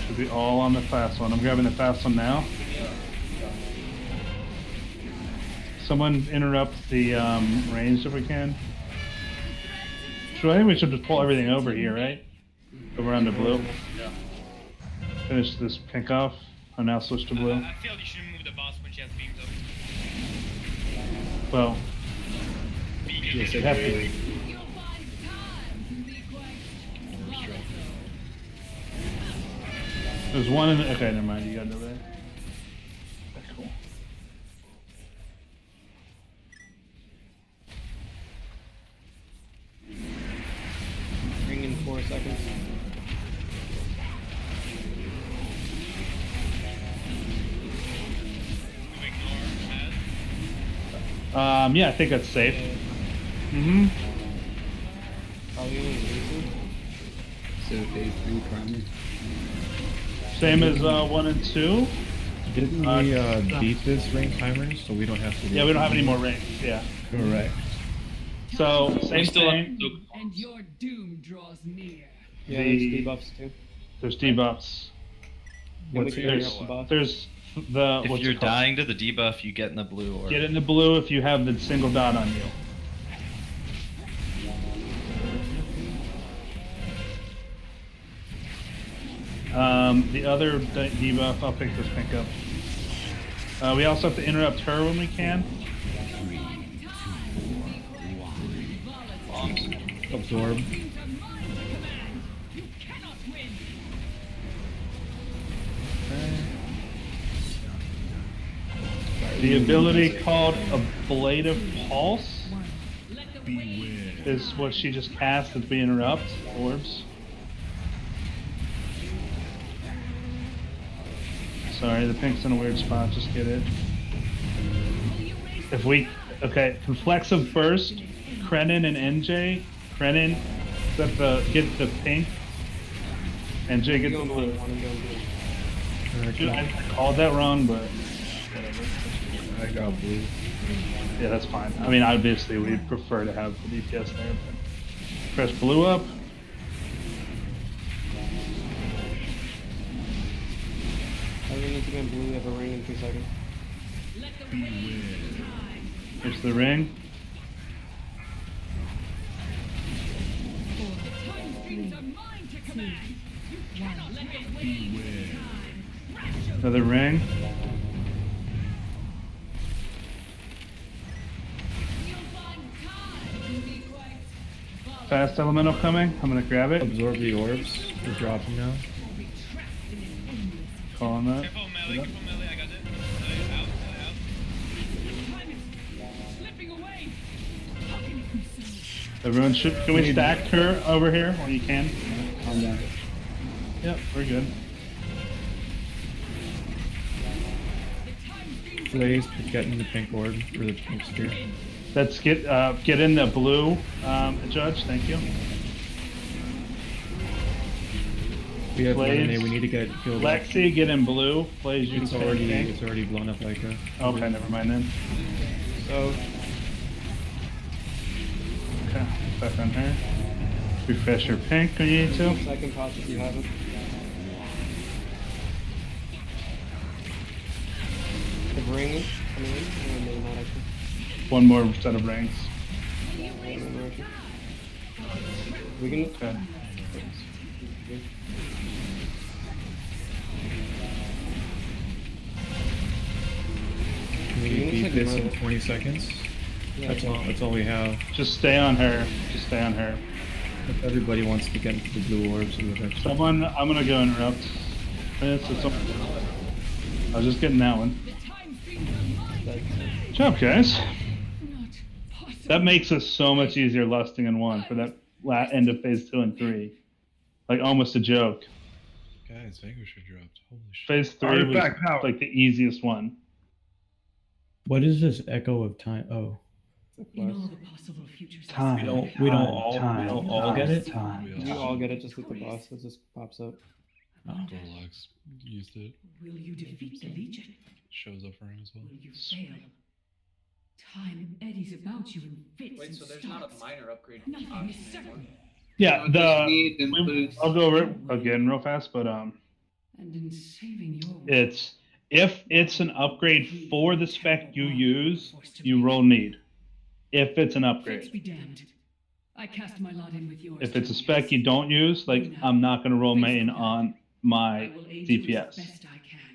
Should be all on the fast one. I'm grabbing the fast one now. Someone interrupt the range if we can. So I think we should just pull everything over here, right? Go around to blue. Finish this pink off. I'll now switch to blue. I feel you should move the boss when she has beams up. Well, Yes, they have to. There's one in the, okay, never mind, you got it over there. Okay, cool. Ring in 4 seconds. Yeah, I think that's safe. Mm-hmm. Probably only losing. to phase 3 primal. Same as 1 and 2. Didn't we beat this ring timer, so we don't have to? Yeah, we don't have any more rings. Yeah. Correct. So same thing. And your doom draws near. Yeah, there's debuffs too. There's debuffs. What's There's the. If what's you're it called? dying to the debuff, you get in the blue orb. Get it in the blue if you have the single dot on you. The other debuff, I'll pick this pink up. We also have to interrupt her when we can. Absorb. The ability called Ablative Pulse is what she just cast as we interrupt orbs. Sorry, the pink's in a weird spot, just get it. If we, okay, Reflexive Burst, Krenin and NJ. Krenin get the pink, NJ gets the blue. I called that wrong, but whatever. I got blue. Yeah, that's fine. I mean, obviously, we'd prefer to have the DPS there, but press blue up. Everyone needs to go in blue. We have a ring in 2 seconds. Here's the ring. Another ring. Fast elemental coming. I'm gonna grab it. Absorb the orbs. We're dropping now. Calling that. Careful, melee, careful, melee, I got it. Melee, out. Everyone should. Can we stack her over here when you can? On that. Yep, we're good. Blaze, getting the pink orb or the pink sphere. Let's get in the blue, Judge. Thank you. We have Blaze, 1 we need to get killed. Lexi, get in blue. Blaze, you It's already blown up like that. Okay, never mind then. So. Okay, back on her. Refresh your pink when you need to. Second pass if you have it. The ring is coming in, or maybe not actually. One more set of rings. We can. Okay. Can we beat this in 20 seconds? Yeah, That's all we have. Just stay on her. Just stay on her. If everybody wants to get into the blue orbs, we have extra. Someone, I'm gonna go interrupt. I was just getting that one. Good job, guys. That makes us so much easier lusting in 1 for that end of phase 2 and 3. Like almost a joke. Guys, Vanquisher dropped. Holy shit. Phase 3 was like the easiest one. What is this echo of time? Oh. In all the possible futures. We don't all get it? You all get it, just with the boss. It just pops up. Gorlox used it. Will you defeat the Legion? Shows up for him as well. Will you fail? Time eddies about you in fits. Wait, and so there's not starts. a minor upgrade Nothing option is anymore? certain. Yeah, includes- I'll go over it again real fast, but And in saving your it's if it's an upgrade for the spec you use, you roll need. If it's an Fates upgrade. be damned. I cast my lot in with yours. If it's a spec you don't use, like I'm not gonna roll main on my DPS.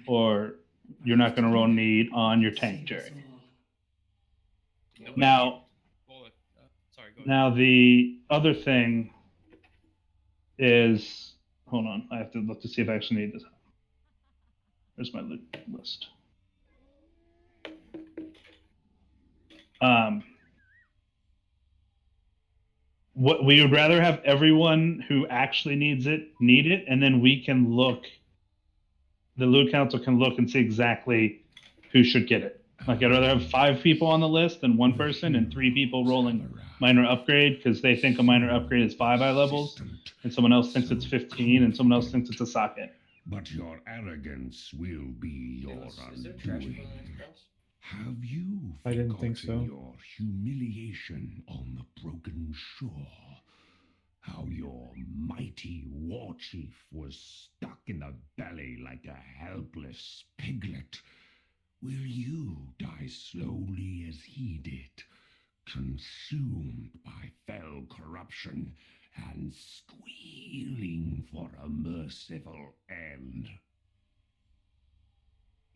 Or you're not gonna roll need on your tank, Jerry. Now, Sorry, go ahead. now the other thing is, hold on, I have to look to see if I actually need this. There's my list. What we would rather have everyone who actually needs it need it, and then we can look. The loot council can look and see exactly who should get it. Like I'd rather have 5 people on the list than 1 person and 3 people rolling minor upgrade because they think a minor upgrade is 5 eye levels, and someone else thinks it's 15, and someone else thinks it's a socket. But your arrogance will be your Is there trash for undoing. the next boss? Have you I didn't forgotten think so. your humiliation on the broken shore? How your mighty war chief was stuck in the belly like a helpless piglet? Will you die slowly as he did, consumed by fell corruption and squealing for a merciful end?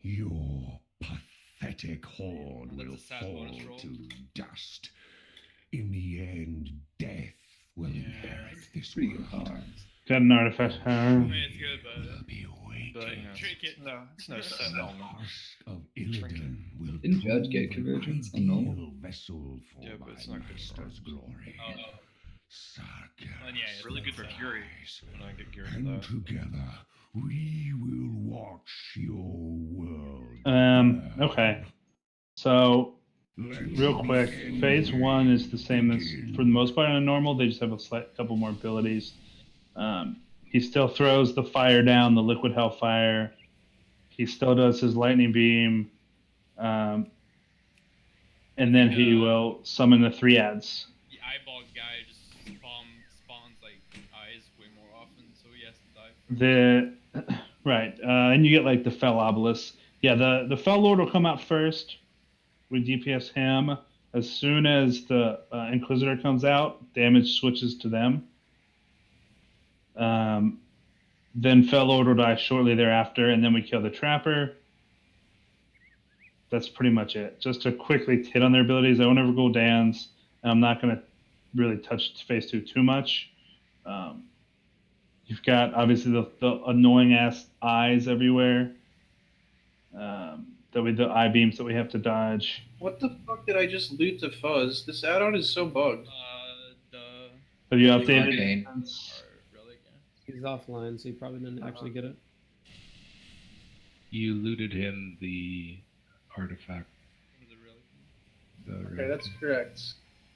Your pathetic horde will fall to dust. In the end, death will inherit this world. Got an artifact power. I mean, it's good, but drink it. No, it's no set The element. husk of Illidan will Didn't Judge get prove an convergence on normal? ideal vessel for Yeah, but it's my not good for master's glory. And yeah, it's really good for Fury. When I get geared to And that. together we will watch your world. Okay. So, real quick, phase 1 is the same as for the most part on normal. They just have a slight couple more abilities. He still throws the fire down, the liquid hellfire. He still does his lightning beam. And then he will summon the 3 ads. The eyeball guy just spawns like eyes way more often, so he has to die. Right, and you get like the Fell Obelisk. Yeah, the Fell Lord will come out first. We DPS him. As soon as the Inquisitor comes out, damage switches to them. Then Fell Lord will die shortly thereafter, and then we kill the Trapper. That's pretty much it. Just to quickly hit on their abilities, I won't ever go dance, and I'm not going to really touch phase 2 too much. You've got obviously the annoying ass eyes everywhere. The eye beams that we have to dodge. What the fuck did I just loot to Fuzz? This add-on is so bugged. Have you Really updated arcane. it? He's offline, so he probably didn't actually get it. You looted him the artifact. Okay, that's correct.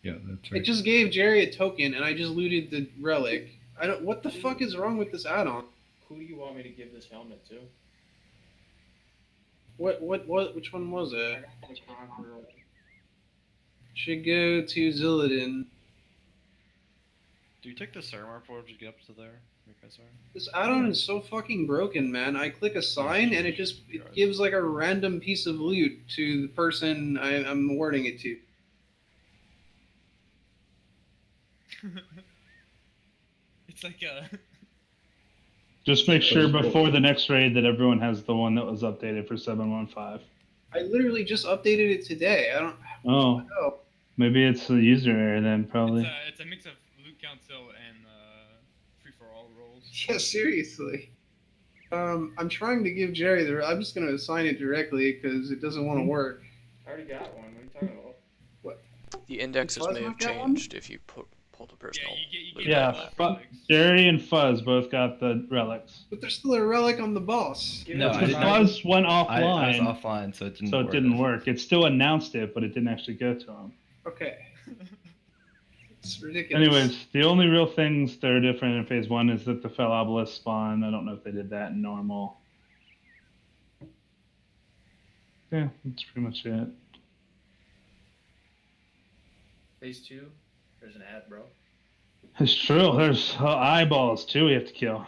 Yeah, that's It right. just gave Jerry a token, and I just looted the relic. I don't. What the fuck is wrong with this add-on? Who do you want me to give this helmet to? What? Which one was it? Should go to Zillidan. Do you take the Saramar portal to get up to there? You guys are? This add-on is so fucking broken, man. I click a sign, and it gives like a random piece of loot to the person I'm awarding it to. It's like a. Just make sure before the next raid that everyone has the one that was updated for 715. I literally just updated it today. I don't. Oh, Oh. maybe it's a user error then, probably. It's a mix of loot council and free for all rolls. Yeah, seriously. I'm trying to give Jerry the. I'm just gonna assign it directly because it doesn't want to work. I already got one. What are you talking about? What? The indexes Fuzz may have not got one? changed if you pulled a personal. Yeah, Jerry and Fuzz both got the relics. But there's still a relic on the boss. No, I didn't. Fuzz went I offline. was offline, so it didn't work. It still announced it, but it didn't actually go to him. Okay. It's ridiculous. Anyways, the only real things that are different in phase 1 is that the Fell Obelisk spawn. I don't know if they did that in normal. Yeah, that's pretty much it. Phase 2. There's an ad, bro. It's true. There's eyeballs too we have to kill.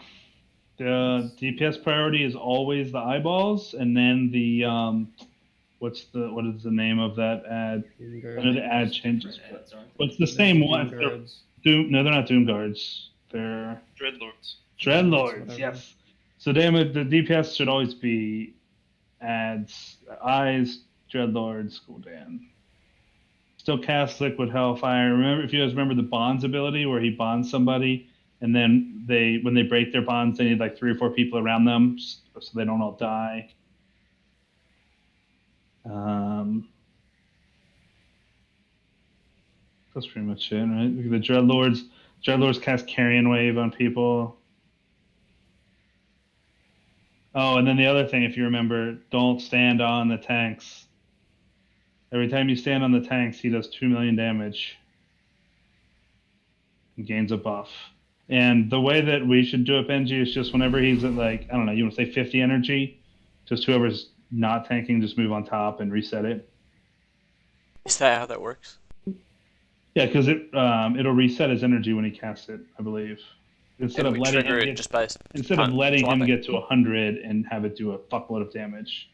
The DPS priority is always the eyeballs, and then the what is the name of that ad? I know the ad changes. But it's the same one. No, they're not Doom Guards. They're Dreadlords. Dreadlords. Yes. So the DPS should always be ads. Eyes, Dreadlords, Gul'dan. Still cast Liquid Hellfire. Remember, if you guys remember the bonds ability where he bonds somebody, and then when they break their bonds, they need like 3 or 4 people around them so they don't all die. That's pretty much it, right? The Dreadlords cast Carrion Wave on people. Oh, and then the other thing, if you remember, don't stand on the tanks. Every time you stand on the tanks, he does 2 million damage and gains a buff. And the way that we should do it, Benji, is just whenever he's at like, I don't know, you want to say 50 energy, just whoever's not tanking, just move on top and reset it. Is that how that works? Yeah, because it'll reset his energy when he casts it, I believe. Instead And of we letting trigger him it get, just by instead of letting him swapping? get to 100 and have it do a fuckload of damage.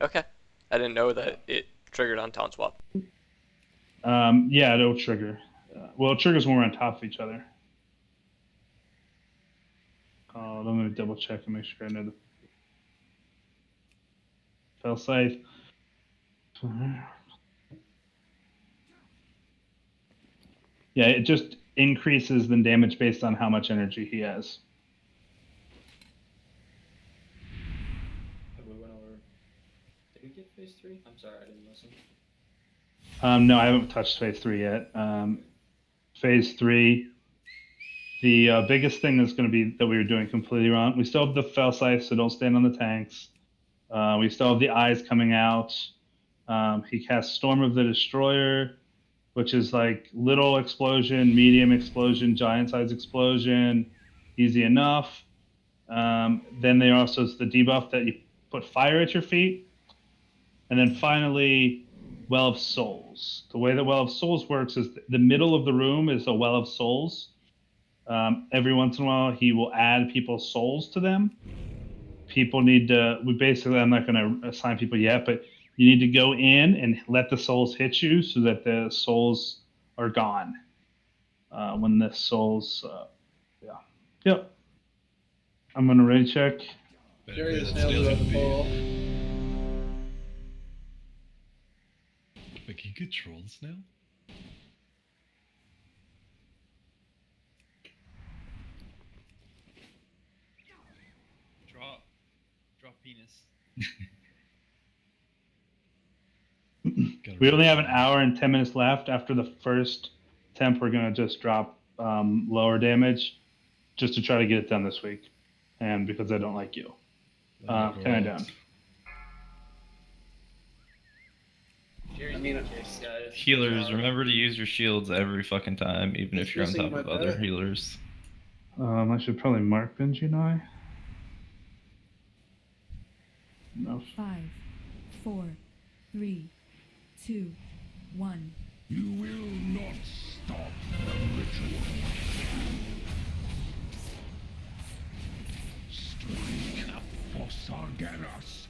Okay. I didn't know that it triggered on taunt swap. Yeah, it'll trigger. Well, it triggers when we're on top of each other. Let me double check and make sure I know the spell scythe. Yeah, it just increases the damage based on how much energy he has. We went over. Did we get phase 3? I'm sorry, I didn't listen. No, I haven't touched phase 3 yet. Phase 3, the biggest thing is going to be that we were doing completely wrong. We still have the fell scythe, so don't stand on the tanks. We still have the eyes coming out. He casts Storm of the Destroyer, which is like little explosion, medium explosion, giant size explosion, easy enough. Then there also is the debuff that you put fire at your feet. And then finally, Well of Souls. The way that Well of Souls works is the middle of the room is a Well of Souls. Every once in a while, he will add people's souls to them. People need to, I'm not going to assign people yet, but you need to go in and let the souls hit you so that the souls are gone. When the souls, yeah. Yep. I'm going to ready check. Jerry the snail's about to fall. Wait, can you control the snail? Drop penis. We only have an hour and 10 minutes left. After the first temp, we're going to just drop lower damage just to try to get it done this week. And because I don't like you. Can I down? I mean, guys. Healers, remember to use your shields every fucking time, even if you're on top of other healers. I should probably mark Benji and I. No. 5, 4, 3, 2, 1. You will not stop the ritual. Strike for Sargeras.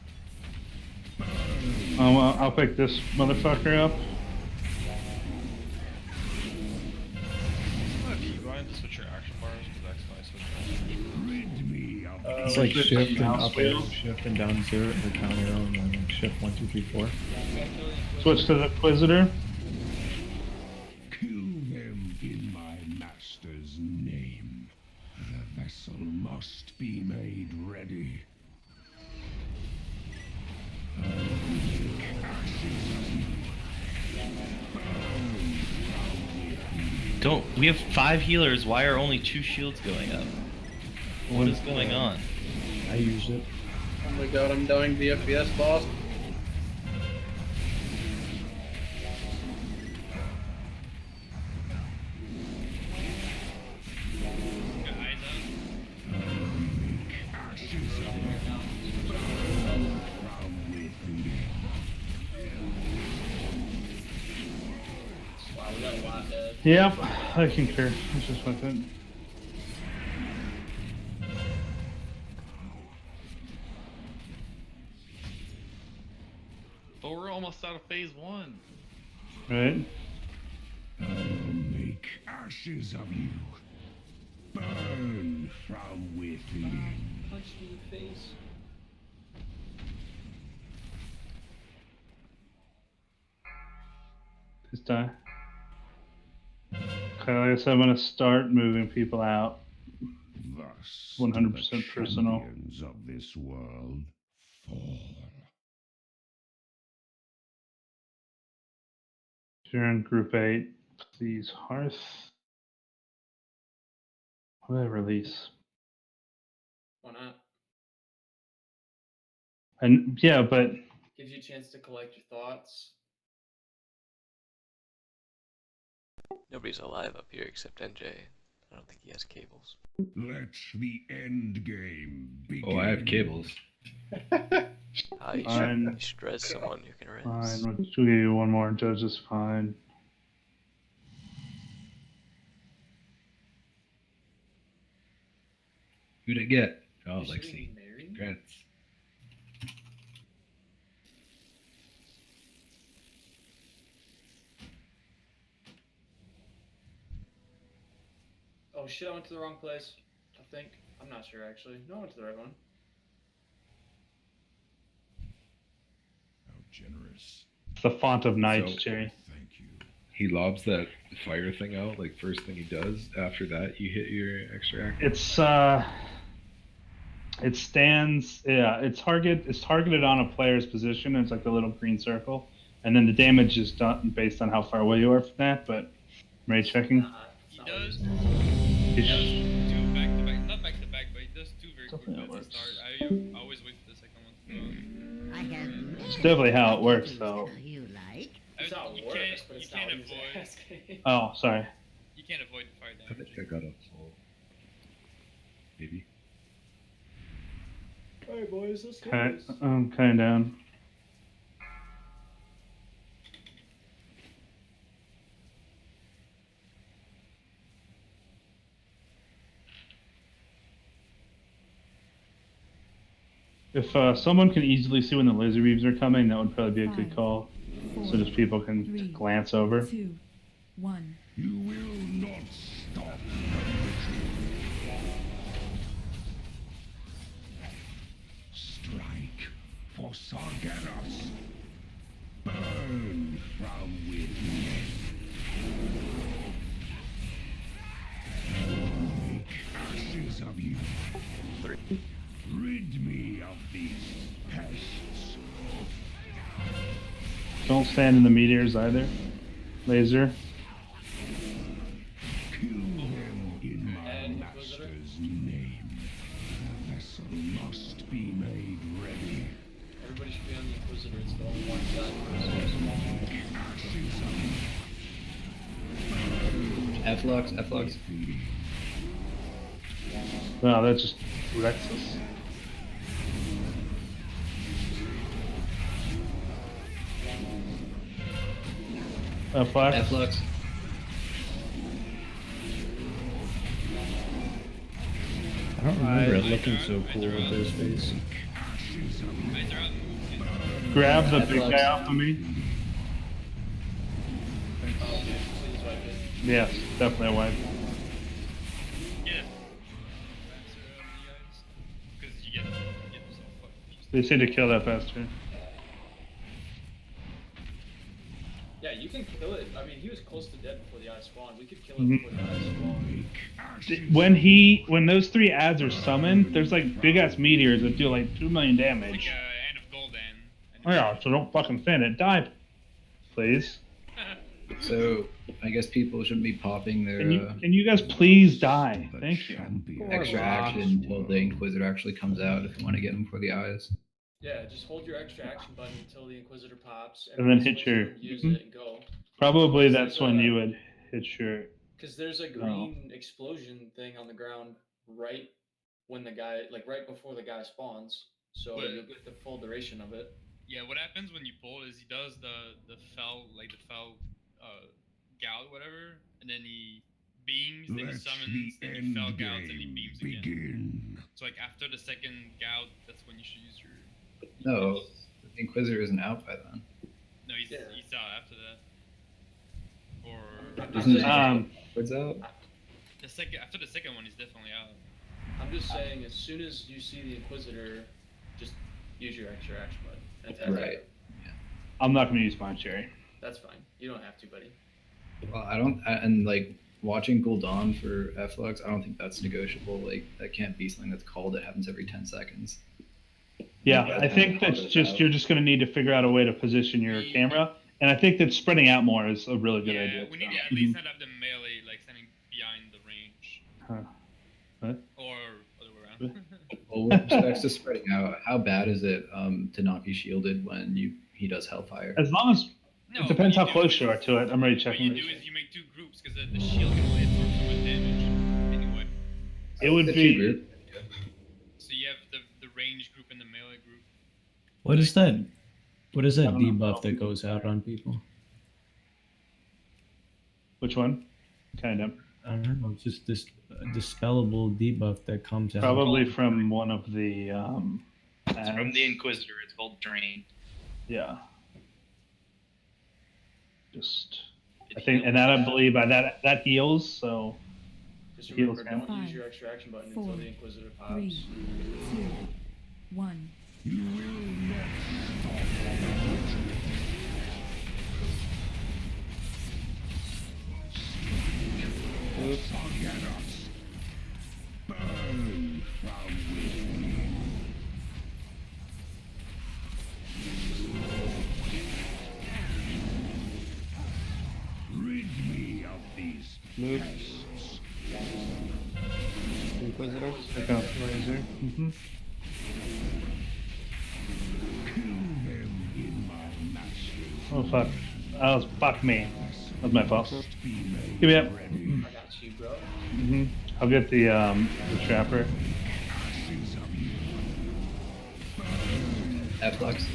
I'll pick this motherfucker up. To switch your action bars with X, Y, switch Rid me of It's like shift and up arrow, shift and down 0, or down arrow, and then like shift 1, 2, 3, 4. Switch to the Inquisitor. Kill them in my master's name. The vessel must be made ready. We have 5 healers. Why are only 2 shields going up? What is going on? I used it. Oh my god, I'm dying to the FPS boss. Yep, I concur. It's just my thing. But we're almost out of phase 1. Right? I'll make ashes of you. Burn from within. Punch me in the face. This die. Okay, like I said, I'm gonna start moving people out. Thus, 100% personal. champions of this world fall. If you're in group 8, please Hearth. What did I release? Why not? And yeah, but Gives you a chance to collect your thoughts. Nobody's alive up here except NJ. I don't think he has cables. Let the end game begin. Oh, I have cables. You Fine. should res someone who can res. Fine. We'll give you one more. Judge is fine. Who'd it get? Oh, You're Lexi. getting married? Congrats. Oh shit, I went to the wrong place. I think. I'm not sure actually. No, I went to the right one. How generous. It's the font of night, So- Jerry. Thank you. He lobs that fire thing out, like first thing he does. After that, you hit your extract. It stands. Yeah, it's targeted on a player's position. It's like the little green circle, and then the damage is done based on how far away you are from that. But I'm already checking. He does. He He does two back to back, not back to back, but he does two very quick Something that at the works. start. I always wait for the second one to go. I have It's definitely how it works, though. you like. It's not You worse, can't, but you it's not can't what he was avoid. asking. Oh, sorry. You can't avoid the fire I damage. think I got a full. Maybe. Alright, boys, let's do Okay, this. I'm cutting down. If someone can easily see when the laser beams are coming, that would probably be a good 5, call. 4, So just people can 3, glance over. 2, 1. You will not stop. Strike for Sargeras. Burn from within. Make ashes of you. Rid me of these pests. Don't stand in the meteors either. Laser. Kill them in my master's name. The vessel must be made ready. Everybody should be on the Inquisitor. It's the only one shot. Ashes of F-Lux. Wow, that just wrecks us. Flash. F-Lux. I don't remember it looking so cool with this face. Grab the big guy off of me. Yes, definitely a wipe. They seem to kill that faster. Yeah, you can kill it. I mean, he was close to dead before the eye spawned. We could kill it Mhm. before the eye spawned. When those three ads are summoned, there's like big ass meteors that do like 2 million damage. Hand of Golden. Oh yeah, so don't fucking stand it. Die, please. So I guess people shouldn't be popping their Can you guys please die? Thank you. extra action until the Inquisitor actually comes out if you want to get him before the eyes. Yeah, just hold your extra action button until the Inquisitor pops, And then everybody hit switch your. to him, use Mhm. it, and go. Probably Because that's there's when a- you would hit your. Because there's a green explosion thing on the ground right when the guy, like right before the guy spawns, so What? you'll get the full duration of it. Yeah, what happens when you pull is he does the fell gout whatever, and then he beams, then he Let summons, the then you fell end gouts, and he game beams begin. again. So like after the second gout, that's when you should use your. No, the Inquisitor isn't out by then. No, he's out after that. Or Isn't it what's out? the second after the second one, he's definitely out. I'm just saying, as soon as you see the Inquisitor, just use your extra action button. That's Right. I'm not going to use mine, Cherry. That's fine. You don't have to, buddy. Well, and like watching Gul'dan for F-Lux, I don't think that's negotiable. Like that can't be something that's called. It happens every 10 seconds. Yeah, I think that's just you're just going to need to figure out a way to position your camera, and I think that spreading out more is a really good idea. We need to at least not have them melee, like standing behind the range. Huh. What? Or other way around. Well, with respect to spreading out, how bad is it to not be shielded when he does Hellfire? As long as It depends how close you are to it. I'm already What checking you it. do is you make 2 groups because the shield can only absorb so much damage anyway. It would be. So you have the range group and the melee group. What is that? What is that I don't know. debuff that goes out on people? Which one? Kind of. I don't know. It's just this dispellable debuff that comes out. Probably from one of the. It's from the Inquisitor. It's called Drain. Yeah. Just. I think, and that I believe that heals. So. Just Heals remember, don't him. use your extra action button 4, until the Inquisitor pops. 3, 2, 1. Burn from within. Rid me of these pests. Inquisitor. Check out Razor. Mm-hmm. Kill them in my master's. Oh fuck! Oh fuck me. That's my fault. Give me up. I got you, bro. Mm-hmm. I'll get the trapper. F-Lux.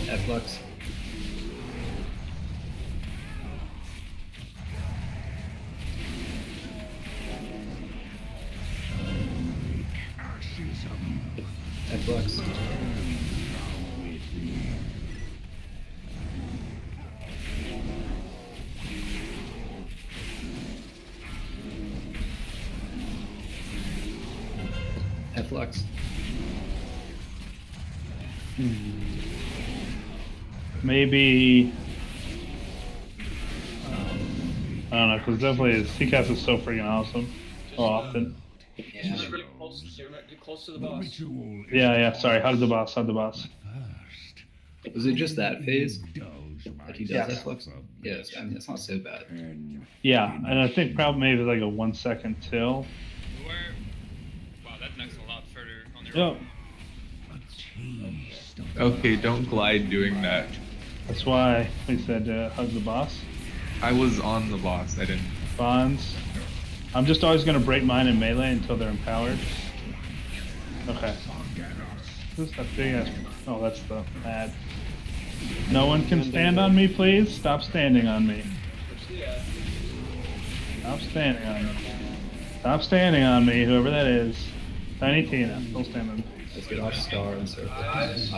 F-Lux. F-Lux. F-Lux. Maybe. I don't know, because definitely CCAS is so freaking awesome. So often. Just get close to the boss. Yeah. Sorry. Hug the boss. Hug the boss. Was it just that phase that he does Yes. F-Lux? Yes, I mean, that's not so bad. Yeah, and I think probably maybe like a 1 second till. Wow, that knocks a lot further on the Yep. Okay, don't glide doing that. That's why we said hug the boss. I was on the boss. I didn't. Bonds. I'm just always going to break mine in melee until they're empowered. Okay. Who's that big ass? Oh, that's the ad. No one can stand on me, please. Stop standing on me. Stop standing on me. Stop standing on me, whoever that is. Tiny Tina, don't stand on me. Let's get off Star and circle. Eyes.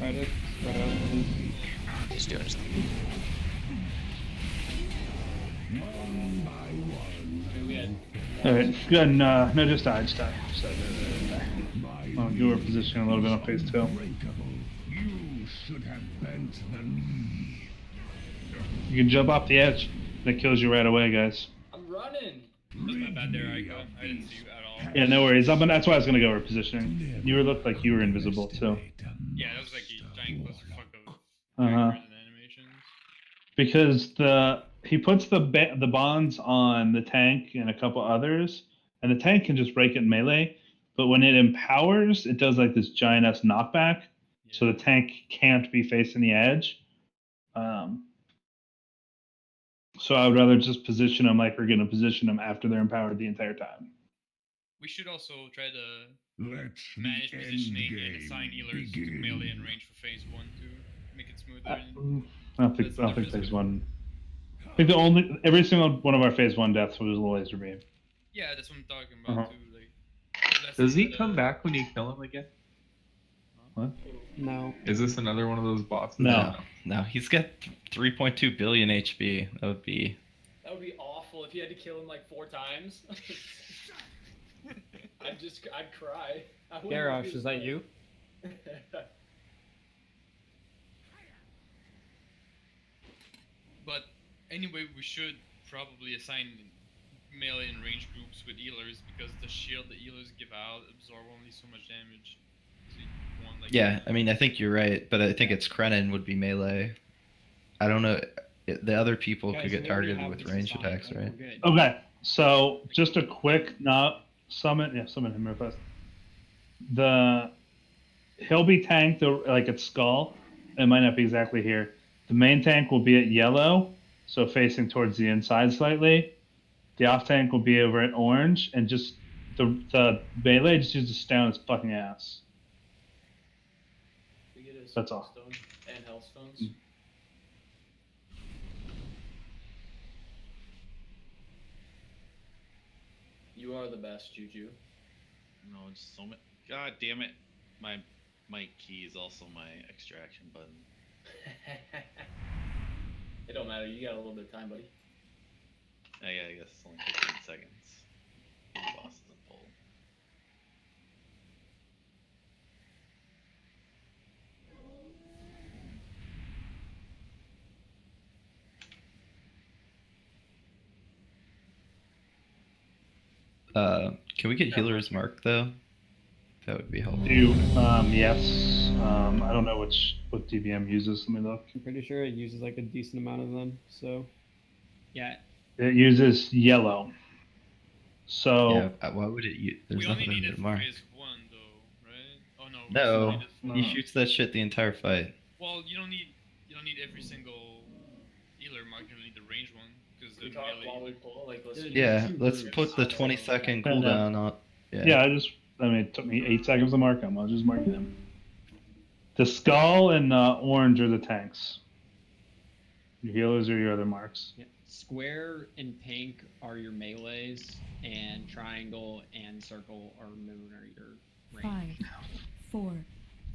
Right up. He's doing his thing. Alright, good. No, just die. Just die. I'll give her position a little bit on phase 2. You should have bent the knee. You can jump off the edge. That kills you right away, guys. I'm running. That's my bad there, Aiko. I didn't see you at all. Yeah, no worries. That's why I was gonna go over positioning. You looked like you were invisible too. Yeah, that was like a giant clusterfuck of Uh-huh. characters and animations. Because he puts the bonds on the tank and a couple others, and the tank can just break it in melee. But when it empowers, it does like this giant ass knockback, so the tank can't be facing the edge. So I would rather just position them like we're gonna position them after they're empowered the entire time. We should also try to Let manage the positioning and endgame assign healers to begin. melee and range for phase 1 to make it smoother. I don't think phase 1. I think every single one of our phase 1 deaths was a laser beam. Yeah, that's what I'm talking about too. Like, Does he come back when you kill him again? What? No. Is this another one of those bosses? No, he's got 3.2 billion HP. That would be awful if you had to kill him like 4 times. I'd cry. Garrosh, is that you? But anyway, we should probably assign melee and range groups with healers because the shield the healers give out absorb only so much damage. So you want Yeah, I mean, I think you're right, but I think it's Krenin would be melee. I don't know. The other people Guys, could get we already targeted have with this range assigned, attacks, like, right? we're good. Okay, so just a quick summon him real fast. He'll be tanked like at skull. It might not be exactly here. The main tank will be at yellow, so facing towards the inside slightly. The off tank will be over at orange, and just the melee just uses to stay on its fucking ass. That's all. Stone and Hellstones. You are the best, Juju. No, just so many. God damn it! My key is also my extraction button. It don't matter. You got a little bit of time, buddy. Yeah, I guess it's only 15 seconds. The boss isn't full. Can we get healer's mark though? That would be helpful. Yes. I don't know what DBM uses. Let me look. I'm pretty sure it uses like a decent amount of them. So yeah, it uses yellow. So yeah, why would it use? There's We only nothing need in it the for mark. phase 1 though, right? Oh no. We No, need it for... he shoots that shit the entire fight. Well, you don't need every single healer mark. You don't need the range one because the melee. Yeah, let's put the 20-second cooldown on. Yeah, it took me 8 seconds to mark them. I'll just mark them. The skull and orange are the tanks. Your healers are your other marks. Yeah. Square and pink are your melees, and triangle and circle or moon are your range. 5, 4,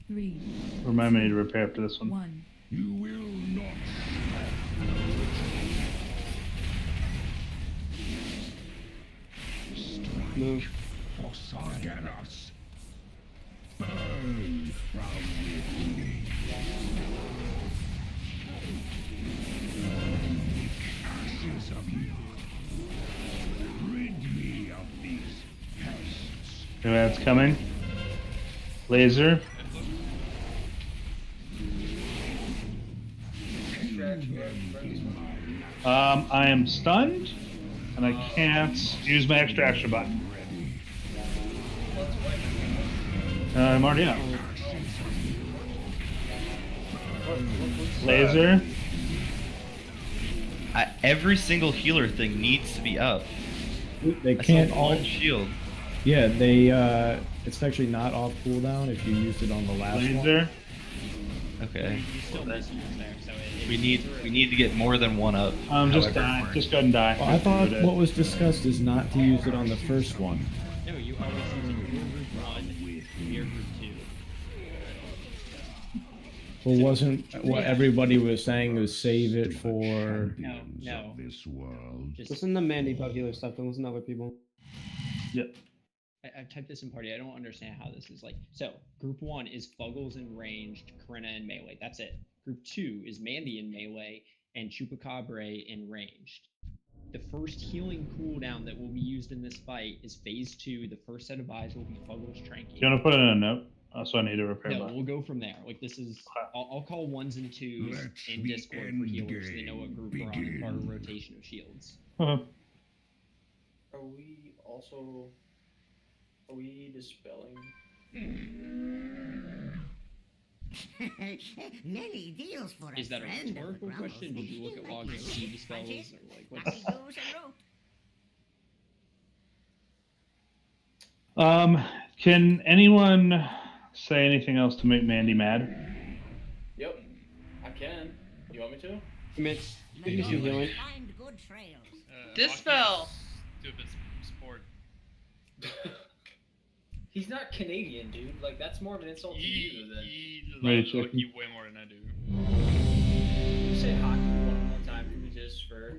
3. Remind me to repair after this one. 1. You will not. move. For Sargeras. Burn from within. Ashes of you. Rid me of these pests. Okay, that's coming. Laser. I am stunned, and I can't use my extraction button. I'm already out. Laser. Every single healer thing needs to be up. They I can't saw all one shield. Yeah, it's actually not off cooldown if you used it on the last Laser. one. Okay. Still misuse there, so We need to get more than one up. Just die. Just go ahead and die. Well, I thought what was discussed is not to use it on the first one. No, you always use it for group 1, your group 2. Well, wasn't what everybody was saying was save it for? No. This world. Listen to Mandy about healer stuff. Don't listen to other people. Yep. I've typed this in party. I don't understand how this is like. So, group 1 is Fuggles in ranged, Karina in melee. That's it. Group 2 is Mandy in melee and Chupacabra in ranged. The first healing cooldown that will be used in this fight is phase 2. The first set of eyes will be Fuggles Tranky. Do you want to put it in a note? So I need a repair No, button. we'll go from there. Like this is, I'll call 1s and 2s in Discord for healers so they know what group we're on and part of rotation of shields. Are we dispelling? Nelly deals for Is that a rhetorical question? Did you look at logs and see dispels or like what's? Can anyone say anything else to make Mandy mad? Yep, I can. You want me to? Mitch, give me some healing. Dispel. Stupid sport. He's not Canadian, dude. Like that's more of an insult to you than. He Ready loves to hockey way more than I do. You say hockey one more time for me just for.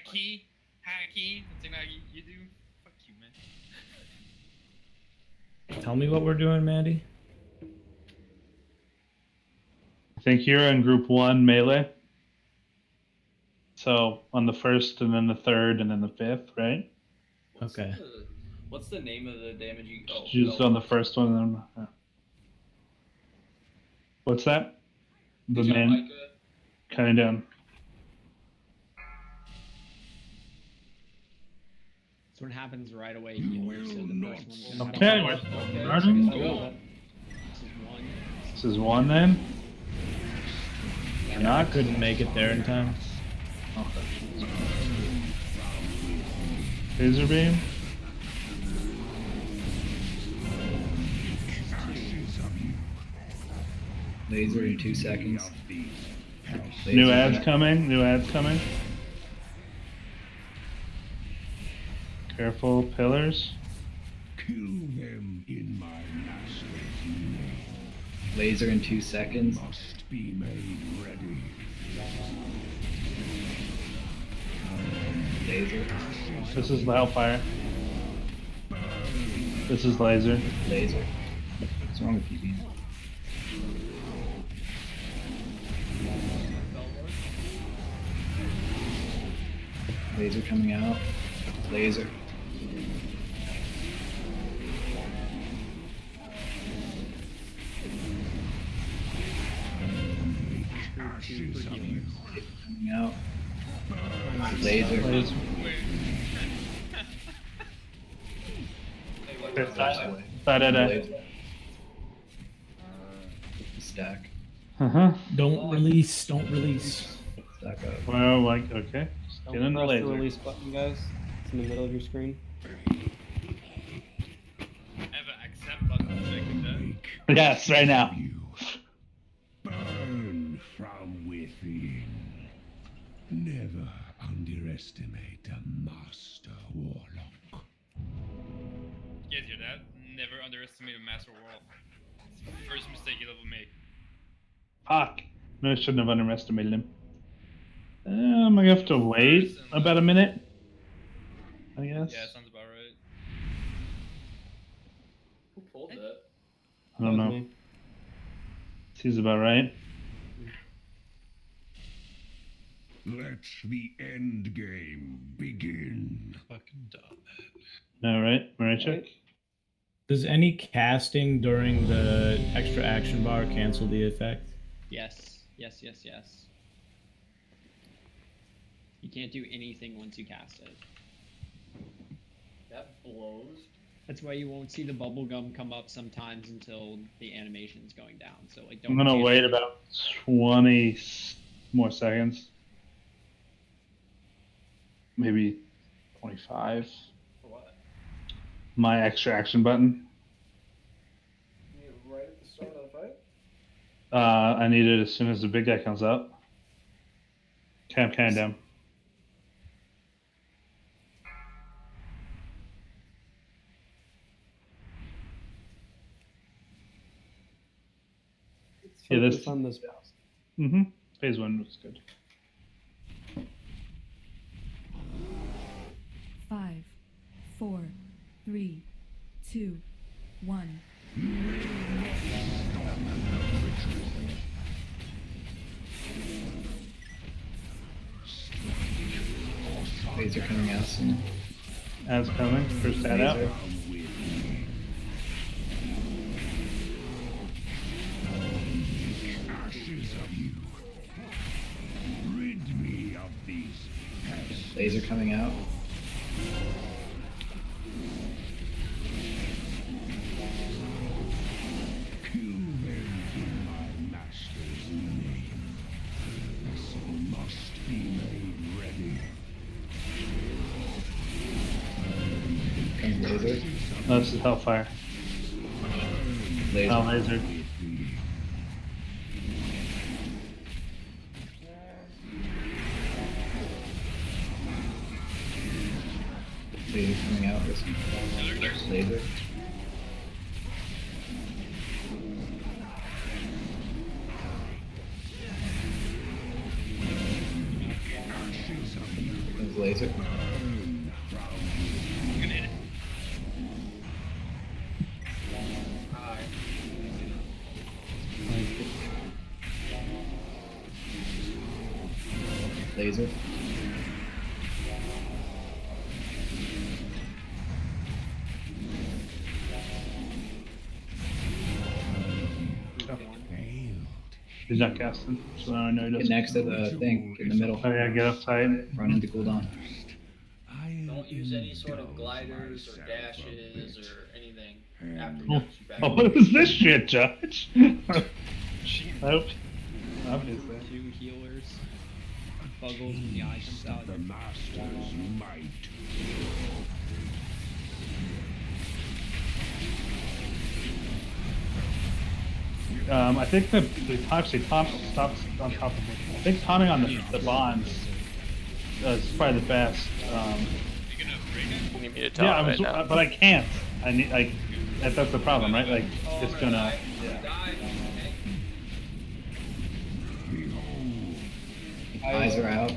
Hockey, the thing that you do. Fuck you, man. Tell me what we're doing, Mandy. I think you're in group 1 melee. So on the first, and then the third, and then the fifth, right? Okay. What's the name of the damage you? Just on the first one, and then. What's that? The Did you man like cutting down. This one happens right away here, so the first one can Okay, come we're up. starting. This is one. This is one then. Or I not. couldn't make it there in time. Laser beam. Laser in 2 seconds. New Laser ads back. coming. New ads coming. Careful, pillars. Kill them in my master's name. Laser in 2 seconds. Must be made ready. Laser. This is the Hellfire. This is laser. Laser. What's wrong with you, Beam? Laser coming out. Laser. Coming out. Laser. Laser. Stack. Don't release. Don't release. Stack up. Well, like, okay. Just Don't get in the press laser. the release button, guys. It's in the middle of your screen. Have an accept button so I can that. Yes, right now. Burn from within. Never underestimate a master warlock. You guys hear that? Never underestimate a master warlock. It's the first mistake you'll ever make. Fuck. No, I shouldn't have underestimated him. I'm gonna have to wait about a minute. I guess. Yeah, sounds about right. Who pulled that? I don't know. Seems about right. Let the end game begin. Fucking dumb. All right, check. Does any casting during the extra action bar cancel the effect? Yes. Yes. You can't do anything once you cast it. That blows. That's why you won't see the bubble gum come up sometimes until the animation's going down. So like, don't. I'm gonna cancel wait it. about 20 more seconds. Maybe 25. For what? My extra action button. Right at the start of the fight? I need it as soon as the big guy comes up. Okay, I'm counting down. Yeah, this on this. phase 1 was good. 5, 4, 3, 2, 1. Laser coming out soon. Ads coming. First ad out. Ashes of you. Rid me of these pests. Laser coming out. Kill them in my master's name. Vessel must be made ready. Comes laser. No, this is Hellfire. Laser. Oh, laser. Laser coming out. Laser. Comes laser. Laser. He's not casting, so I know he Get doesn't. next to the thing, get in the middle. Oh yeah, get up tight. Run into cooldown. Don't use any sort of gliders or dashes or anything after he Oh, knocks you back. oh, what is this shit, Judge? Nope. Obviously. 2 healers. Buggles when the eye comes out. The master's might. I think the actually Tom stops on top of it. I think taunting on the bonds is probably the best. You need me to Yeah, taunt right now. but I can't. I need like that's the problem, right? Like it's gonna. Eyes are out.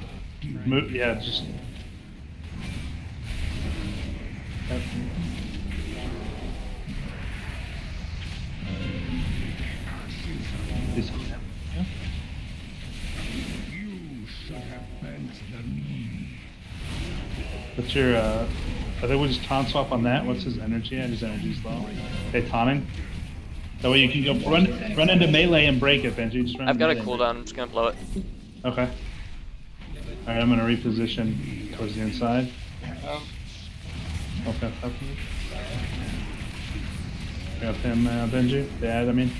Move, yeah, just. He's- yeah. You should have bent the knee. What's your I think we'll just taunt swap on that. What's his energy at? His energy's low. Okay, taunting. That way you can go run into melee and break it, Benji. Just run I've into got a melee. cooldown. I'm just gonna blow it. Okay. Alright, I'm gonna reposition towards the inside. Okay, up here. Grab him, Benji. Dad, I mean.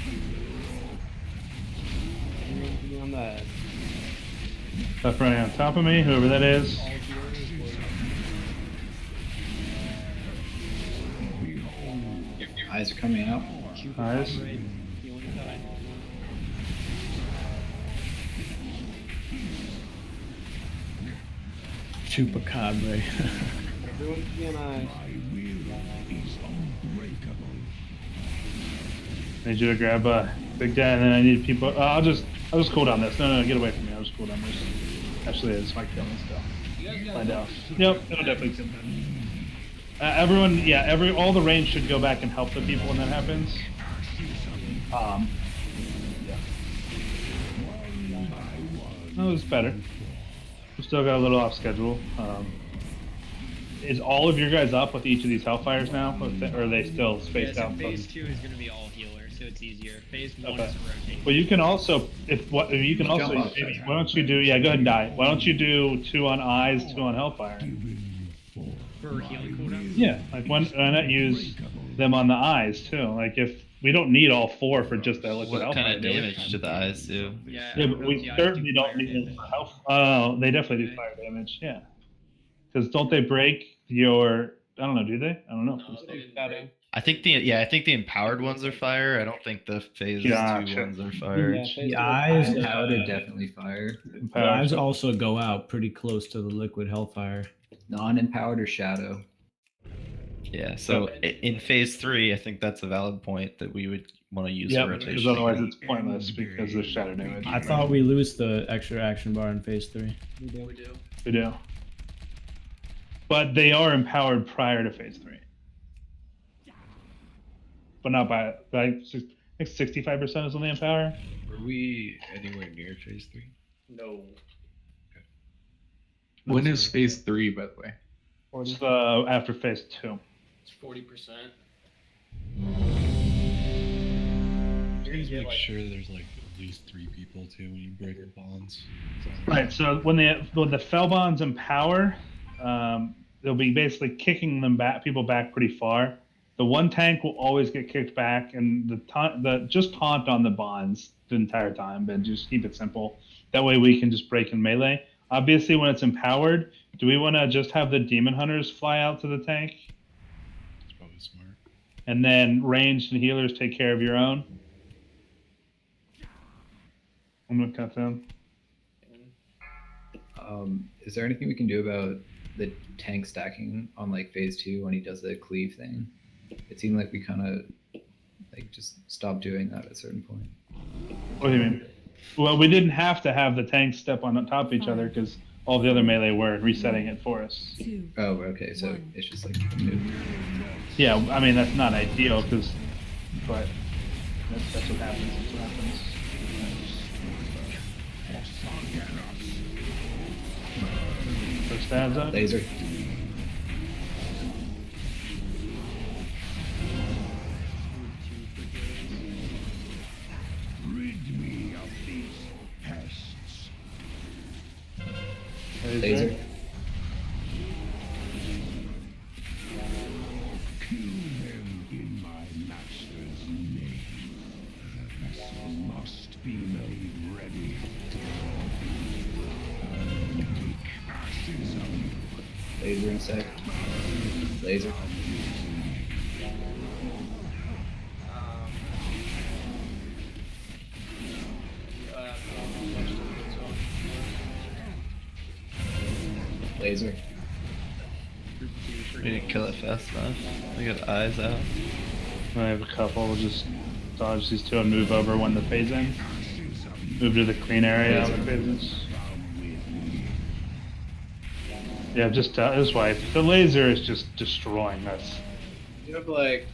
On that. Stuff running on top of me, whoever that is. Eyes are coming out. Eyes. Chupacabra. Everyone's being eyes. I need you to grab Big Dad, and then I need people. I'll just cool down this. No, get away from me. I'll just cool down this. Actually, it's my killing still. Find out. Yep, it'll definitely kill them. Everyone, yeah, all the range should go back and help the people when that happens. Yeah. No, it's better. We still got a little off schedule. Is all of your guys up with each of these Hellfires now, or are they still spaced out? Phase 2 is going to be all healer, so it's easier. Phase 1 Okay. is a rotation. Well, you can also, why don't you do, yeah, go ahead and die. Why don't you do 2 on eyes, 2 on Hellfire? For healing cooldown? Yeah, like why not use them on the eyes too? Like if we don't need all 4 for just that liquid What Hellfire. kind of damage do the eyes do? Yeah, but we certainly don't need them for health. Oh, they definitely do fire damage, yeah. Because don't they break your, I don't know, do they? I don't know. I think the empowered ones are fire. I don't think the phase 2 ones are fire. The eyes, Powder definitely fire. the eyes also go out pretty close to the liquid hellfire. Non-empowered or shadow. Yeah, so in phase 3, I think that's a valid point that we would want to use Yeah, a because rotation. otherwise it's pointless because of shadow damage. I thought we lose the extra action bar in phase 3. We do. We do. But they are empowered prior to phase 3. But not by, like, I think 65% is on the empower. Were we anywhere near phase 3? No. When is phase 3, by the way? It's after phase 2. It's 40%. Please make sure there's like at least 3 people too when you break the bonds. Right, so when the Fell Bonds empower, they'll be basically kicking people back pretty far. The one tank will always get kicked back, and just taunt on the bonds the entire time, but just keep it simple. That way we can just break in melee. Obviously, when it's empowered, do we want to just have the Demon Hunters fly out to the tank? That's probably smart. And then ranged and healers take care of your own? I'm gonna cut them. Is there anything we can do about the tank stacking on like phase 2 when he does the cleave thing? It seemed like we kind of like just stopped doing that at a certain point. What do you mean? Well, we didn't have to have the tanks step on top of each other because all the other melee were resetting it for us. Oh, okay, so it's just like a new. Yeah, I mean that's not ideal but that's what happens. That's what happens. So stabs up. Laser. Rid me of these Laser in a sec. Laser. Laser. We didn't kill it fast enough. We got eyes out. I have a couple. We'll just dodge these two and move over when the phase ends. Move to the clean area when the phase ends. Yeah, just this way. The laser is just destroying us. You have like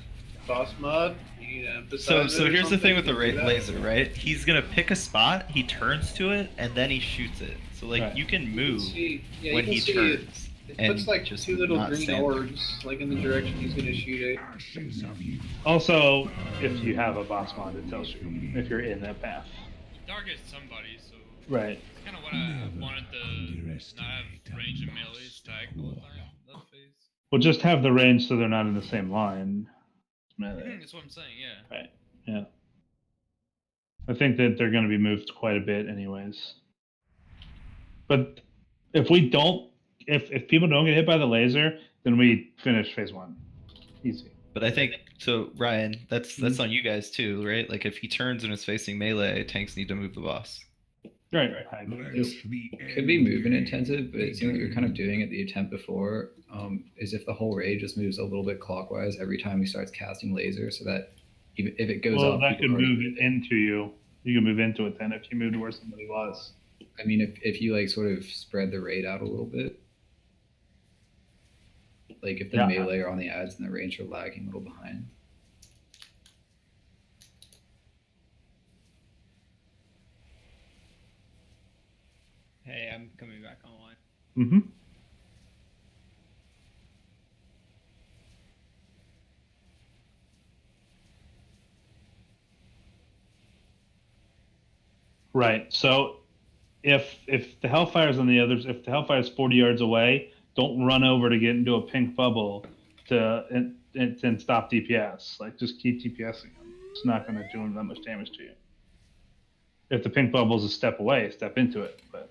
boss mod. You need to emphasize So it or here's the thing something with the to do that? laser, right? He's gonna pick a spot, he turns to it, and then he shoots it. So like Right. you can You move can see, yeah, when you he can see turns. it and puts like just two little not green stand there. orbs, like in the direction he's gonna shoot it. Also, if you have a boss mod, it tells you if you're in that path. He targets somebody, so Right. it's kind of what I wanted to not have range and melee stacked all the time. That phase. We'll just have the range so they're not in the same line. That's what I'm saying. Yeah. Right. Yeah. I think that they're going to be moved quite a bit, anyways. But if we don't, if people don't get hit by the laser, then we finish phase one. Easy. But I think so, Ryan. That's on you guys too, right? Like if he turns and is facing melee, tanks need to move the boss. Right. This could be movement intensive, but it seems like we're kind of doing it the attempt before. Is if the whole raid just moves a little bit clockwise every time he starts casting laser, so that even if it goes up, that could people are- move into you. You can move into it then if you move to where somebody was. I mean, if you like sort of spread the raid out a little bit, like if the melee are on the ads and the range are lagging a little behind. Hey, I'm coming back online. Mm-hmm. Right. So if the Hellfire's on the others, if the Hellfire's 40 yards away, don't run over to get into a pink bubble and stop DPS. Like just keep DPSing them. It's not going to do that much damage to you. If the pink bubble's a step away, step into it. But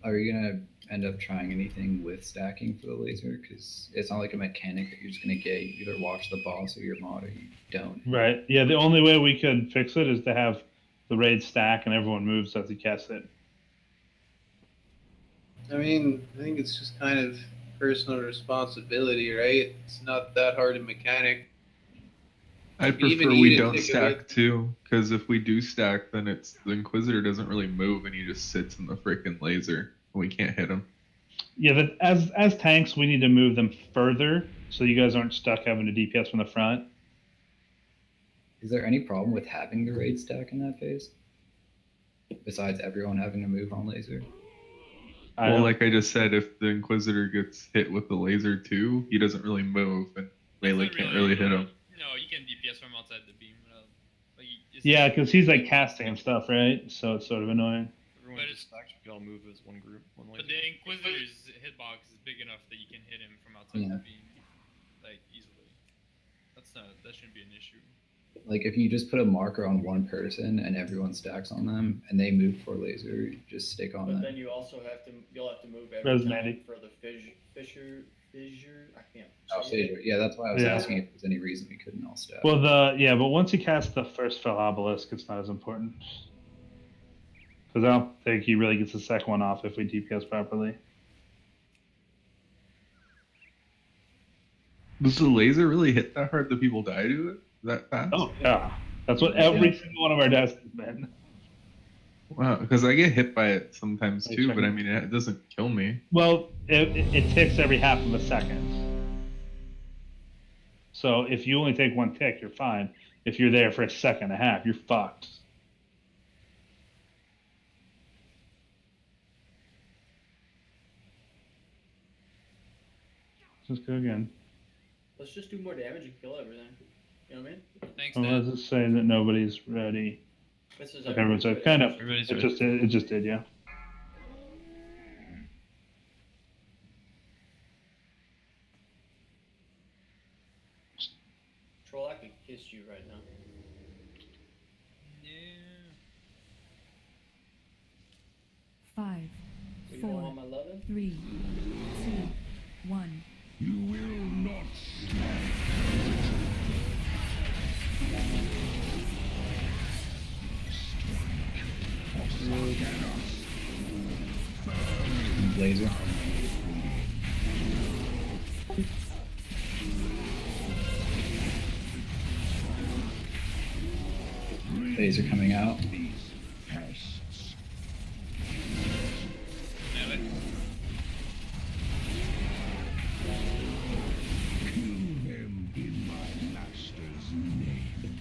are you gonna end up trying anything with stacking for the laser? Because it's not like a mechanic that you're just gonna get. You either watch the boss or your mod, or you don't. right. Yeah. The only way we could fix it is to have the raid stack and everyone moves as he casts it. I mean, I think it's just kind of personal responsibility, right? It's not that hard a mechanic. I You even prefer we eat a don't ticket stack with- too, because if we do stack, then it's the Inquisitor doesn't really move and he just sits in the freaking laser and we can't hit him. Yeah, that as tanks, we need to move them further so you guys aren't stuck having to DPS from the front. Is there any problem with having the raid stack in that phase? Besides everyone having to move on laser? Well, like I just said, if the Inquisitor gets hit with the laser too, he doesn't really move and melee can't really hit him. No, you can DPS from outside the beam. Like, Yeah, because he's like casting and stuff, right? So it's sort of annoying. Everyone just stacks. We can all move as one group. One But the Inquisitor's hitbox is big enough that you can hit him from outside Yeah. the beam, like easily. That shouldn't be an issue. Like if you just put a marker on one person and everyone stacks on them and they move for laser, you just stick on But them. then you'll have to move every Resonating. time for the fissure. I can't. Oh, say it. fissure. Yeah, that's why I was Yeah. asking if there's any reason we couldn't all stack. Well, but once you cast the first fell obelisk, it's not as important. Because I don't think he really gets the second one off if we DPS properly. Does the laser really hit that hard that people die to it that fast? Oh yeah, that's what every single one of our deaths has been. Wow, because I get hit by it sometimes too, but I mean it doesn't kill me. Well, it ticks every half of a second. So if you only take one tick, you're fine. If you're there for a second and a half, you're fucked. Just go again. Let's just do more damage and kill everything. You know what I mean? Thanks, Oh, Dad. does it say that nobody's ready? This is Everyone's everybody's kind of. Everybody's It ready. just did, yeah. Troll, I could kiss you right now. 5, So you know 4, I'm 11? 3, 2, 1. You will not Laser. Laser coming out. pests. Melee. Kill them in my master's name.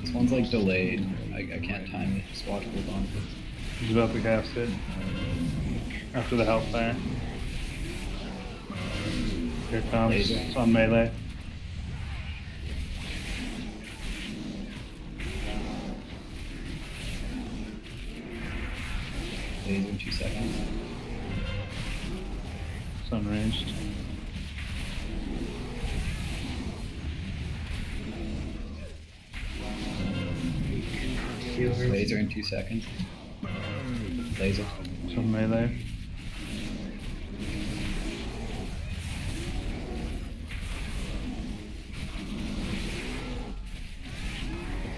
This one's like delayed. I can't time it. Just watch hold on. He's about to cast it. After the Hellfire. Here it comes. Laser. It's on melee. Laser in 2 seconds. It's unranged. Laser in 2 seconds. Laser. It's on melee.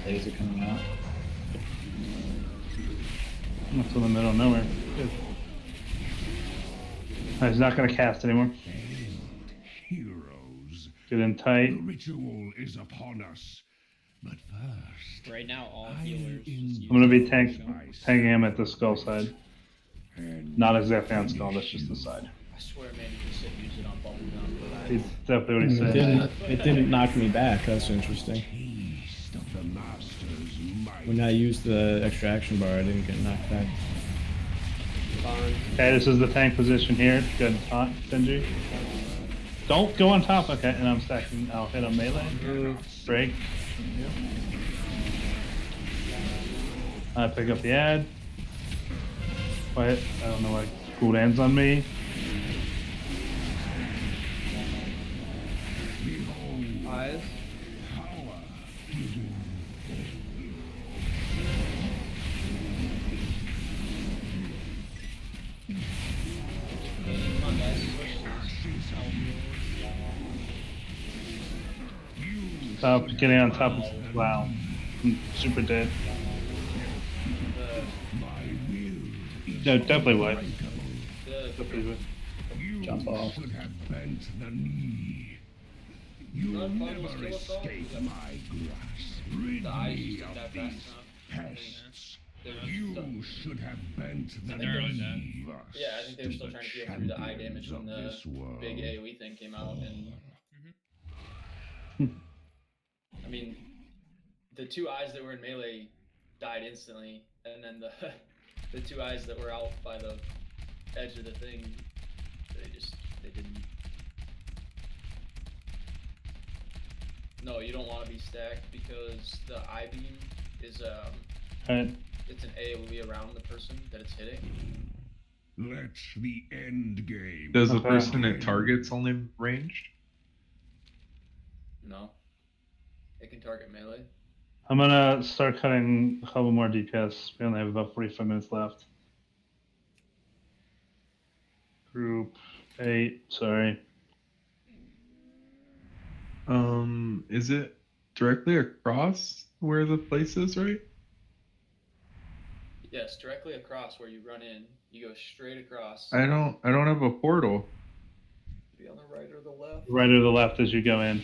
Laser coming out. It's in the middle of nowhere. Good. He's not going to cast anymore. Heroes. Get in tight. The ritual is upon us. But first, Right now, all healers just use I'm going to be the tanking him at the skull side. Not exactly on skull, that's just the side. I swear, man, you just said use it on bubblegum. It's definitely what he said. It didn't knock me back. That's interesting. Taste of the master's might. When I used the extraction bar, I didn't get knocked back. Okay, this is the tank position here. Good taunt, Senji. Don't go on top. Okay, and I'm stacking. I'll hit a melee. Break. I pick up the ad. Quiet. I don't know why cooldown's on me. Eyes. Come on, guys. Getting on top of. Wow. I'm super dead. No, definitely would. Definitely would. Jump off. Should have bent the knee. You'll never escape my grasp. Rid me of these pests. You should have bent the knee. Yeah, I think they were still trying to heal through the eye damage when the big AoE thing came out, and I mean, the 2 eyes that were in melee died instantly, and then the 2 eyes that were out by the edge of the thing, they didn't. No, you don't want to be stacked because the eye beam is Right. it's an AoE around the person that it's hitting. Let the end game. Does the person it targets only ranged? No, it can target melee. I'm gonna start cutting a couple more DPS. We only have about 45 minutes left. Group 8, sorry. Is it directly across where the place is, right? Yes, directly across where you run in. You go straight across. I don't have a portal. Be on the right or the left. Right or the left as you go in.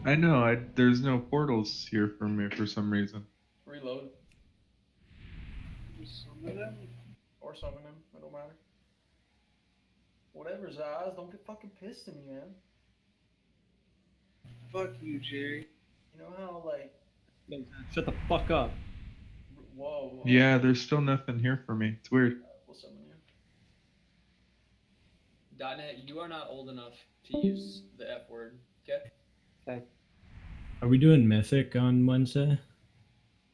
I know. There's no portals here for me for some reason. Reload. Summon him. Or summon him. It don't matter. Whatever, Zaz. Don't get fucking pissed at me, man. Fuck you, Jerry. You know how, like... Shut the fuck up. Whoa. Yeah, there's still nothing here for me. It's weird. We'll summon you. .NET, you are not old enough to use the F word, okay? Okay. Are we doing Mythic on Wednesday?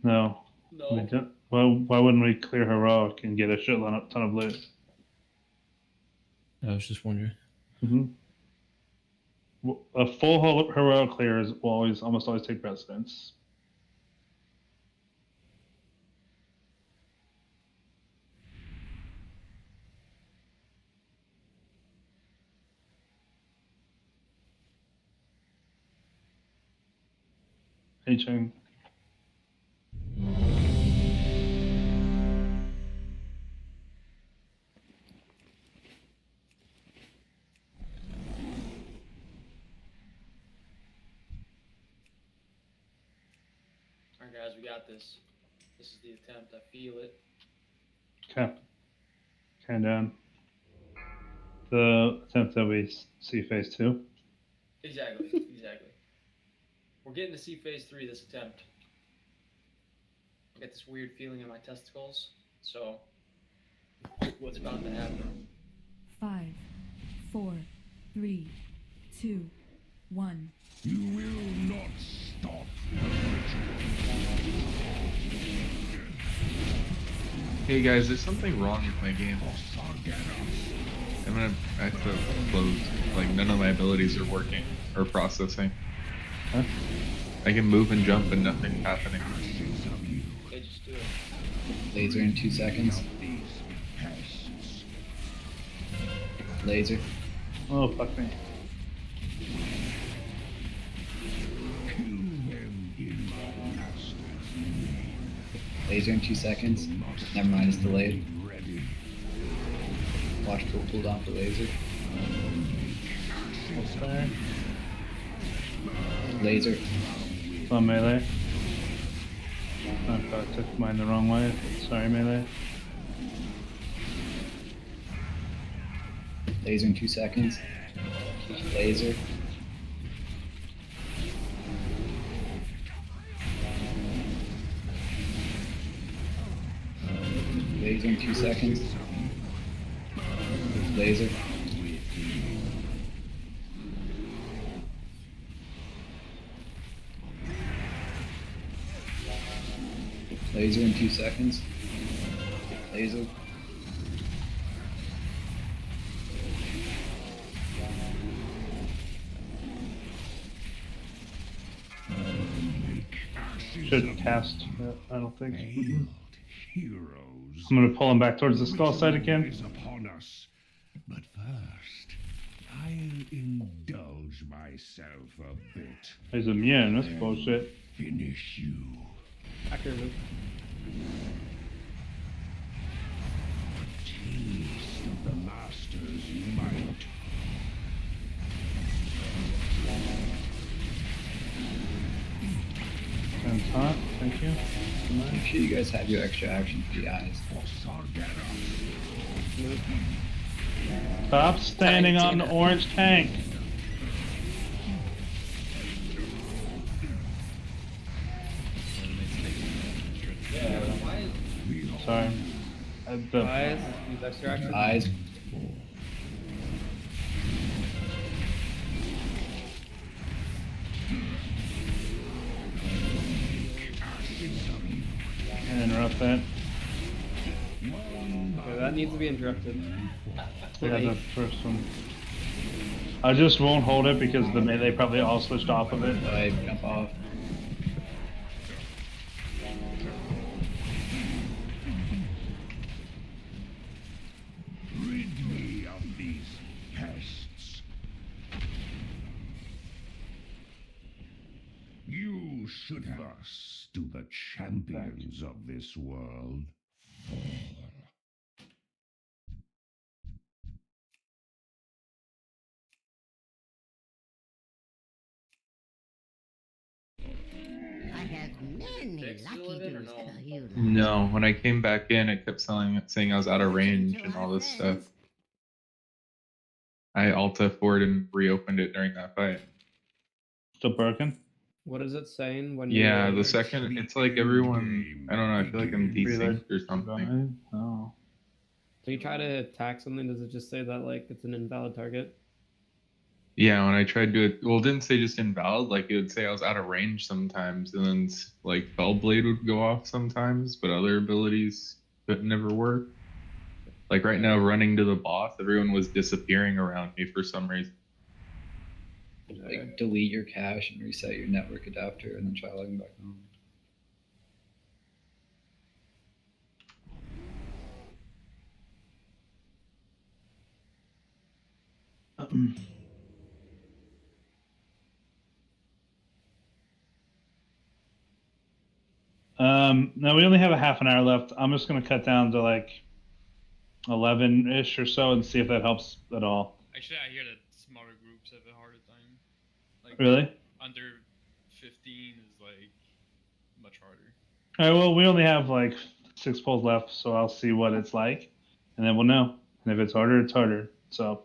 No. No. We don't. Well, why wouldn't we clear heroic and get a ton of loot? I was just wondering. A full heroic clear is almost always take precedence. H-ing. All right, guys, we got this. This is the attempt. I feel it. Okay. Turn down. The attempt that we see phase 2. Exactly. Exactly. We're getting to see phase 3 this attempt. I get this weird feeling in my testicles. So, what's about to happen? 5, 4, 3, 2, 1. You will not stop. Hey guys, there's something wrong with my game. I have to close. Like, none of my abilities are working or processing. Huh? I can move and jump and nothing's happening. Okay, just do it. Laser in 2 seconds. Laser. Oh, fuck me. Laser in 2 seconds. Never mind, it's delayed. Watch cooldown for laser. What's there? Laser. It's on melee. I thought I took mine the wrong way. Sorry, melee. Laser in 2 seconds. Laser. Laser in 2 seconds. Laser. Laser in 2 seconds. Laser. Should cast. I don't think. Heroes. I'm gonna pull him back towards the skull side again. Is upon us. But first, I'll indulge myself a bit. He's immune. That's bullshit. Finish you. Accurate move. Taste of the master's might. And hot. Thank you. Make sure you guys have your extra action for the eyes. Stop standing on the orange tank. Sorry. Eyes. Use extra action. Eyes. And interrupt that. Okay, that needs to be interrupted. Yeah, the first one. I just won't hold it because the melee probably all switched off of it. I jump off. Rid me of these pests. You should thus do the champions of this world fall. I have many lucky dues for you. No, when I came back in, it kept saying I was out of range and all this stuff. I alt F4'd and reopened it during that fight. Still broken? What is it saying when Yeah, you... the second, it's like everyone, I don't know, I feel like I'm desynced or something. Oh. So you try to attack something, does it just say that like it's an invalid target? Yeah, when I tried to, well, it didn't say just invalid, like it would say I was out of range sometimes, and then like Fellblade would go off sometimes, but other abilities couldn't ever work. Like right now, running to the boss, everyone was disappearing around me for some reason. Like delete your cache and reset your network adapter and then try logging back on. Now we only have a half an hour left. I'm just gonna cut down to like 11-ish or so and see if that helps at all. Actually, I hear that smaller groups have a harder time. Like Really? under 15 is like much harder. All right. Well, we only have like 6 polls left, so I'll see what it's like, and then we'll know. And if it's harder, it's harder. So.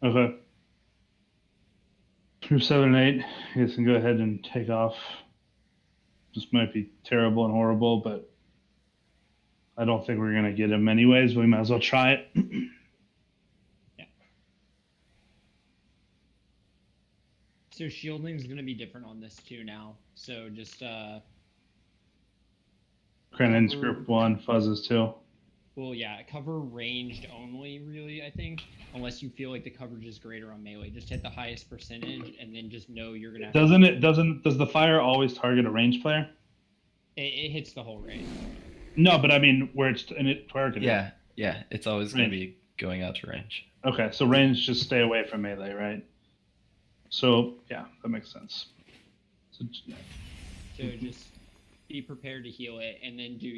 Okay. Group 7 and 8, you guys can go ahead and take off. This might be terrible and horrible, but I don't think we're going to get him anyways. We might as well try it. So shielding is going to be different on this too now. So just Crennin's group 1, Fuzz's 2. well, yeah, cover ranged only, really, I think, unless you feel like the coverage is greater on melee. Just hit the highest percentage, and then just know you're gonna. Does the fire always target a range player? It hits the whole range. No, but I mean where it's targeted. Yeah, it's always going to be going out to range. Okay, so range just stay away from melee, right? So yeah, that makes sense. So just be prepared to heal it, and then do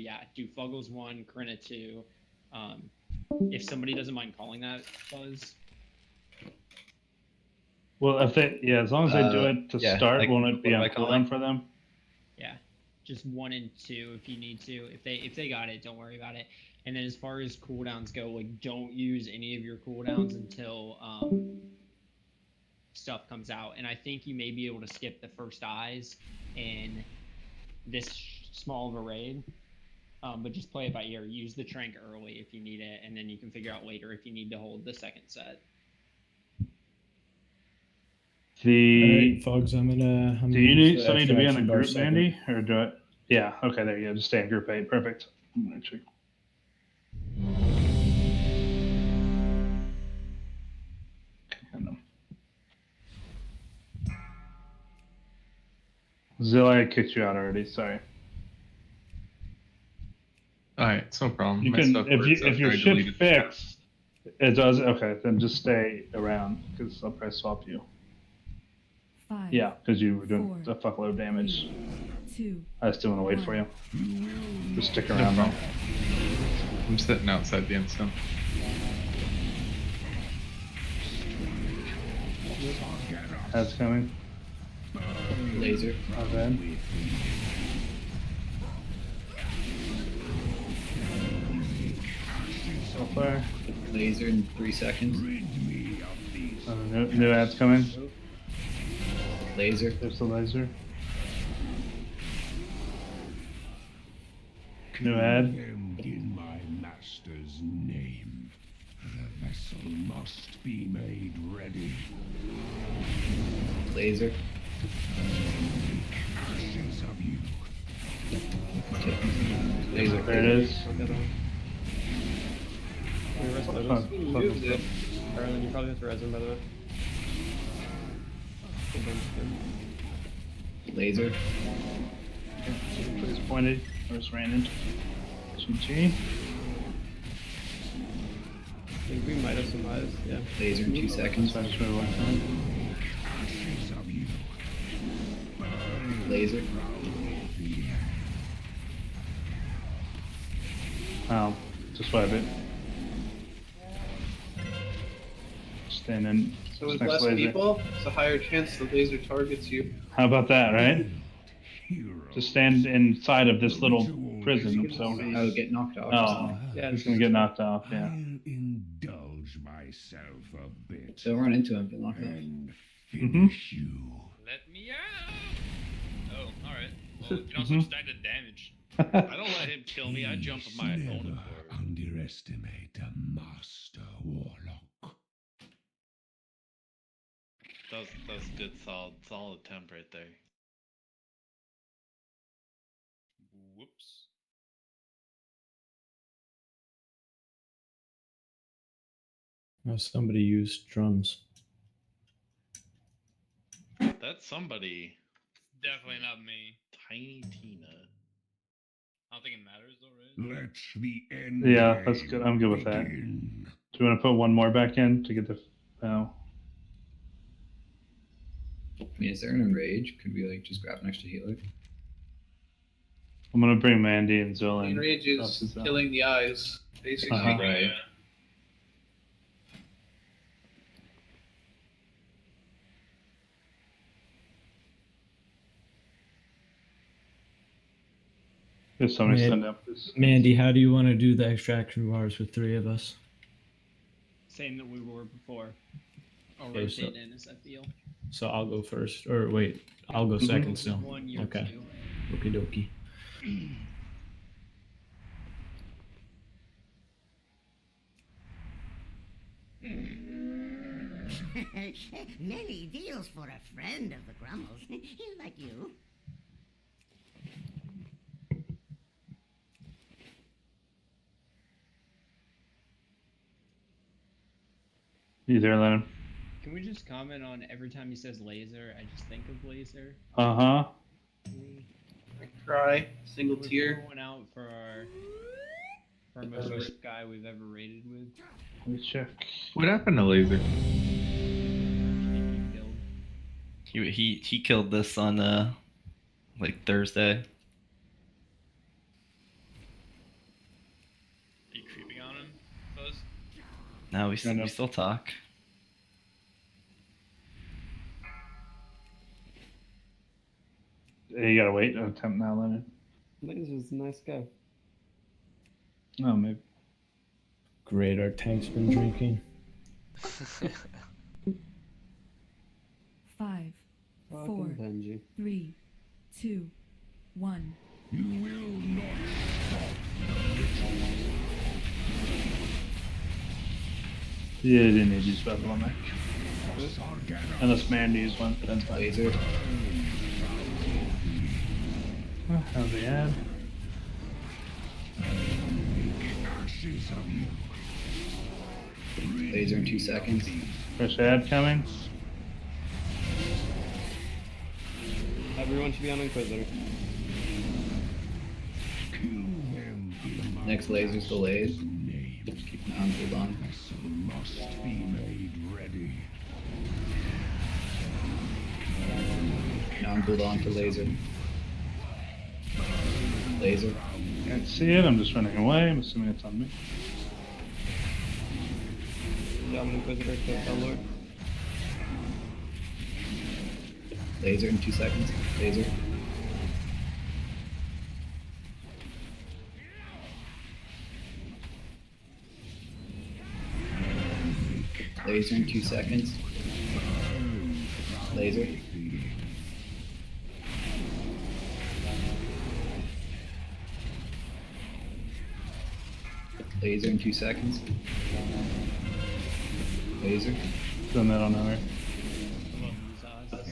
Fuggles 1, Krenna 2. If somebody doesn't mind calling that Fuzz. Well, if they as long as they do it to start, like, won't it be on cooldown for them? Yeah, just 1 and 2 if you need to. If they got it, don't worry about it. And then as far as cooldowns go, like don't use any of your cooldowns until stuff comes out. And I think you may be able to skip the first eyes in this small of a raid. But just play it by ear. Use the trank early if you need it, and then you can figure out later if you need to hold the second set. All right, Fogs, I'm do you need somebody to be on the group, Mandy, or do it? Yeah. Okay. There you go. Just stay in group 8. Perfect. I'm gonna check. Zilla, I kicked you out already. Sorry. Alright, it's no problem. You My can stuff if works if after your I ship deleted the tab. fixed, it does. Okay, then just stay around because I'll probably swap you. 5. Yeah, because you were doing a fuckload of damage. 2. I still want to wait for you. Just stick No around. problem. I'm sitting outside the instant. That's coming. Laser. Not bad. So far. Laser in 3 seconds. New ad's coming. Laser. There's the laser. New ad. In my master's name, the vessel must be made ready. Laser. Ashes of you. Laser. There it is. Carolyn, you probably have to resin, by the way. Laser. Please pointed. I just ran into GG. I think we might have some eyes, yeah. Laser in 2 seconds. Laser. Just swipe it. Stand in. So with next less laser. people, it's a higher chance the laser targets you. How about that, right? Just stand inside of this little prison. So Oh, get knocked off. Oh, yeah, he's gonna get knocked off. Yeah. I'll indulge myself a bit. Don't run into him. Get knocked off. And finish you. Let me out! Oh, alright. Well, you can also stack the damage. I don't let him kill me. I jump of my own Never accord. underestimate a master warlock. That's good, solid temp right there. Whoops. Oh, somebody used drums. That's somebody. Definitely not me. Tiny Tina. I don't think it matters though, right? Let the end. Yeah, that's good. I'm good with that. Do you want to put one more back in to get the? Oh. I mean, is there an enrage? Could we like just grab an extra healer? I'm gonna bring Mandy and Zill in. Enrage is killing the eyes, basically. Right. If somebody Man- send up this. Mandy, how do you want to do the extraction bars with 3 of us? Same that we were before. I'll Okay, rotate so- in as I feel. So I'll go first, or wait, I'll go Mhm. second Move still. with 1, you're Okay. 2. Okie dokie. Many deals for a friend of the Grummles. Like you. You there, Lennon? Can we just comment on every time he says laser, I just think of laser? Uh huh. Cry, single Can we tear. pour one out for our most ripped guy we've ever raided with? Let me check. What happened to Laser? He killed this on like Thursday. Are you creeping on him, Fuzz? No, we still talk. Hey, you gotta wait. Attempt now, Lennon. Laser's a nice guy. Oh, maybe. Great, our tank's been drinking. 5, 4, Fucking Benji. 3, 2, 1. You will not Yeah, they didn't need to use weapon on that. Unless Mandy used one, that's fine. Laser. How's the ad? ashes of you. Laser in 2 seconds. Fresh ad coming. Everyone should be on Inquisitor. Next laser's delayed. Keep an on, hold on. Must be made ready. Now I'm hold on for laser. Laser. Can't see it. I'm just running away. I'm assuming it's on me. Yeah, I'm an Inquisitor, so Lord. Laser in 2 seconds. Laser. Laser in 2 seconds. Laser. Laser in 2 seconds. Laser. Doing that on our.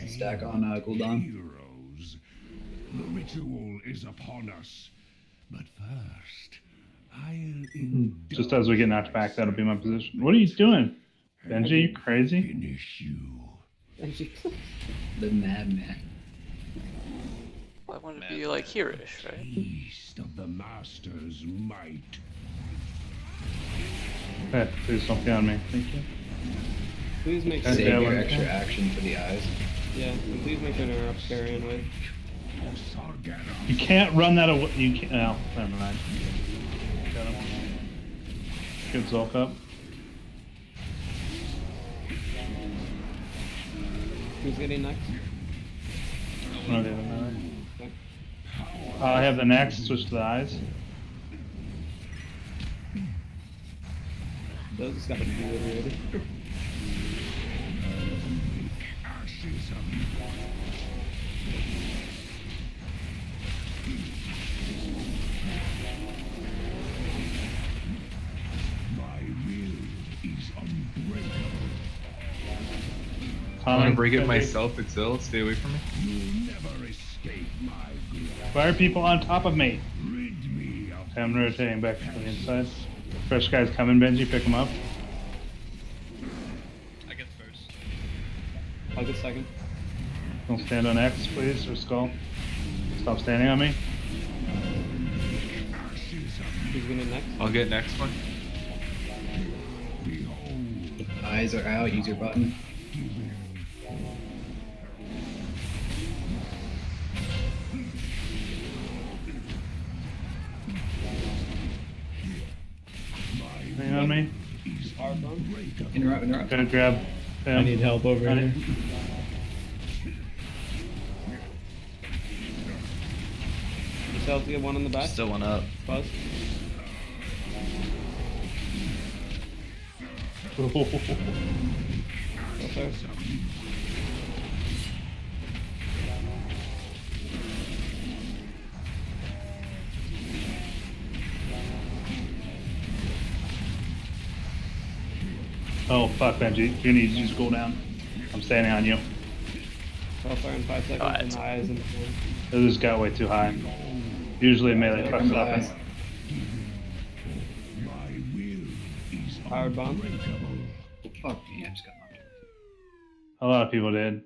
Stack on cooldown. Heroes, the ritual is upon us. But first, I'll Just as we get knocked back, that'll be my position. What are you doing? Benji, you crazy? finish you. Benji. The madman. Well, I want to be like heroish, right? Taste of the master's might. Hey, please don't be on me. Thank you. Please make Save sure. Save your extra action for the eyes. Yeah, and please make sure to interrupt Carrion with. You can't run that away. You can't. Oh, never mind. Got him. Good Zulk up. Who's getting next? No, they don't matter. I have the next. Switch to the eyes. Those got to be liberated. Ashes of you. My will is unbreakable. I want Coming. to break it Ready. myself, Exil. Stay away from me. You'll never escape my grasp. Why are people on top of me? Rid me of Okay, I'm rotating back to the inside. Fresh guy's coming, Benji. Pick him up. I get first. I'll get second. Don't stand on X, please, or Skull. Stop standing on me. Who's gonna next? I'll get next one. Eyes are out. Use your button. Hang on me. Interrupt. Gotta grab. I need help over here. Yourself to get one on the back. Still one up. Buzz. Okay. Oh, fuck, Benji. You need to just go down. I'm standing on you. Spellfire in 5 seconds, and the eyes in 4. This just got way too high. Usually melee fucks it up. Powered bomb. Fuck me, I just got knocked A lot of people did.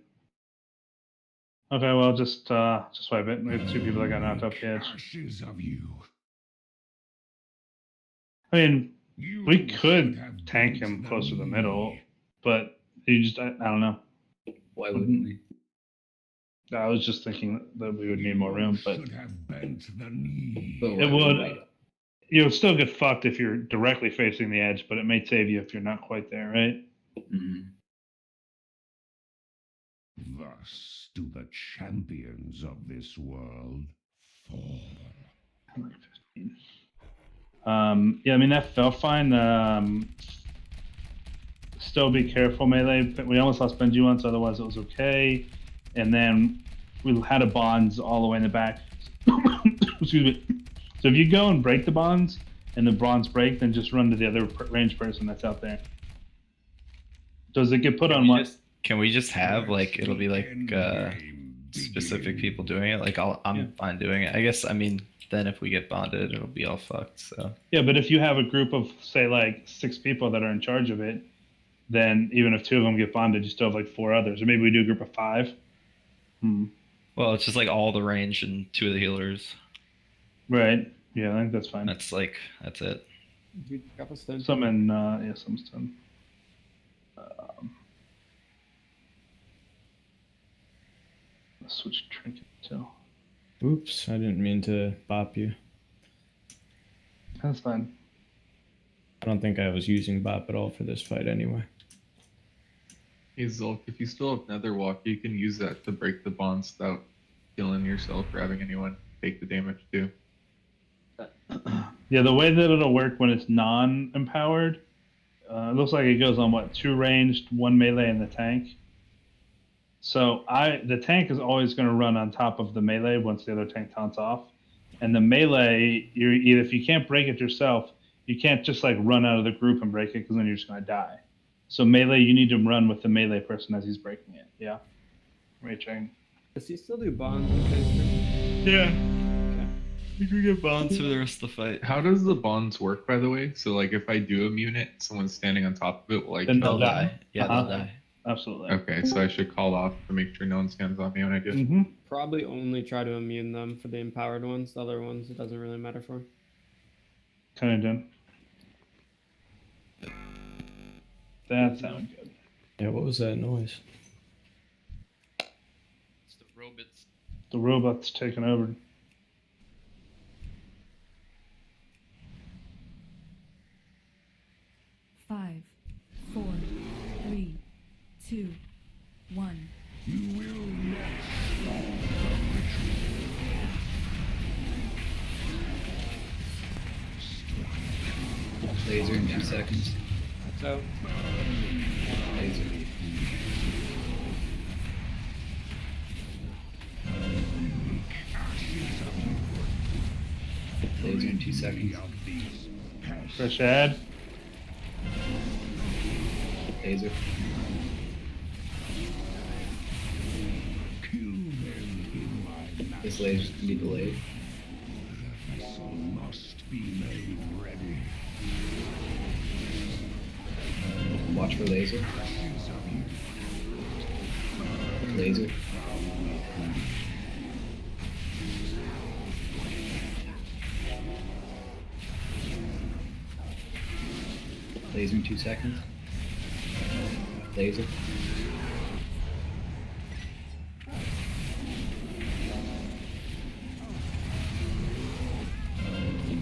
Okay, well, just swipe it. We have 2 people that got knocked off the edge. ashes of you. I mean, we could tank him close to the middle, but you just, I don't know. Why wouldn't we? I was just thinking that we would need more room, but Should have bent the knee. it would. You would still get fucked if you're directly facing the edge, but it may save you if you're not quite there, right? Mm-hmm. Thus do the champions of this world fall. Yeah, I mean that felt fine. Still be careful melee. We almost lost Benji once, otherwise it was okay. And then we had a bonds all the way in the back. Excuse me. So if you go and break the bonds and the bonds break, then just run to the other range person that's out there. Does it get put on what? Can we just have like it'll be like specific people doing it? Like I'm fine doing it. I guess I mean then if we get bonded, it'll be all fucked. So Yeah, but if you have a group of say like 6 people that are in charge of it, then even if 2 of them get bonded, you still have like 4 others. Or maybe we do a group of 5. Well, it's just like all the range and 2 of the healers. Right. Yeah, I think that's fine. That's it. You got a stun. Some in some stun. Let's switch trinket too. Oops, I didn't mean to bop you. That's fine. I don't think I was using bop at all for this fight anyway. Hey Zulk, if you still have Nether Walk, you can use that to break the bonds without killing yourself or having anyone take the damage too. Yeah, the way that it'll work when it's non-empowered, it looks like it goes on what 2 ranged, 1 melee, and the tank. So the tank is always going to run on top of the melee once the other tank taunts off, and the melee, if you can't break it yourself, you can't just like run out of the group and break it because then you're just going to die. So melee, you need to run with the melee person as he's breaking it. Yeah. Right, Chang. Does he still do bonds in phase 3? Yeah. We can get bonds for the rest of the fight. How does the bonds work, by the way? So, like, if I do immune it, someone's standing on top of it, will I Then kill they'll them? die. Yeah, they'll die. Absolutely. Okay, so I should call off to make sure no one stands on me when I do. Mm-hmm. Probably only try to immune them for the empowered ones. The other ones, it doesn't really matter for. Kind of done. That sounds good. Yeah, what was that noise? It's the robots. The robot's taking over. Five, 4, 3, 2, 1. You will not stop the ritual. Laser in 2 seconds. So. Laser. Laser in 2 seconds. Fresh ad. Laser. This laser's gonna be delayed. The vessel must be made ready. Watch for laser. Laser. Laser in 2 seconds. Laser.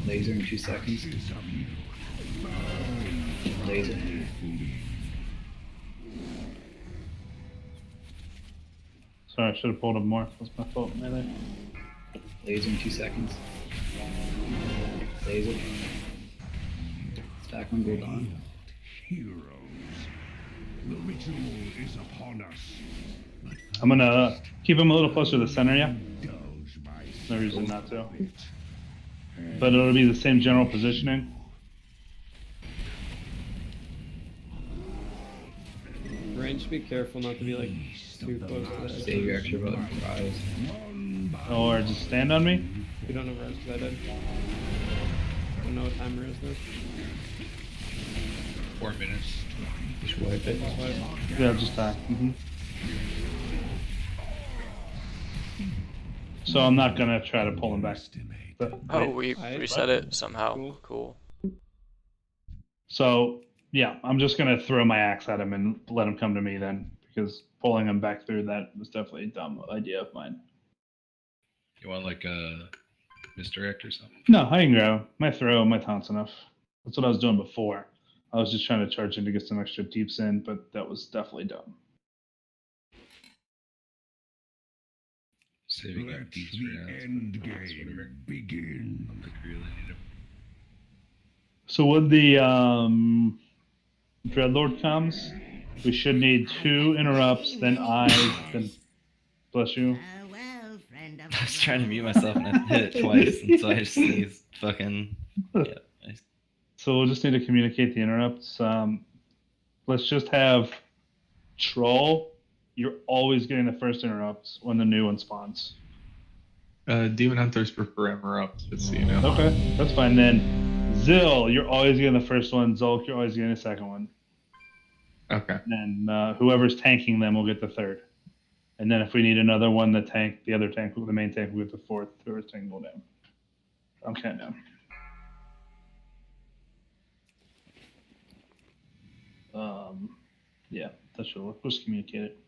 Laser in 2 seconds. Laser. Sorry, I should have pulled him more. That's my fault, melee. Laser in 2 seconds. Laser. Stack on Gul'dan. Heroes. The ritual is upon us. I'm gonna keep him a little closer to the center, yeah? No reason not to. But it'll be the same general positioning. Range, be careful not to be like too close to that. Save your extra vote for eyes. Or just stand on me. We don't have res because I did. Don't know what timer is though. 4 minutes. Just wipe it. Just wipe. Yeah, just die. So I'm not gonna try to pull him back. But, Oh, we reset it somehow. Cool. So yeah, I'm just gonna throw my axe at him and let him come to me then, because pulling him back through that was definitely a dumb idea of mine. You want like a misdirect or something? No, I can grab him. My throw, my taunt's enough. That's what I was doing before. I was just trying to charge in to get some extra deeps in, but that was definitely dumb. Saving Let up deeps the for ads, end but whatever. game begin. I don't think we really need him. So when the Dreadlord comes, we should need 2 interrupts, then eyes, then bless you. I was trying to mute myself and I hit it twice, and so I just sneezed. Fucking. Yeah, nice. So we'll just need to communicate the interrupts. Let's just have Troll. You're always getting the first interrupts when the new one spawns. Demon Hunters prefer interrupts, just so you know. Okay, that's fine then. Zill, you're always getting the first one. Zulk, you're always getting the second one. Okay. And whoever's tanking them will get the third. And then if we need another one, the other tank, the main tank will get the fourth. Whoever's tank will down. I'm counting down. Yeah, that should work. We'll just communicate it.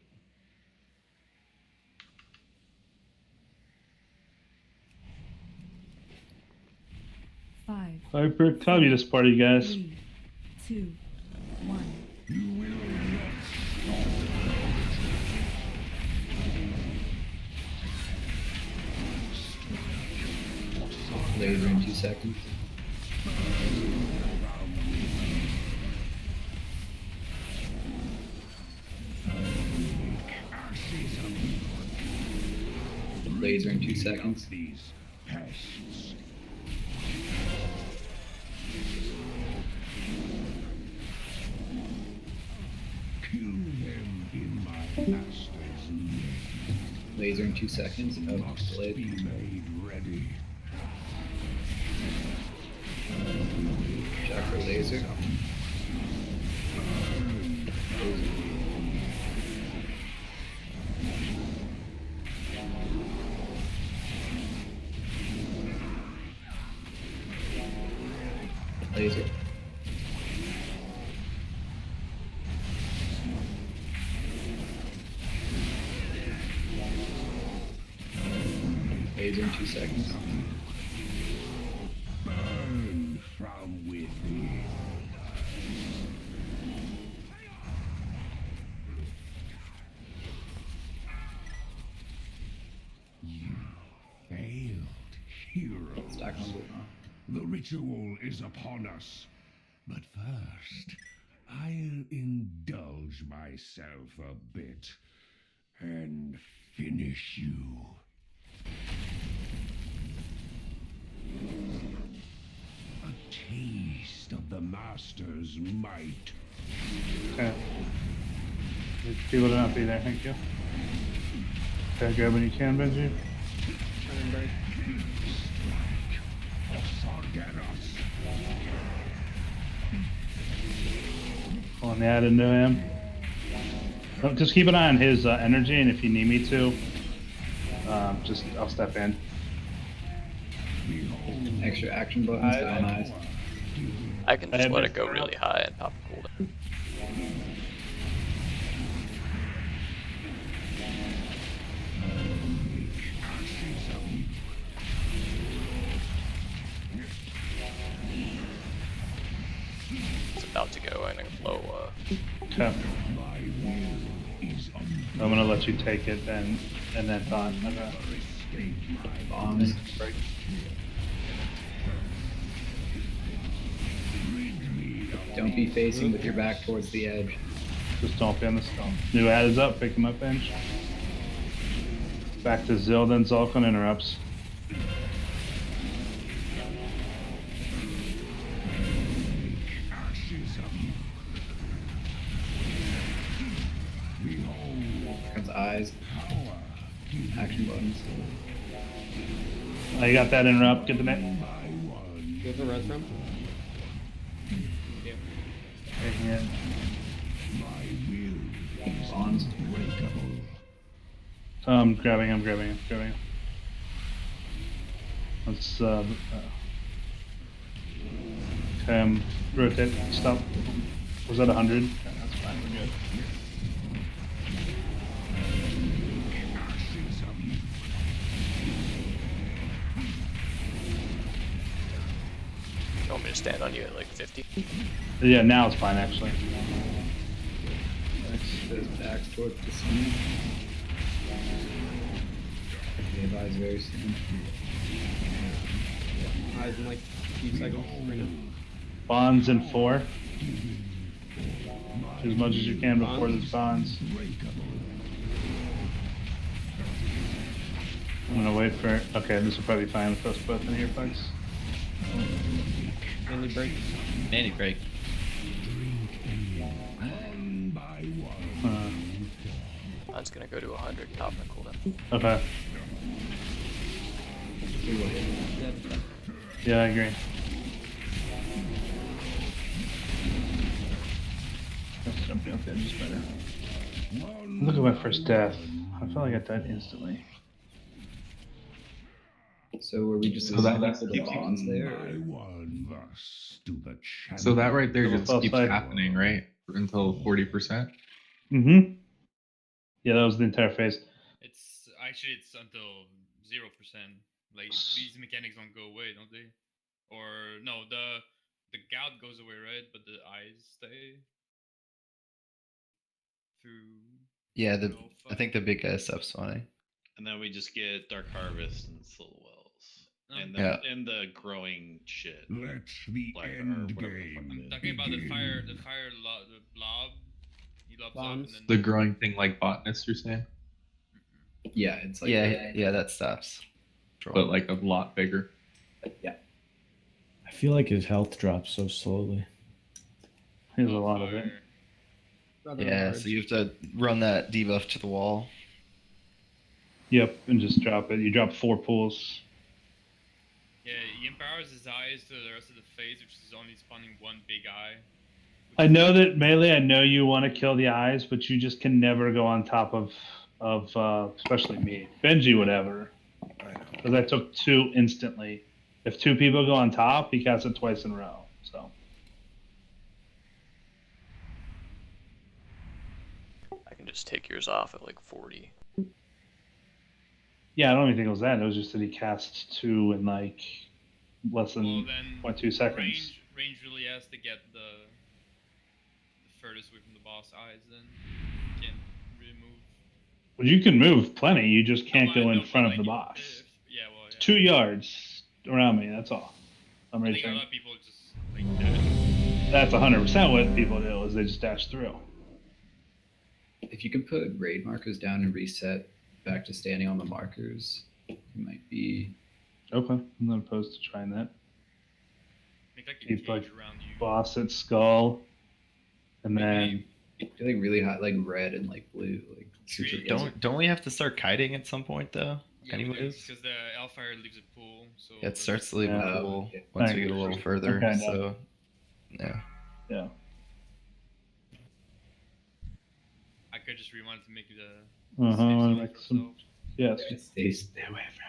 5. Hyper communist party, guys. 3, 2, 1. Laser in 2 seconds. Laser in 2 seconds. Laser in 2 seconds. Oh, delayed. Check for laser. Laser. Laser in 2 seconds. Burn from within. You failed, hero. Stack on Gul'dan. The ritual is upon us. But first, I'll indulge myself a bit and finish you. A taste of the Master's might. Okay. People to not be there, thank you. Okay, grab when you can, Benji. One break. Pulling that into him. Oh, just keep an eye on his energy, and if you need me to, I'll step in. Extra action buttons down eyes. I can just have let it it go really high and pop a cooldown. It's about to go in and blow. Okay. I'm gonna let you take it then, and then thought. Bombs. Don't be facing with your back towards the edge. Just don't be on the stone. New ad is up. Pick him up, bench. Back to Zill, then Zulkan interrupts. Here comes eyes. Action buttons. You got that interrupt. Get the net. You have a res room? Yeah. Taking it. Bonds. Grabbing him. Let's rotate. Stop. Was that 100? Okay, that's fine. We're good. You want me to stand on you at like 50? Yeah, now it's fine actually. Goes back towards the sun. The eyes very soon. Eyes in like a few seconds right now. Bonds in 4. As much as you can before this bonds. I'm gonna wait for. Okay, this will probably be fine with us both in here, folks. Manly break. Manny break. Mine's gonna go to 100 top and cooldown. Okay. Yeah, I agree. Let's jump off the edge better. Look at my first death. I feel like I died instantly. So were we just So that the bonds there? So that right there Double just fell keeps side. happening, right? Until 40%. Mm-hmm. Yeah, that was the entire phase. It's until 0%. Like these mechanics don't go away, don't they? Or no, the gout goes away, right? But the eyes stay through. Yeah, I think the big guy stops spawning. And then we just get Dark Harvest and Soul Wells. And Yeah. and the growing shit. Let the end game. I'm talking about the fire, the blob. He lobs up and then The growing thing like botanist, you're saying? Yeah, it's like yeah, that stops. But like a lot bigger. Yeah. I feel like his health drops so slowly. Here's a lot of it. Yeah, so you have to run that debuff to the wall. Yep, and just drop it. You drop 4 pools. Yeah, he empowers his eyes to the rest of the phase, which is only spawning one big eye. I know that Melee, I know you want to kill the eyes, but you just can never go on top of especially me. Benji would ever. Because I took 2 instantly. If 2 people go on top, he casts it twice in a row. So I can just take yours off at like 40. yeah, I don't even think it was that. It was just that he cast 2 in like less than Well, then 0.2 seconds. Range really has to get the furthest away from the boss eyes. Then you can't really move. Well, you can move plenty. You just can't go in No, front but of the like, boss. Yeah, well, yeah. 2 yards around me. That's all. I'm I ready think to. a lot of people just like dash. That's 100% what people do. Is they just dash through. If you could put raid markers down and reset back to standing on the markers, you might be. Okay, I'm not opposed to trying that. Make like a Keep like cage around you. boss at skull, and then I feel like really hot, like red and like blue, like super. Don't we have to start kiting at some point though? Yeah, anyways. Because the Hellfire leaves a pool. So It starts to leave a Yeah. pool once we get a little further. Okay, so, yeah. Yeah. I could just rewind to make it a Uh safe huh. zone Like for some. ourselves. Yes. Stay away from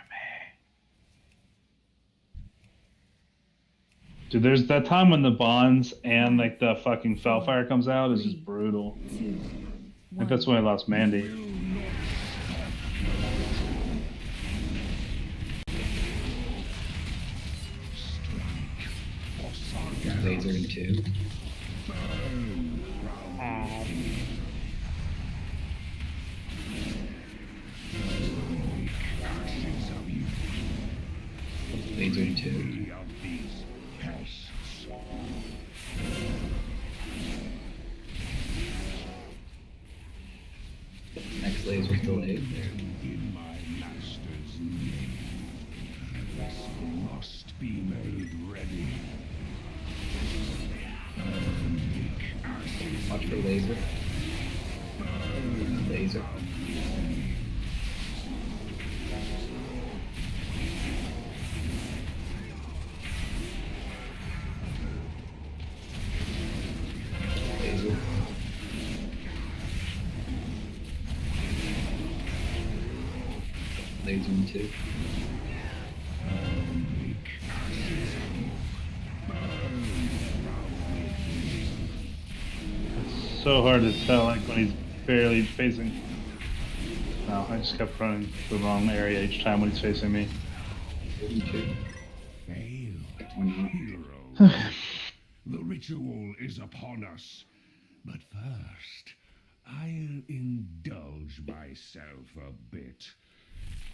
Dude, there's that time when the bonds and like the fucking Fellfire comes out is just brutal. I think that's when I lost Mandy. Laser in 2. Laser in 2. Next laser delayed. In my master's name, this must be made ready. Watch for laser. Laser. Laser. Laser in 2. It's so hard to tell, like when he's barely facing. No, I just kept running the wrong area each time when he's facing me. Hero. The ritual is upon us. But first, I'll indulge myself a bit.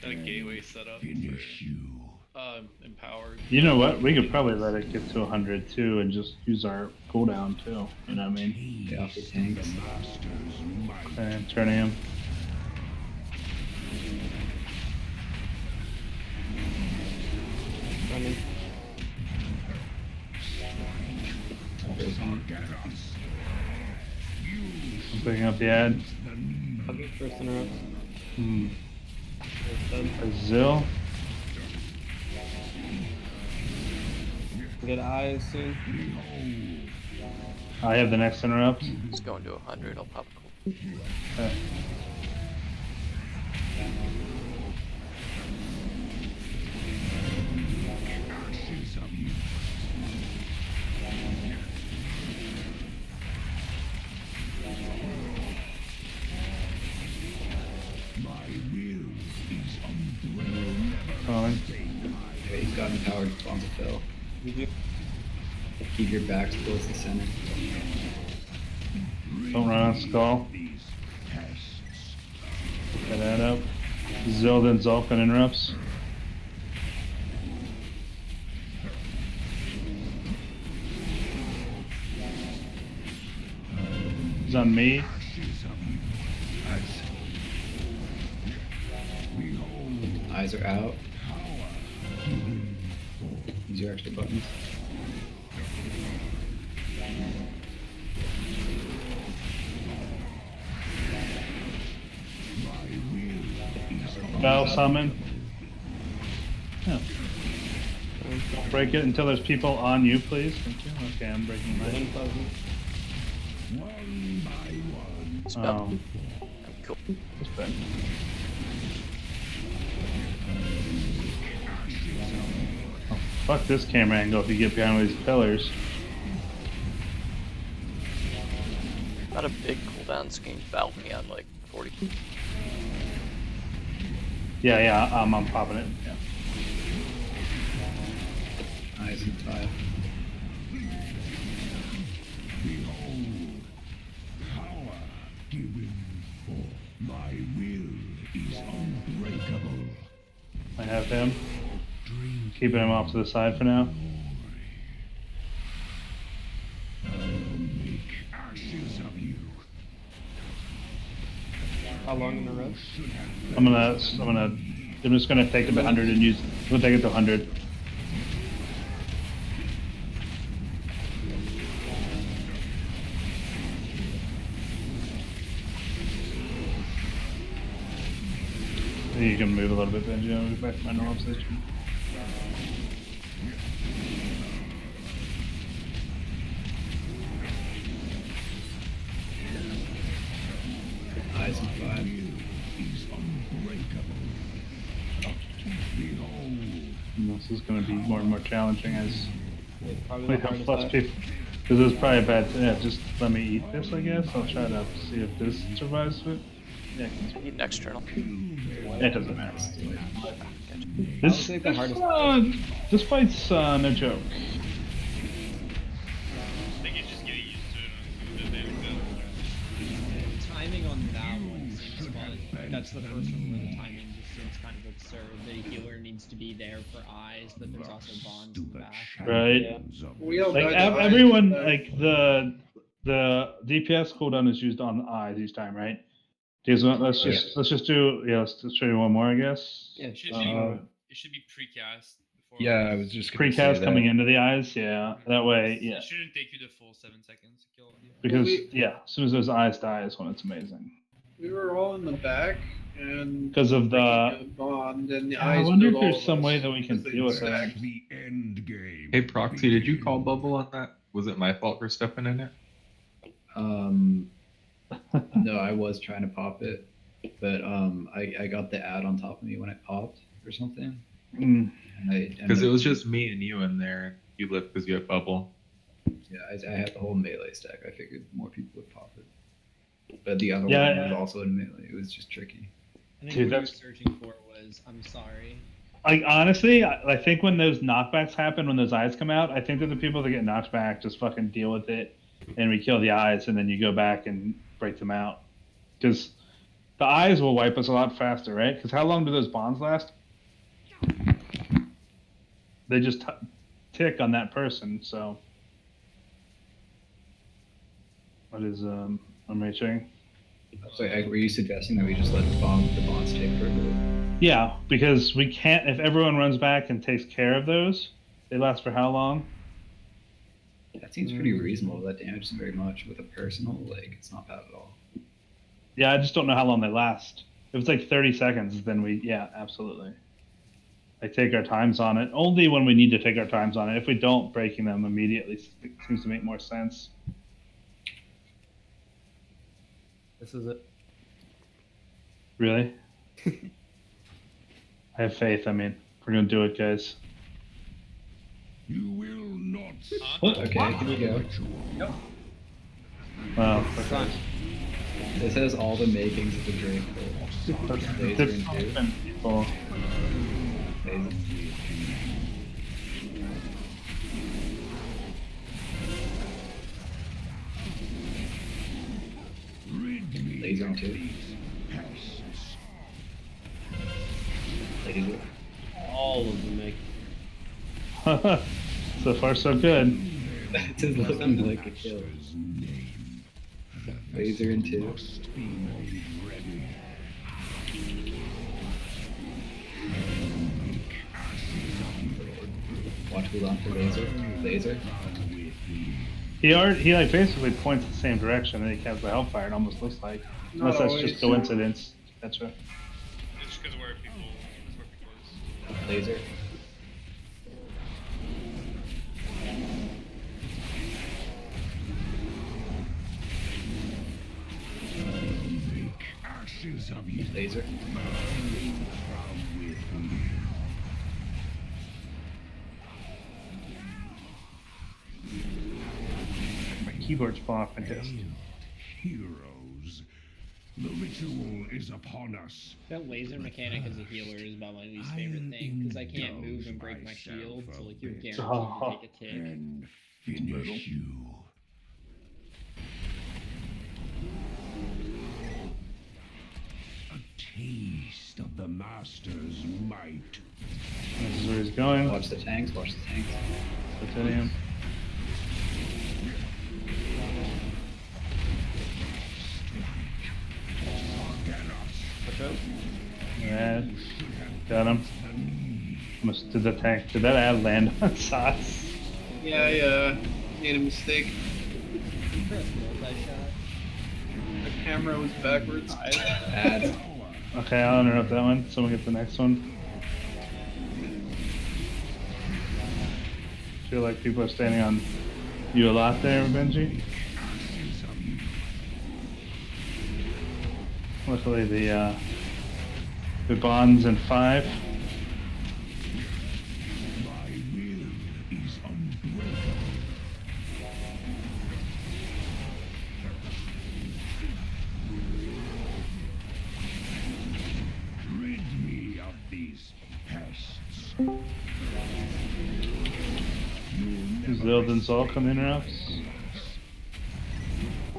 Got a gateway set up. Finish you. Empowered. You know what? We could probably let it get to 100 too and just use our cooldown too. You know what I mean? Yeah, for tanks. Okay, turning him. Running. I'm picking up the ad. First interrupt. Azil. Get eyes soon. I have the next interrupt. It's going to 100. I'll pop a cool. Okay. Fine. Okay, he's got empowered spawns to fill. Keep your backs towards the center. Don't run on Skull. Get that up. Zelda and Zulkan interrupts. He's on me. Eyes are out. Use your extra buttons. Battle summon. Yeah. Don't break it until there's people on you, please. Thank you. Okay, I'm breaking mine. Cool. That's bad. Oh, fuck this camera angle if you get behind these pillars. Not a big cooldown scheme. Battle me on like 40. Yeah, I'm popping it. Yeah. Eyes and 5. Behold, power given for my will is unbreakable. I have him. Keeping him off to the side for now. Make ashes of you. How long in a row? I'm just gonna take it to 100 and use. We'll take it to 100. You can move a little bit, Benji. I'll move back to my normal position. Eyes on 5. And this is going to be more and more challenging as Probably we the have hardest plus act. people. Because this is probably a bad. Yeah, just let me eat this, I guess. I'll try to see if this survives it. Yeah, Eat an external. it doesn't matter. This is the hardest. This fight's no joke. I think it's just getting used to it on the damage. Timing on that one seems fun. That's the first one where the timing just seems kind of absurd. The healer needs to be there for eyes, but there's also bonds in the back. Right. We all Like died to eyes, everyone, but- like the DPS cooldown is used on the eyes each time, right? Let's just do let's show you one more, I guess. Yeah. It should be precast. Before Yeah, I was just gonna say Precast that. coming into the eyes, yeah. That way, yeah. It shouldn't take you the full 7 seconds to kill it. Because as soon as those eyes die is when it's amazing. We were all in the back, and Because of the bond, and the Yeah, I eyes. wonder if killed all there's of some us way that we can because they deal with that. stacked. The end game. Hey, Proxy, did you call bubble on that? Was it my fault for stepping in it? No, I was trying to pop it, but I got the ad on top of me when it popped or something. Because it was just me and you in there. You lived because you have bubble. Yeah, I had the whole melee stack. I figured more people would pop it. But the other Yeah, one was also in melee. It was just tricky. I think Dude, what you were that's- searching for was, I'm sorry. Like honestly, I think when those knockbacks happen, when those eyes come out, I think that the people that get knocked back just fucking deal with it, and we kill the eyes, and then you go back and break them out. Because the eyes will wipe us a lot faster, right? Because how long do those bonds last? They just tick on that person. So what is I'm reaching? So were you suggesting that we just let the bonds take for a bit? Yeah, because we can't. If everyone runs back and takes care of those, they last for how long? That seems pretty reasonable. That damage isn't very much. With a personal, like, it's not bad at all. Yeah, I just don't know how long they last. If it's like 30 seconds, then yeah, absolutely. Like take our times on it. Only when we need to take our times on it. If we don't, breaking them immediately seems to make more sense. This is it. Really? I have faith. I mean, we're gonna do it, guys. You will not. Okay, here we go. Yep. Wow. Fine. This has all the makings of the Drake. Laser and two. People. Laser. Laser and two. Laser. All of them make. So far, so good. This is looking like a kill. Laser and two. Watch cooldown for laser. Laser. He like basically points the same direction and he casts the hellfire. It almost looks like, unless that's just coincidence. That's right. It's because where people is. Laser. Ashes of you. Laser. My keyboard's falling off my desk. Heroes. The ritual is upon us. That laser mechanic as a healer is about my least favorite thing, because I can't move and break my shield, so like you're guaranteed to take a tick. And finish you. A taste of the master's might. This is where he's going. Watch the tanks. Watch the tanks. Plutonium. Yeah, got him. Almost did the tank. Did that ad land on Sauce? Yeah, I made a mistake. The camera was backwards. Ad. Okay, I'll interrupt that one. Someone get the next one. Feel like people are standing on you a lot there, Benji. Luckily, the bond's in 5. My will is unbreakable. Rid me of these pests. Zildin's all come interrupts.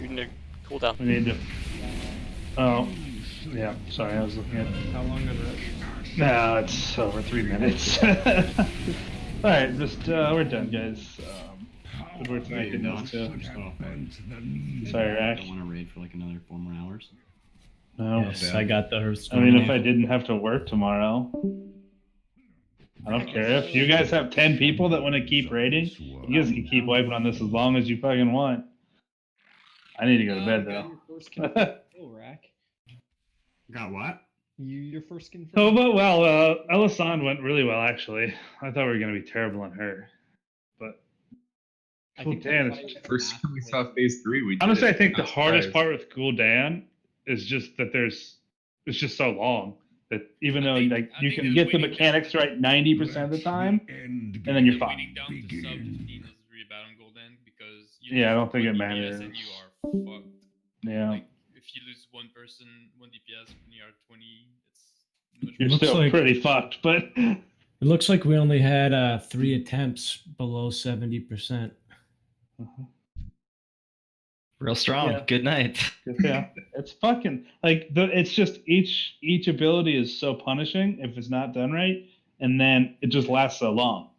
You need to cool down. We need to. Oh, yeah. Sorry, I was looking at. How long on that? No, it's over 3 minutes. All right, just we're done, guys. Good work tonight, good notes too. Sorry, Rack. Don't want to raid for like another 4 more hours. No. Yes, I got the Hearthstone. I mean, if I didn't have to work tomorrow, I don't care. If you guys have 10 people that want to keep raiding, you guys can keep wiping on this as long as you fucking want. I need to go to bed though. Your first confirmed kill, Rack. Got what? Your first confirmed. Oh, but well, Elisand went really well actually. I thought we were gonna be terrible on her, but I think Gul'dan that's is why First time we saw phase 3, we did honestly, it. I think the Not hardest surprised. part with Gul'dan is just that it's just so long that even though like you can get the mechanics right 90% of the time, and then you're fine. Waiting down to sub 15 is really bad on Golden because you Yeah, I lose don't think one it DPS matters. and you are fucked. Yeah. Like if you lose one person, 1 DPS when you are 20, it's much You're worse. still pretty fucked, but It looks like we only had 3 attempts below 70%. Real strong. Yeah. Good night. Yeah, it's fucking like it's just each ability is so punishing if it's not done right, and then it just lasts so long.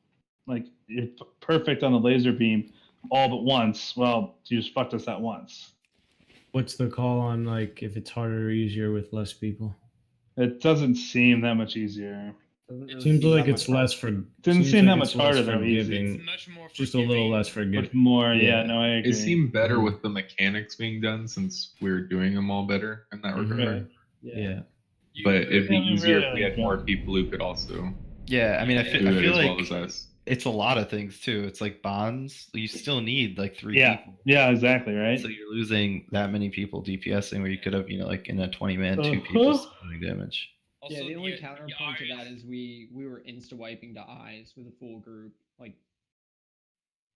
Like you're perfect on the laser beam all but once. Well, you just fucked us that once. What's the call on like if it's harder or easier with less people? It doesn't seem that much easier. Seems like it's less for. Didn't seems seem like that it's much less harder though. Easy. forgiving. Just a little less forgiving. With more, yeah. No, I agree. It seemed better with the mechanics being done since we were doing them all better in that regard. Right. Yeah. But it'd be Yeah, we easier really if we had don't. more people who could also Yeah, I mean, I do feel, I it feel as well like as us. it's a lot of things too. It's like bonds. You still need like 3 Yeah. people. Yeah, exactly, right? So you're losing that many people DPSing where you could have, like in a 20-man, 2 people still doing damage. Yeah, the only counterpoint to that is we were insta wiping the eyes with a full group. Like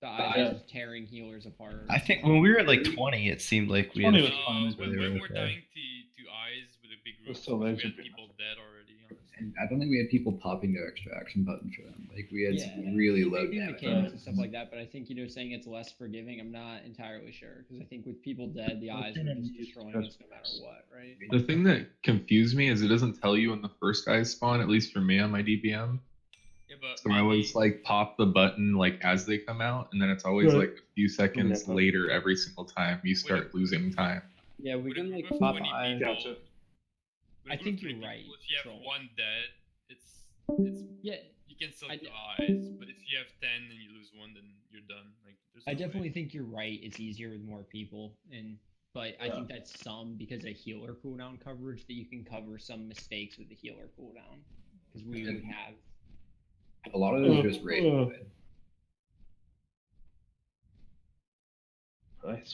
the eyes Yeah. were just tearing healers apart. I think when we were at like 20, it seemed like we had 20 a was few fine. moments where they were When we're okay. dying to eyes with a big group, still we laser had beam. people dead already. Honestly. And I don't think we had people popping their extraction button for them. Like we had some really low maybe damage. mechanics and stuff like that, but I think saying it's less forgiving. I'm not entirely sure because I think with people dead, the eyes were just destroying us no matter what, right? The thing that confused me is it doesn't tell you when the first guys spawn, at least for me on my DPM. Yeah, but So I always like pop the button like as they come out, and then it's always Right. like a few seconds Yeah. later every single time you start losing time. Yeah, we can like with pop 20 eyes. people, Gotcha. with I a group think of 20 you're right, people, if you have Troll. one dead, it's Yeah, you can still I do d- eyes, but if you have 10 and you lose one, then you're done. Like there's I no way. definitely think you're right. It's easier with more people, but I think that's some because of healer cooldown coverage that you can cover some mistakes with the healer cooldown because we would have. A lot of it is just rage.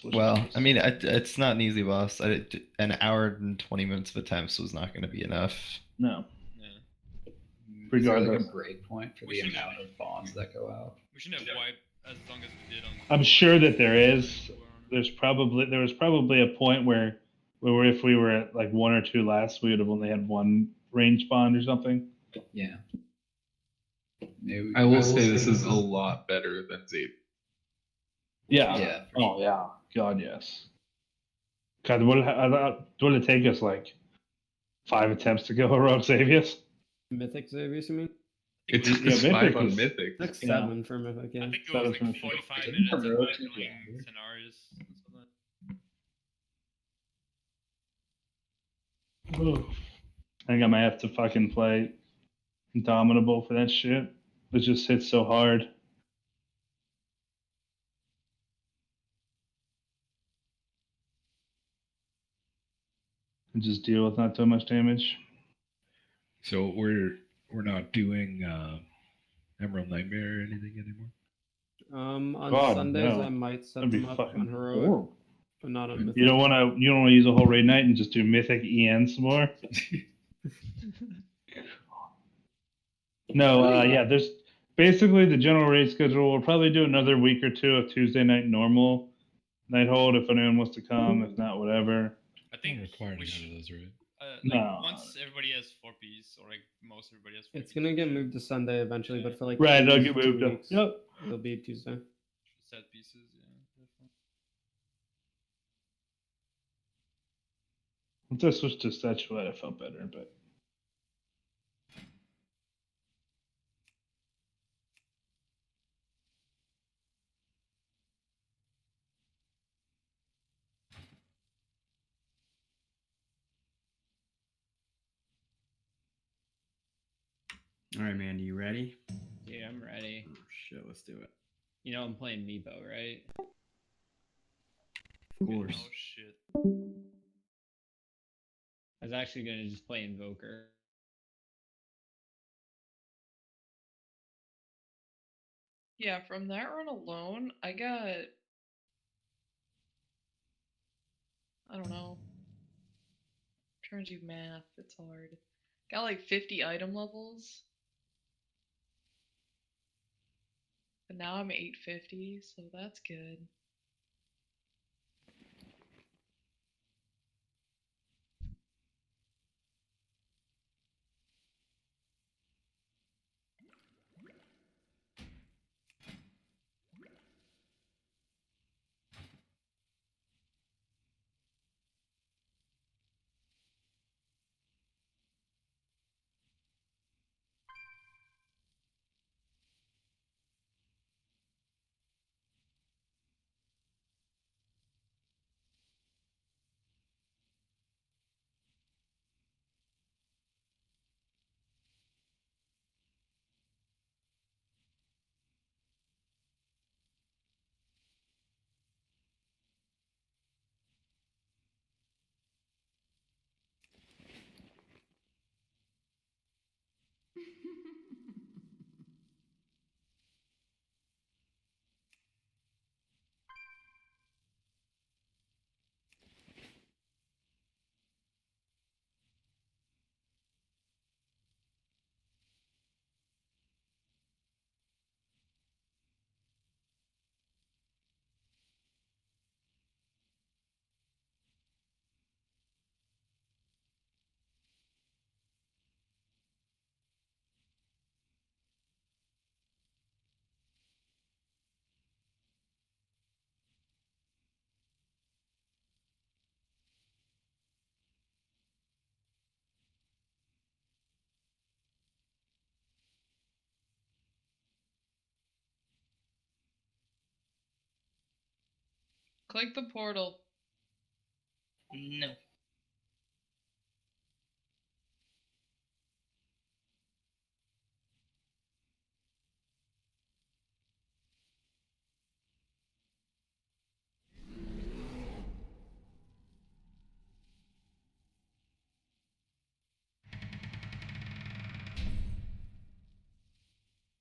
Well, I mean, it's not an easy boss. An hour and 20 minutes of attempts was not going to be enough. No. Is there like Regardless. a break point for the amount of bonds that go out? We shouldn't have wiped as long as we did on. I'm sure that there is. There was probably a point where if we were at like 1 or 2 less, we would have only had 1 range bond or something. Yeah. Maybe I will say this is a lot better than Zabe. Yeah. Yeah, Oh yeah. God yes. God, would it take us like 5 attempts to go heroic Xavius? Mythic Xavius, you mean? It's Yeah, just Mythic 5 on was- Mythic. 6, Yeah. 7 for Mythic, yeah. I think it was like 45 minutes of killing scenarios. I think I might have to fucking play Indomitable for that shit. It just hits so hard. And just deal with not too much damage. So we're not doing Emerald Nightmare or anything anymore. On God, Sundays no. I might set That'd be them up fucking on heroic, horrible. but not on mythic. You don't want to use a whole raid night and just do mythic EN some more. No, yeah, there's basically the general raid schedule. We'll probably do another week or two of Tuesday night normal Nighthold if anyone wants to come. If not, whatever. I think Not required we to go should. to those, right? Like No. once everybody has 4Ps, or like most everybody has 4Ps. It's gonna get moved to Sunday eventually, but for like Right, it'll these get 2 moved to- weeks, yep. it'll be Tuesday. Set pieces, yeah, definitely. Once I switched to Statuette, I felt better, but. All right, man. You ready? Dude, I'm ready. Oh shit, let's do it. You know I'm playing Meepo, right? Of course. Oh shit. I was actually gonna just play Invoker. Yeah, from that run alone, I got. I don't know. I'm trying to do math, it's hard. Got like 50 item levels. But now I'm 850, so that's good. Click the portal. No.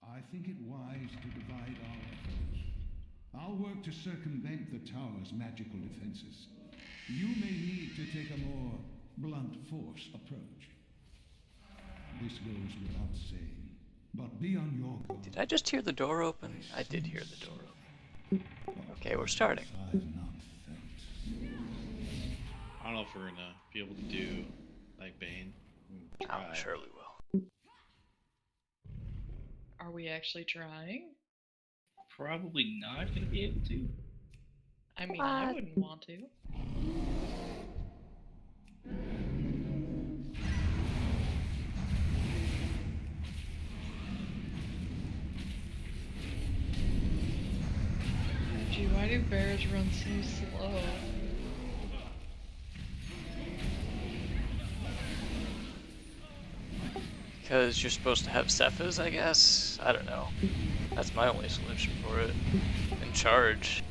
I think it wise to divide our efforts. I'll work to circumvent the tower's magical defenses. You may need to take a more blunt force approach. This goes without saying, but be on your guard. Did I just hear the door open? I did hear the door open. Okay, we're starting. I don't know if we're gonna be able to do like Bane. I'm sure we will. Are we actually trying? Probably not gonna be able to. I mean, I wouldn't want to. Gee, why do bears run so slow? Because you're supposed to have Cephas, I guess? I don't know. That's my only solution for it. And charge.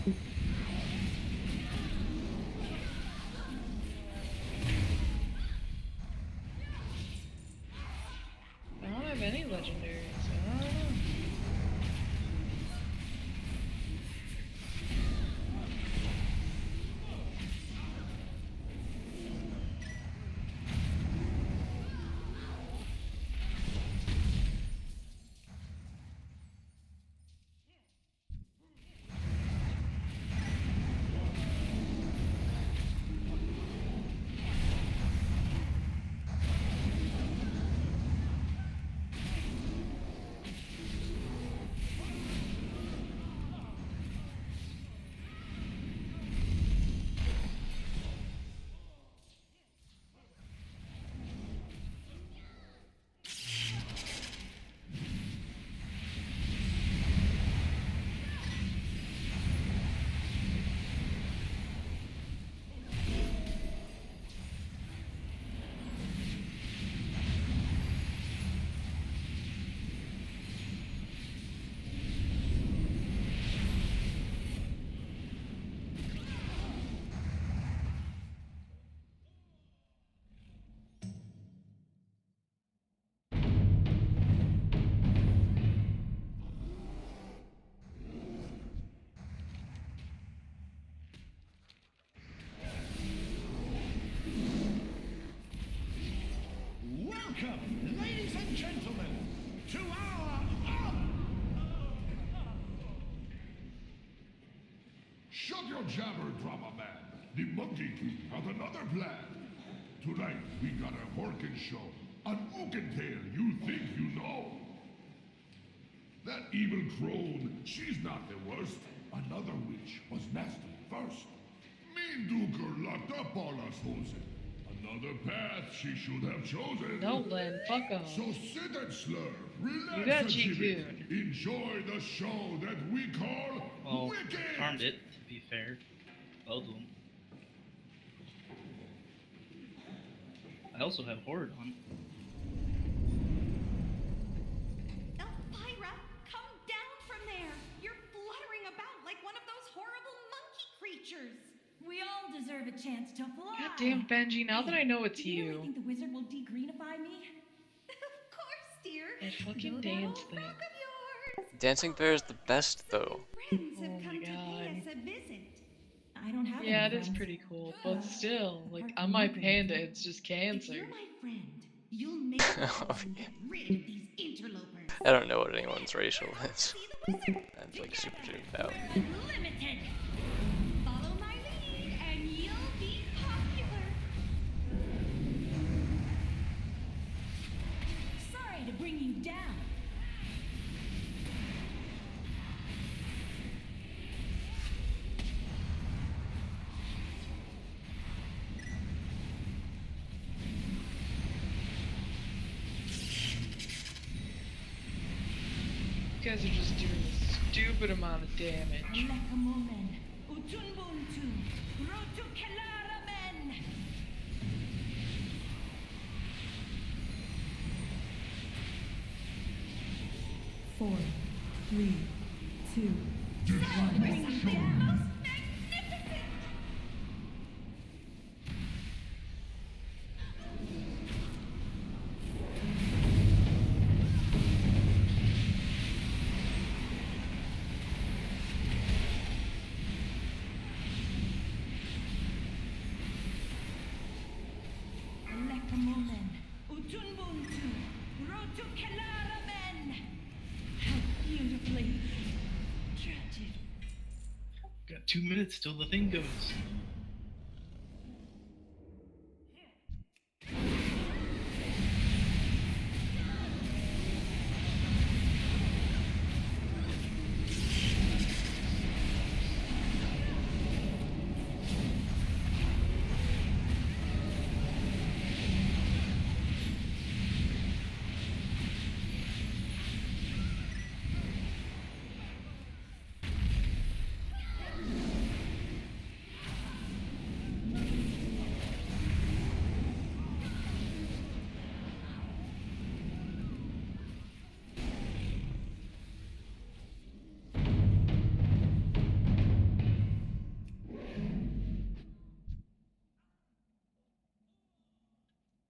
Shut your jabber, drama man. The Monkey King has another plan. Tonight we got a Horkin show. An Ookin tale you think you know. That evil crone, she's not the worst. Another witch was nasty first. Mean Duker locked up all us hosen. Another path she should have chosen. No, Len, fuck off. So sit and slur, relax You got a G jibby. Enjoy the show that we call Well, Wicked. farmed it, to be fair. Both of them. I also have Horde on. Elvira, come down from there. You're fluttering about like one of those horrible monkey creatures. We all deserve a chance to fly. Goddamn, Benji, now that I know it's Do you really you. think the wizard will degreenify me? Of course, dear. That fucking Go that dance old thing. rock of yours. Dancing Bear is the best, though. Friends have Oh come my to pay God. us a visit. I don't have Yeah, any it is friends. pretty cool, but still, like, Apart on from my you, Benji. panda, it's just If cancer. you're my friend, you'll make us and get rid of these interlopers. I don't know what anyone's racial is. See the wizard. I'm like super tuned out. Unlimited. Follow my lead, and you'll be popular. Sorry to bring you down. You guys are just doing a stupid amount of damage. Lekamomen, Utunbuntu, Rotu Kelaramen. 4, 3, 2, 1. Lekamomen, Utunbuntu, Rotu Kelaramen. How beautifully tragic. Got 2 minutes till the thing goes.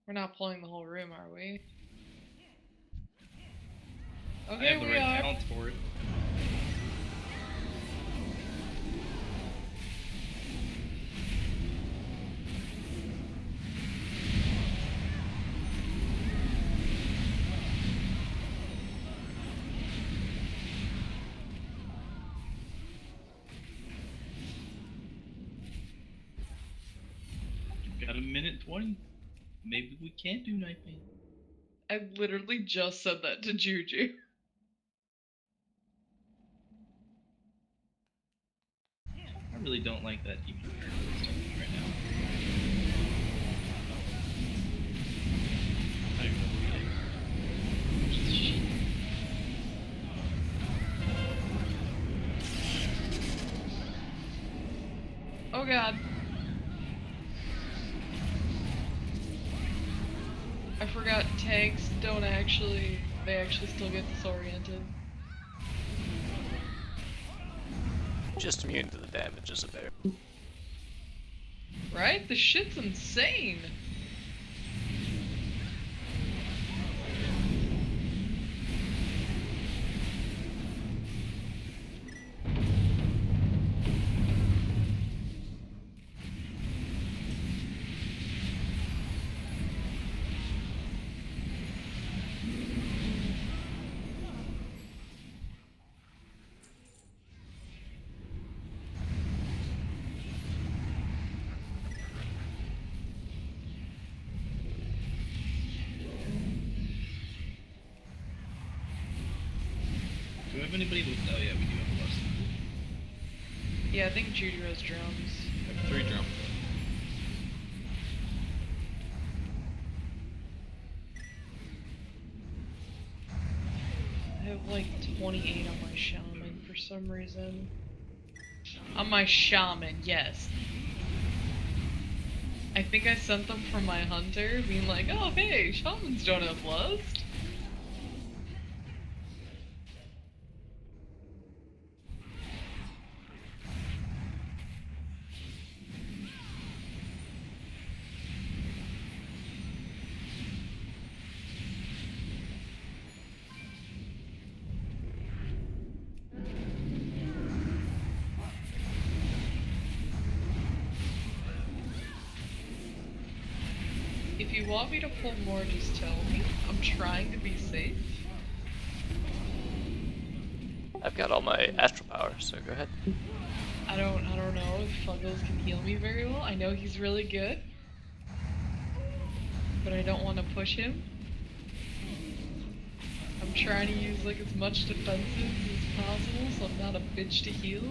We're not pulling the whole room, are we? I Okay, have the we right are. talents for it. Got a minute 20. Maybe we can't do Nightmare. I literally just said that to Juju. I really don't like that demon card that's starting right now. I don't even know who it is. Which is shit. Oh god. I forgot tanks don't actually, they actually still get disoriented. Just immune to the damage as a bear. Right? The shit's insane. have anybody with? Oh yeah, we do have a list. Yeah, I think Juju has drums. I have 3 drums. I have like 28 on my shaman for some reason. On my shaman, yes. I think I sent them from my hunter, being like, oh hey, shamans don't have lust. If you want me to pull more, just tell me. I'm trying to be safe. I've got all my astral power, so go ahead. I don't know if Fuggles can heal me very well. I know he's really good, but I don't want to push him. I'm trying to use like as much defenses as possible, so I'm not a bitch to heal.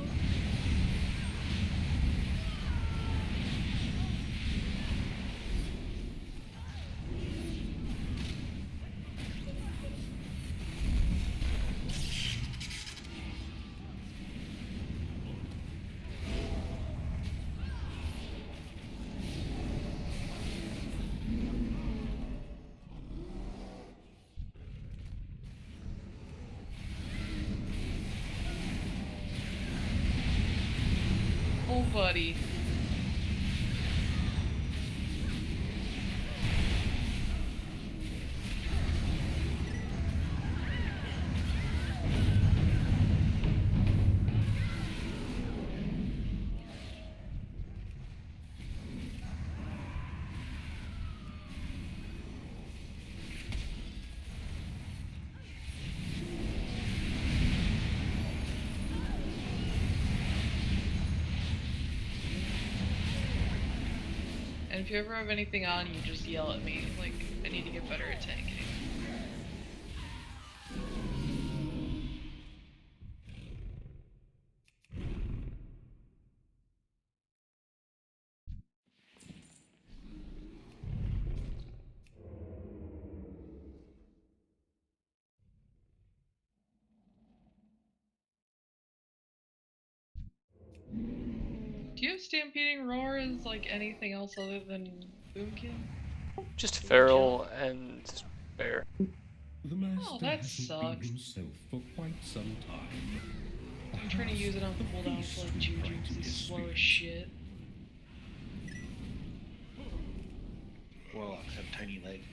Oh, buddy. And if you ever have anything on, you just yell at me. Like, I need to get better at tanking. Do you have Stampeding Roar as like anything else other than Boomkin? Just feral and bear. The master Oh, that hasn't sucks. been himself for quite some time. I'm trying to use it on cooldown for like Juju because he's slow as shit. Warlocks have tiny legs.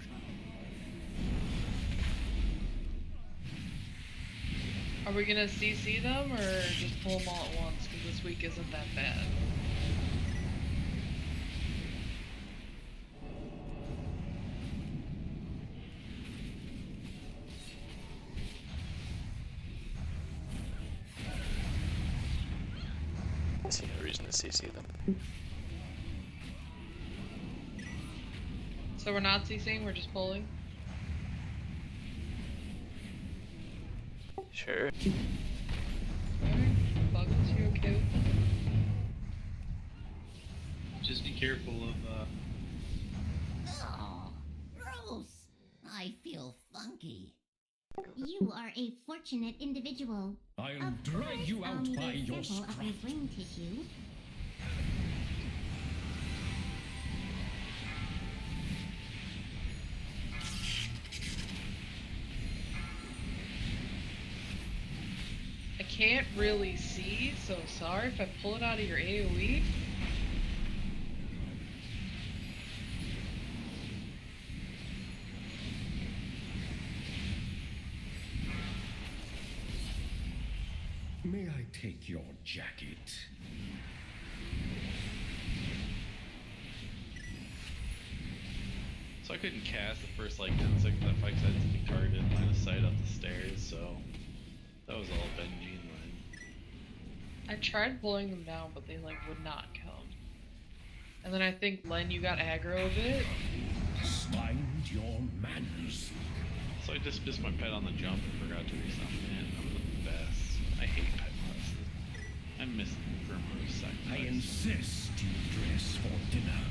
Are we gonna CC them or just pull them all at once? Because this week isn't that bad. I see no reason to CC them. So we're not CCing, we're just pulling? Sure. Alright, Buggles, you okay with that? Just be careful of. Oh, gross. I feel funky. You are a fortunate individual. I'll Of drag course, you out only by a your sample of my scruff. brain tissue. I can't really see, so sorry if I pull it out of your AoE. May I take your jacket? So I couldn't cast the first like 10 seconds of that fight because I had to be targeted line of sight up the stairs, so that was all Benji and Len. I tried pulling them down, but they like would not come. And then I think Len, you got aggro a bit. Find your manners. So I just missed my pet on the jump and forgot to resummon it. I'm the best. I miss Primrose sacrifice. I insist you dress for dinner.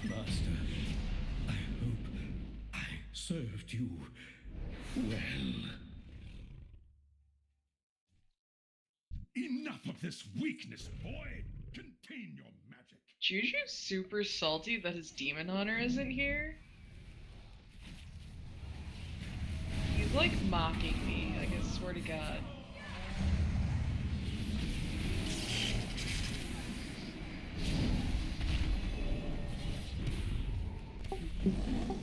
Master, I hope I served you well. Enough of this weakness, boy! Contain your magic. Juju's super salty that his demon hunter isn't here. He's like mocking me, I guess, swear to God.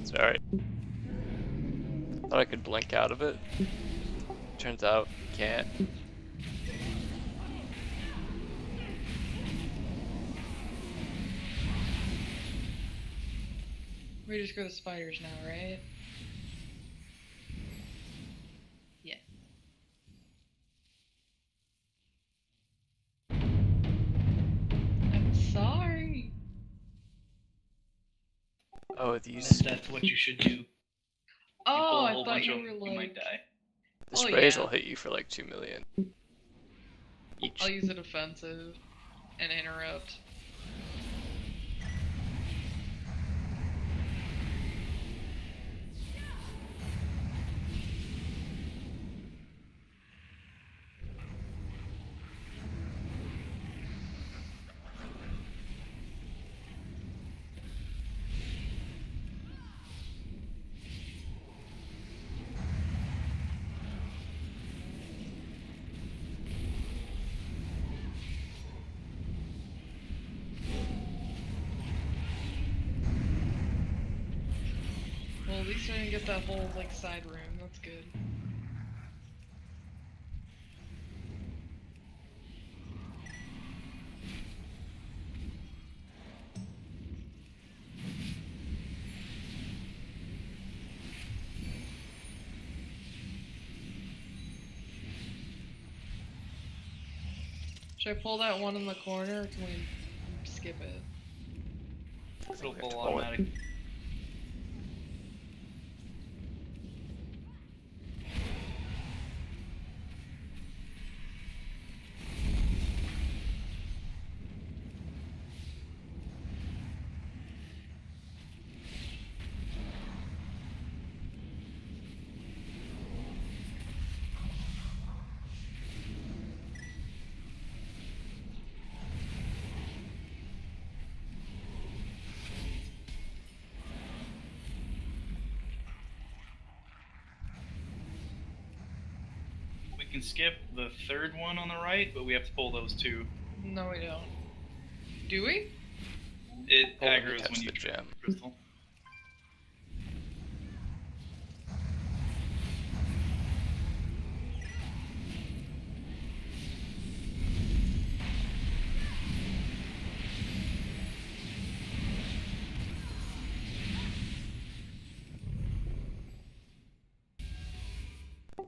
Sorry. Thought I could blink out of it. Turns out, can't. We just go to spiders now, right? Yeah. I'm sorry. Oh, these. That's what you should do. Oh, a I whole thought bunch you of were them, like. you might die. The Oh, sprays yeah. will hit you for like 2 million. Each. I'll use it offensive and interrupt. Well, at least I didn't get that whole like side room. That's good. Should I pull that one in the corner, or can we skip it? It'll pull pull it. automatic. We can skip the third one on the right, but we have to pull those two. No, we don't. Do we? It Pull when you aggroes touch when you the touch gem. the crystal.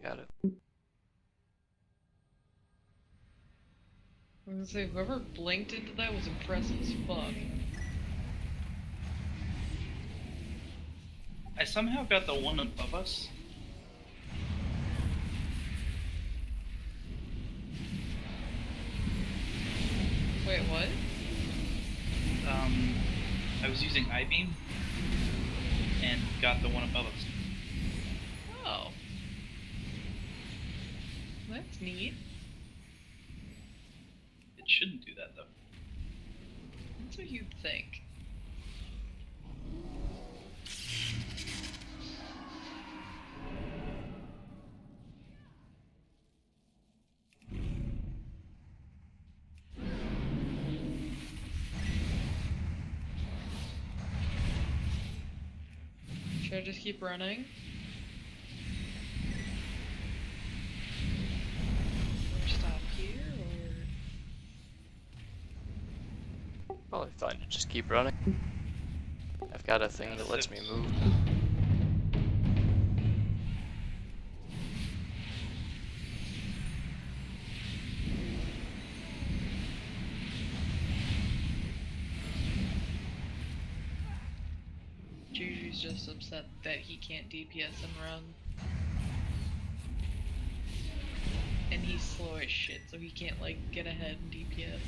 Got it. I was gonna say, whoever blinked into that was impressive as fuck. I somehow got the one above us. Wait, what? I was using I-beam and got the one above us. Oh. That's neat. It shouldn't do that though. That's what you'd think. Should I just keep running? Probably fine to just keep running. I've got a thing that lets me move. Juju's just upset that he can't DPS and run. And he's slow as shit, so he can't, like, get ahead and DPS.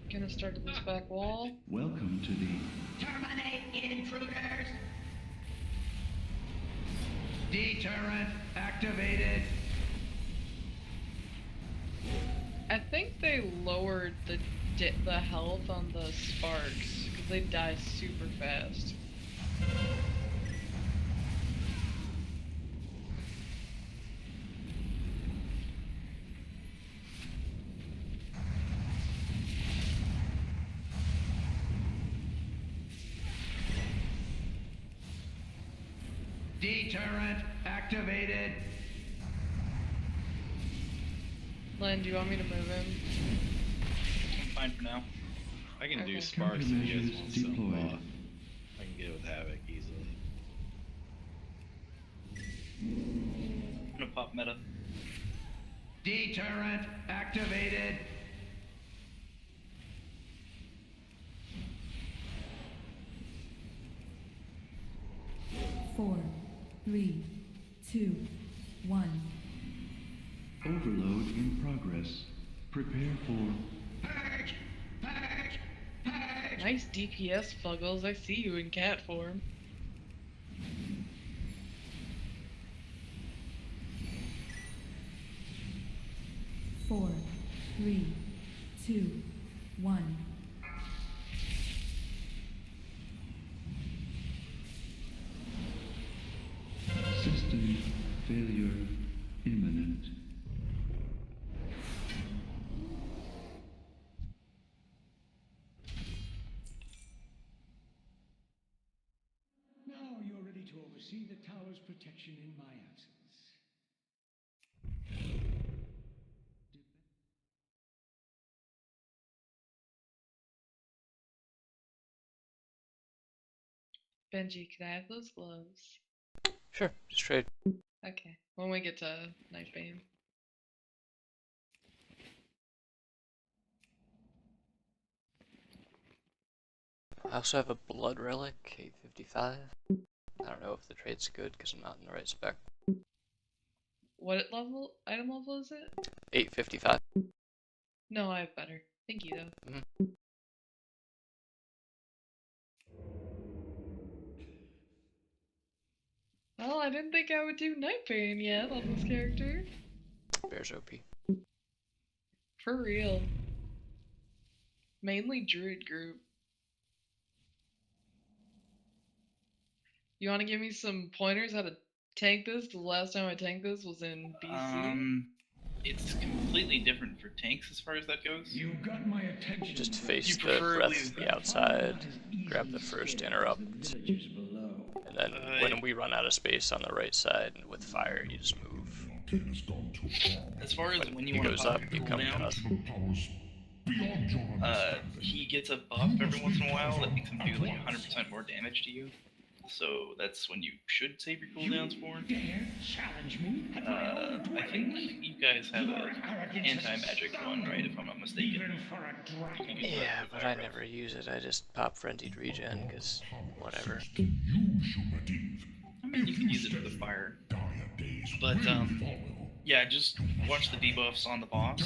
Gonna start at this back wall. Welcome to the Terminate intruders! Deterrent activated! I think they lowered the health on the sparks, because they die super fast. Deterrent activated! Len, do you want me to move him? I'm fine for now. I can do Okay. sparks if you guys Countermeasures want some. deployed. I can get with Havoc easily. I'm gonna pop meta. Deterrent activated! Four, three, two, one. Overload in progress. Prepare for Nice DPS, Fuggles. I see you in cat form. Four, three, two, one. system failure imminent. Now you're ready to oversee the tower's protection in my absence. Benji, can I have those gloves? Sure, just trade. Okay, when we get to Nightbane. I also have a blood relic, 855. I don't know if the trade's good because I'm not in the right spec. What level? Item level is it? 855. No, I have better. Thank you though. Mhm. Well, I didn't think I would do Night Bane yet on this character. Bear's OP. For real. Mainly Druid group. You want to give me some pointers how to tank this? Because the last time I tanked this was in BC. It's completely different for tanks as far as that goes. You got my attention. Just face You the preferably- breath to the outside, grab the first interrupt, and then when we run out of space on the right side with fire, you just move. As far as when you he want goes to pop up, you come to us. He gets a buff every once in a while that makes him do like 100% more damage to you. So that's when you should save your cooldowns for. I think you guys have an anti-magic one, right? If I'm not mistaken. Yeah, but I never use it. I just pop frenzied regen because whatever. I mean, you can use it for the fire. But yeah, just watch the debuffs on the boss,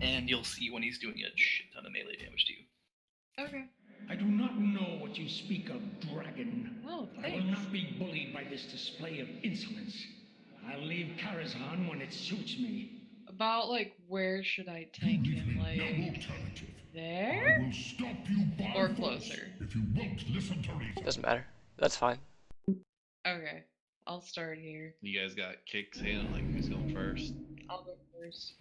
and you'll see when he's doing a shit ton of melee damage to you. Okay. I do not know what you speak of, dragon. Oh, I will not be bullied by this display of insolence. I'll leave Karazhan when it suits me. About like where should I tank him? Like there? I will stop you by Or force closer? if you won't listen to reason. Doesn't matter. That's fine. Okay. I'll start here. You guys got kicks in, like who's going first? I'll go first.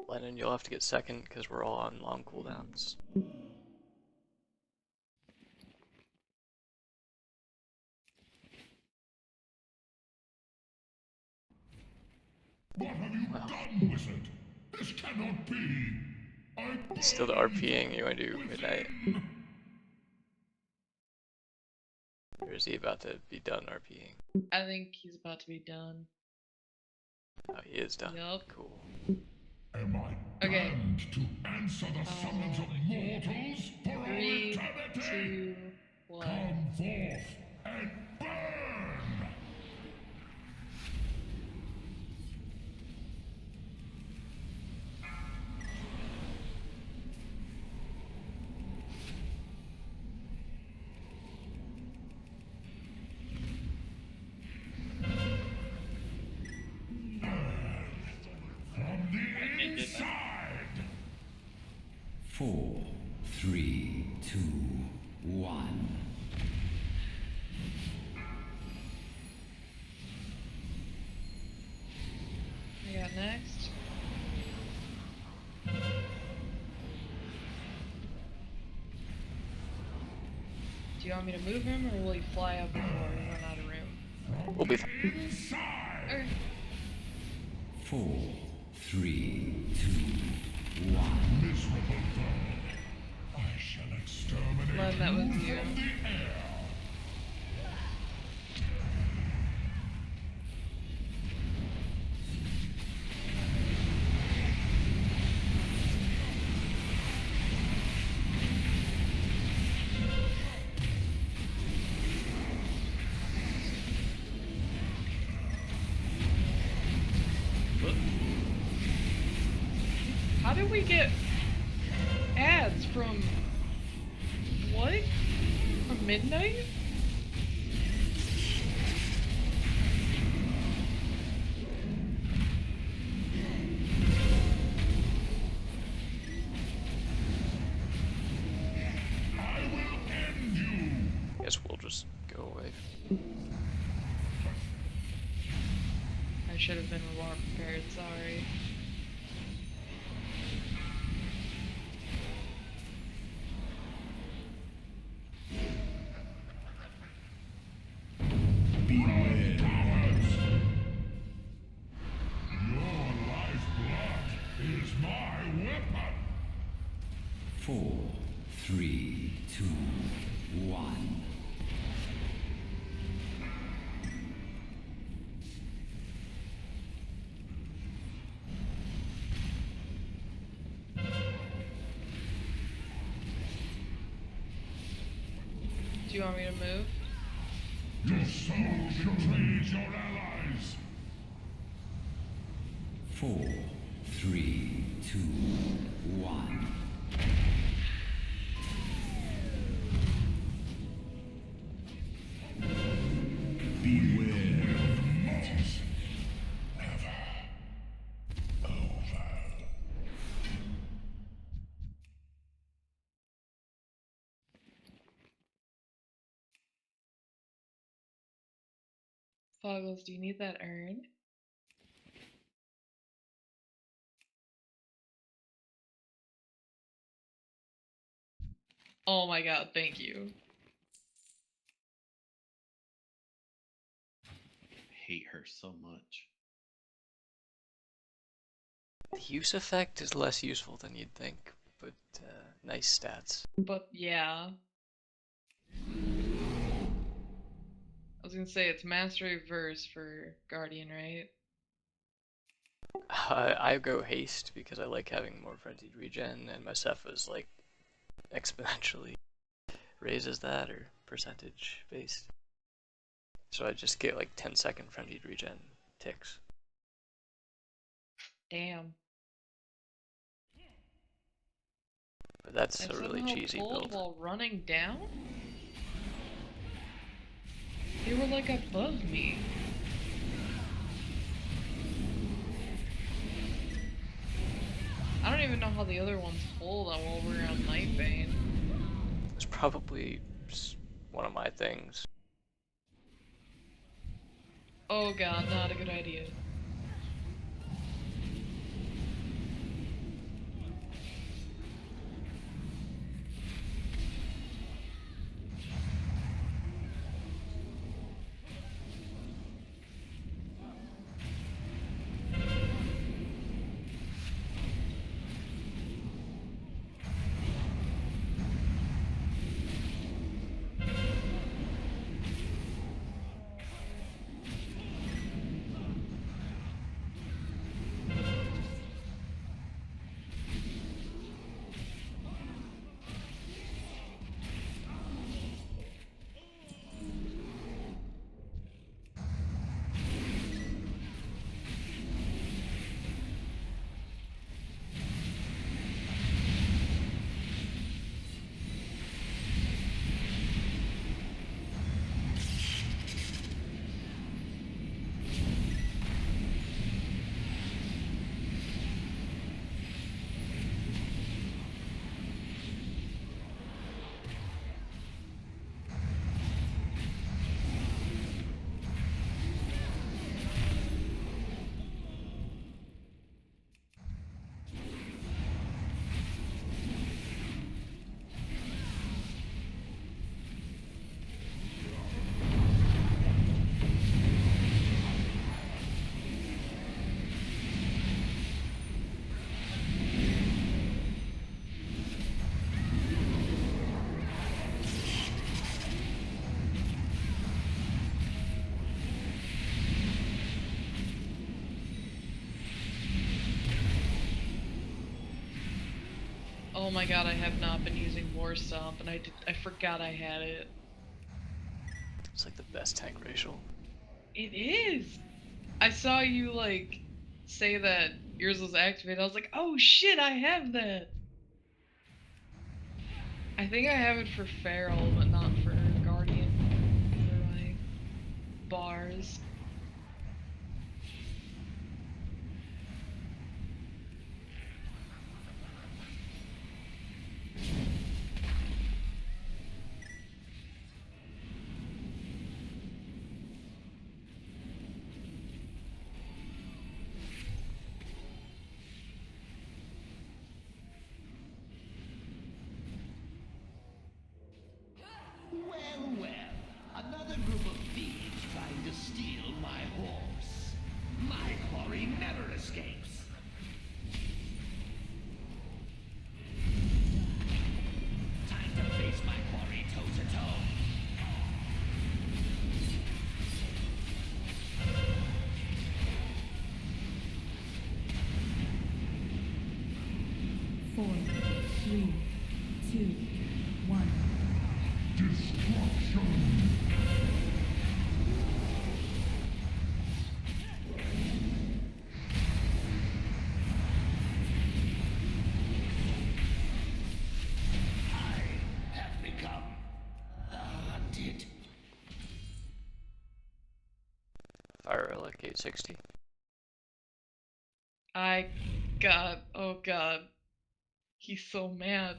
Lennon, you'll have to get second because we're all on long cooldowns. What have you done, wizard? This cannot be. Still the RPing, you want to do midnight? Or is he about to be done RPing? I think he's about to be done. Oh, he is done. Yup. Cool. Am I Okay. damned to answer the summons of mortals for all 3, eternity? 2, 1. Come forth and burn! From the inside! 4, 3, 2, 1. I got next. Do you want me to move him, or will he fly up before we run out of room? We'll be Okay. 4, 3, 2, 1. Miserable bird. I shall exterminate Len, that was you you. from the air. How did we get ads from what? From midnight? Guess we'll just go away. I should have been more prepared, sorry. Beware, cowards! Your lifeblood is my weapon! 4, 3, 2, 1. Do you want me to move? Your soul betrays your allies. 4, 3, 2, 1. Beware of moths. Never over. Foggles, do you need that urn? Oh my god, thank you. I hate her so much. The use effect is less useful than you'd think, but nice stats. But yeah. I was gonna say it's mastery verse for Guardian, right? I go haste because I like having more frenzied regen, and my Cepha's like exponentially raises that or percentage based. So I just get like 10-second frenzied regen ticks. Damn. But that's I a really somehow cheesy pulled build. while running down? They were like above me. I don't even know how the other ones pulled while we were on Nightbane. It's probably one of my things. Oh god, not a good idea. Oh my god, I have not been using War Stomp, and I forgot I had it. It's like the best tank racial. It is! I saw you, like, say that yours was activated. I was like, oh shit, I have that! I think I have it for Feral, but not for Guardian. For my bars. Well, well, another group of thieves trying to steal my horse. My quarry never escapes. Time to face my quarry toe to toe. Four, three, two, one. Have become hunted. Fire relic 860. Oh god. He's so mad.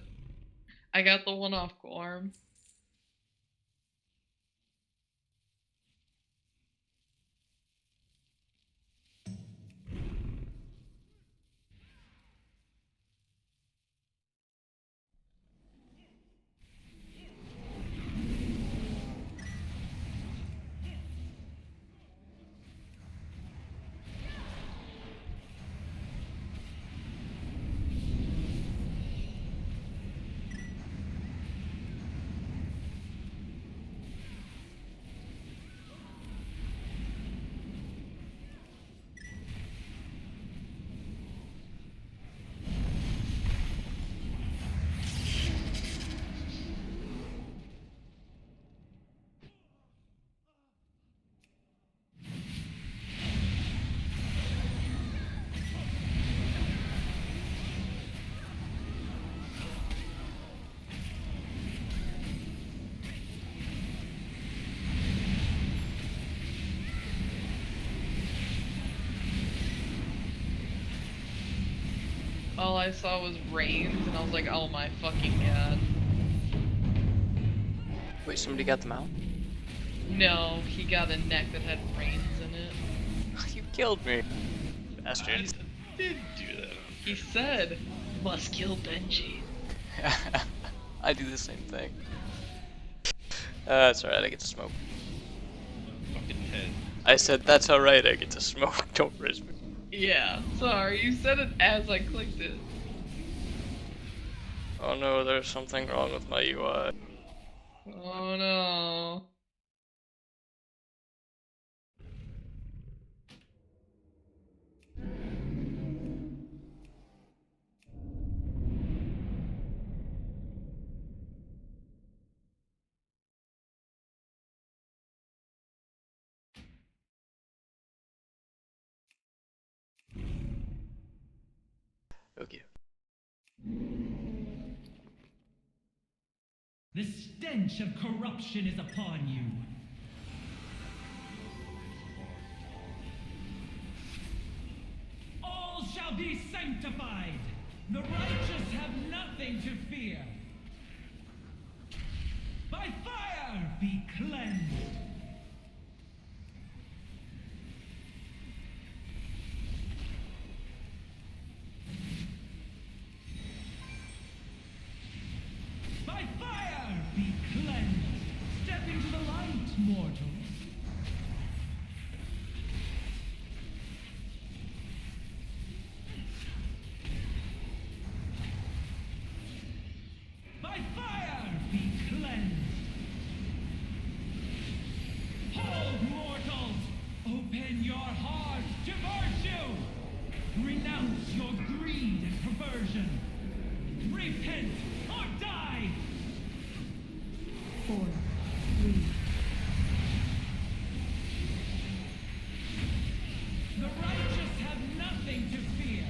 I got the one off Gorm. All I saw was rains, and I was like, oh my fucking god. Wait, somebody got the mount? No, he got a neck that had rains in it. You killed me, bastard. I did do that. He said, must kill Benji. I do the same thing. That's alright, I get to smoke. Fucking head. I said, that's alright, I get to smoke, don't risk me. Yeah, sorry, you said it as I clicked it. Oh no, there's something wrong with my UI. Oh no. Okay. The stench of corruption is upon you. All shall be sanctified. The righteous have nothing to fear. By fire be cleansed. By fire be cleansed. Step into the light, mortals. By fire be cleansed. Hold, mortals! Open your hearts to virtue! Renounce your greed and perversion. Repent or die! 4, 3. The righteous have nothing to fear.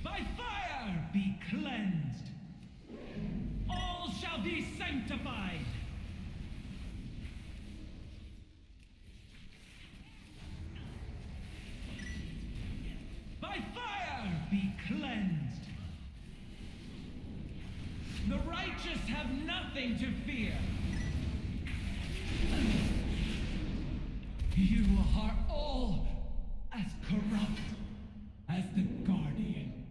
By fire be cleansed. All shall be sanctified. By fire be cleansed. The righteous have nothing to fear. You are all as corrupt as the Guardian.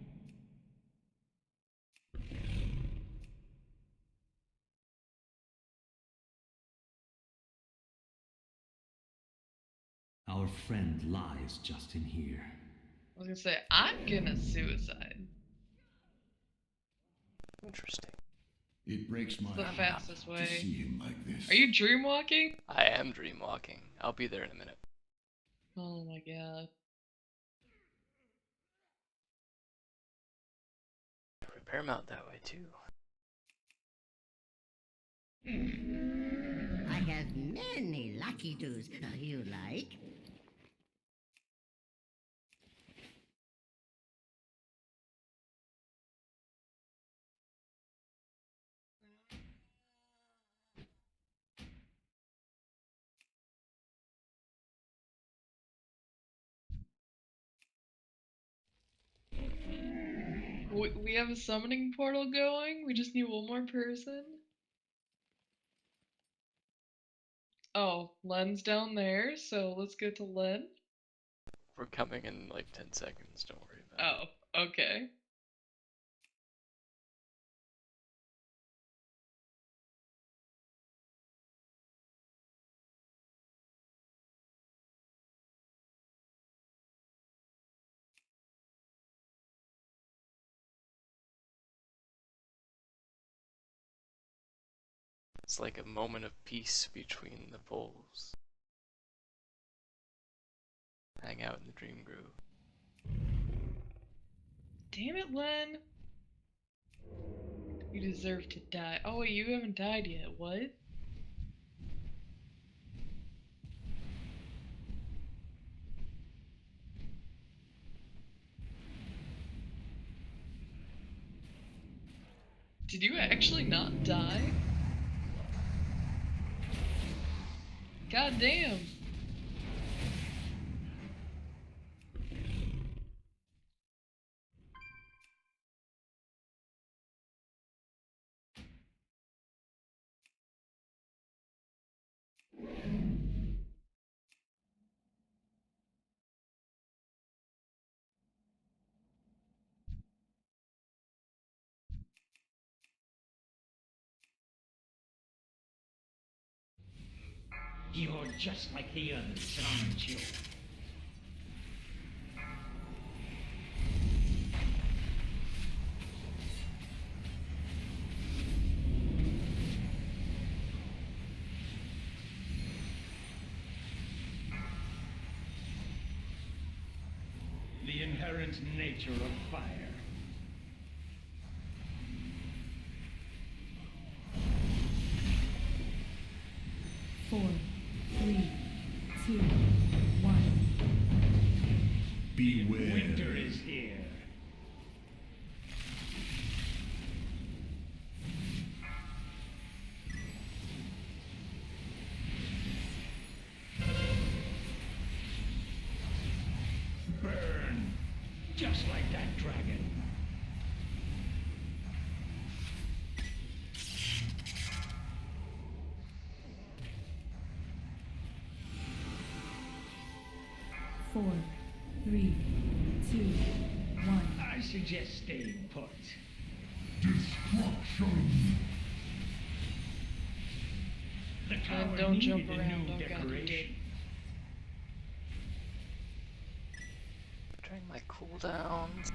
Our friend lies just in here. I was gonna say, I'm gonna suicide. Interesting. It breaks my It's the heart fastest to way. see him like this. Are you dreamwalking? I am dreamwalking. I'll be there in a minute. Oh my god. Repair mount that way too. I have many lucky doos you like. We have a summoning portal going. We just need one more person. Oh, Len's down there, so let's get to Len. We're coming in like 10 seconds, don't worry about it. Oh, okay. It's like a moment of peace between the poles. Hang out in the Dream Grove. Damn it, Len. You deserve to die. Oh wait, you haven't died yet. What? Did you actually not die? God damn. You're just like the others, aren't you? The inherent nature of fire. 4, 3, 2, 1. Beware. Winter is here. Burn, just like that dragon. Four, 3, 2, 1. I suggest staying put. Destruction. The tower don't needed jump a around, new oh god, you decoration. did. Trying my cooldowns.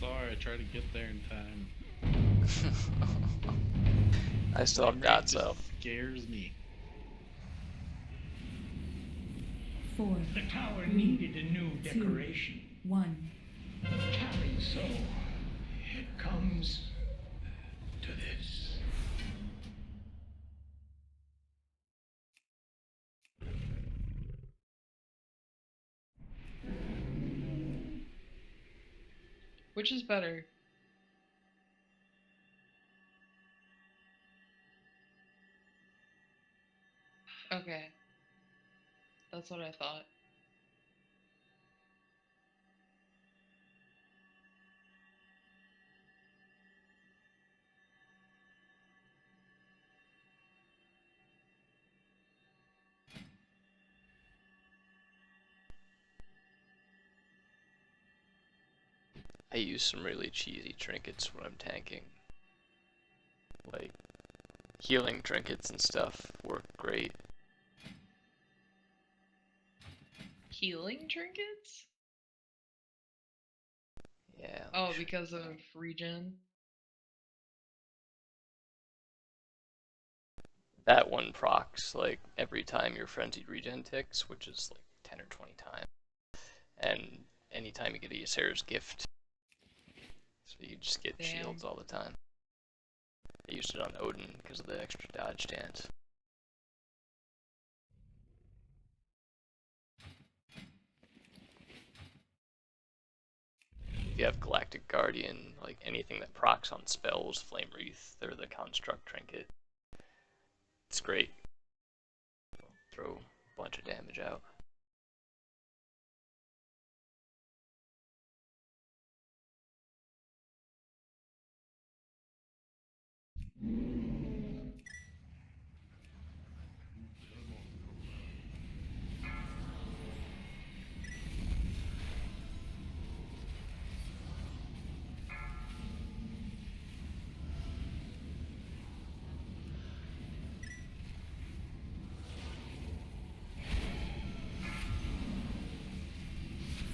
Sorry, I tried to get there in time. I still have Frame rate dots just up. scares me. 4, The tower 3, needed a new 2, decoration. 1. Carry so it comes to this. Which is better? Okay. That's what I thought. I use some really cheesy trinkets when I'm tanking. Like, healing trinkets and stuff work great. Healing trinkets? Yeah. Oh, because of regen? That one procs, like, every time your frenzied regen ticks, which is like 10 or 20 times. And anytime you get a Ysera's gift. So you just get Damn. shields all the time. I used it on Odin because of the extra dodge stance. If you have Galactic Guardian, like anything that procs on spells, Flame Wreath, or the Construct Trinket, it's great. Throw a bunch of damage out.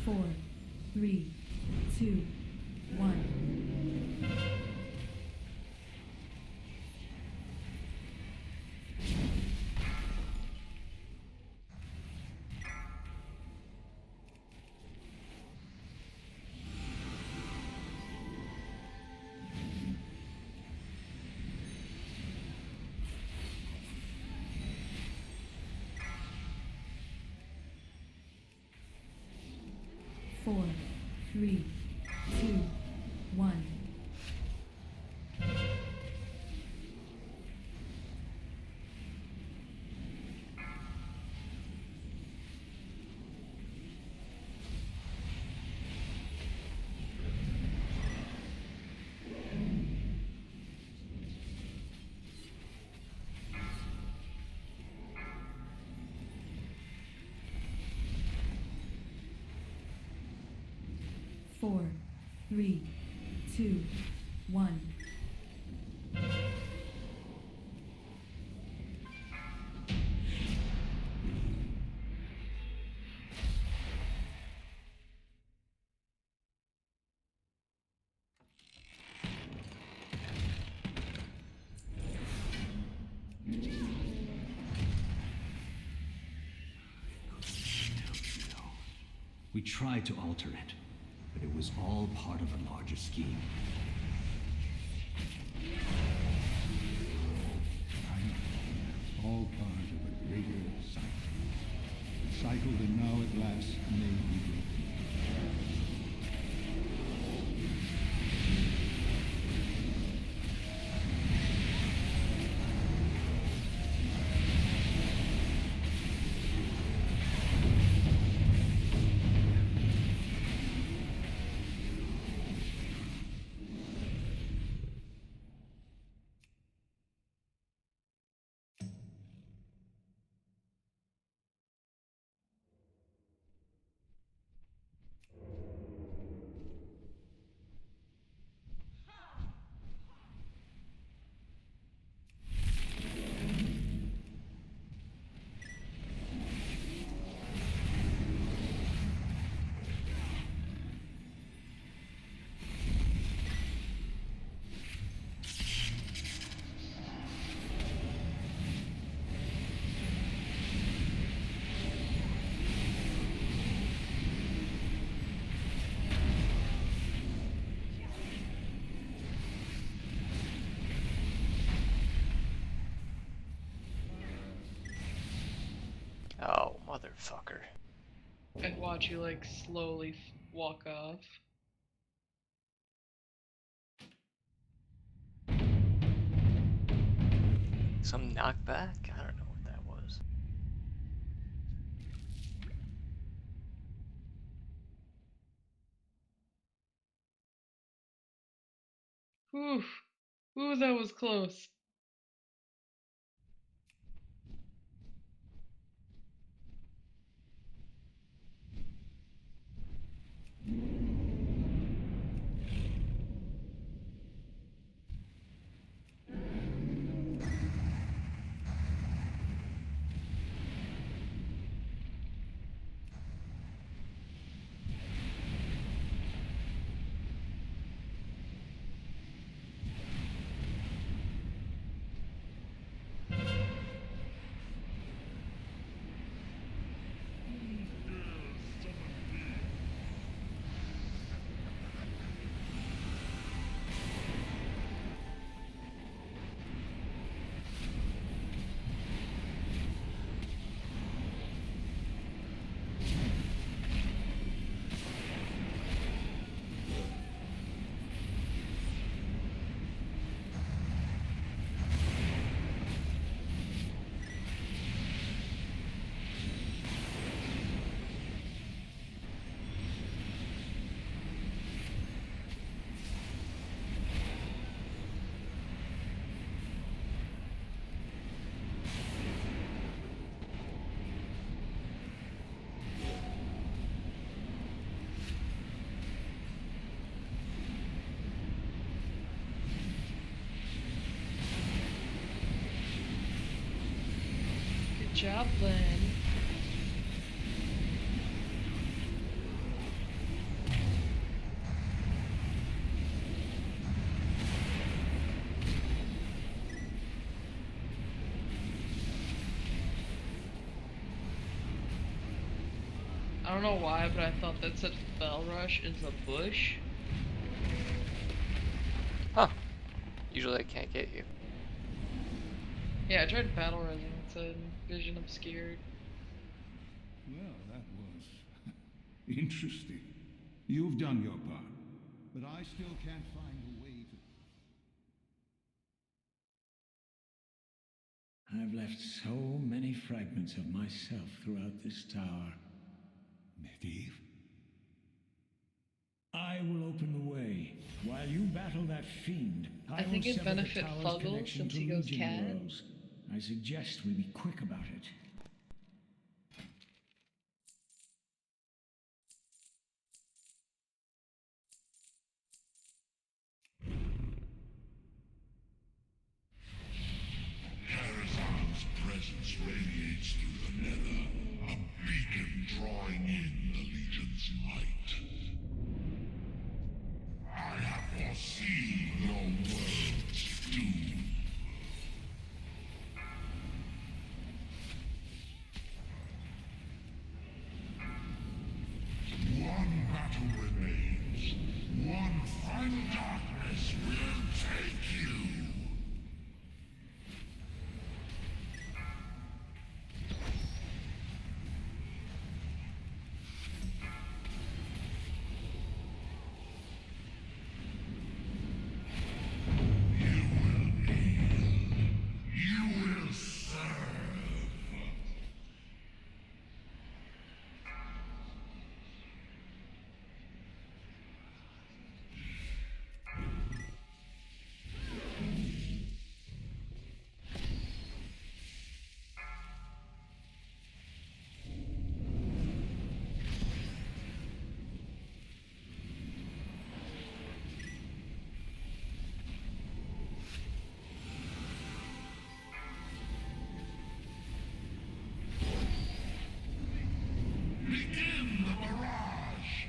Four, three, two, one. 4, 3, 2, 1. Four, three, two, one. We tried to alter it, but it was all part of a larger scheme. All part of a greater cycle. A cycle that now at last may be broken. Oh, motherfucker. And watch you like slowly walk off. Some knockback? I don't know what that was. Whew. Ooh, that was close. Chaplain. I don't know why, but I thought that said Fell Rush is a bush. Huh. Usually I can't get you. Yeah, I tried Battle Res and it said Vision Obscured. Well, that was interesting. You've done your part, but I still can't find a way to... I've left so many fragments of myself throughout this tower. Medivh? I will open the way. While you battle that fiend, I will think it'd sever the benefit tower's Fuggles connection since to he goes Legion cat. worlds. I suggest we be quick about it. Karazhan's presence radiates through the nether, a beacon drawing in the Legion's light. I have foreseen your world's doom. One battle remains. One final darkness will take you. You will serve. Begin the barrage!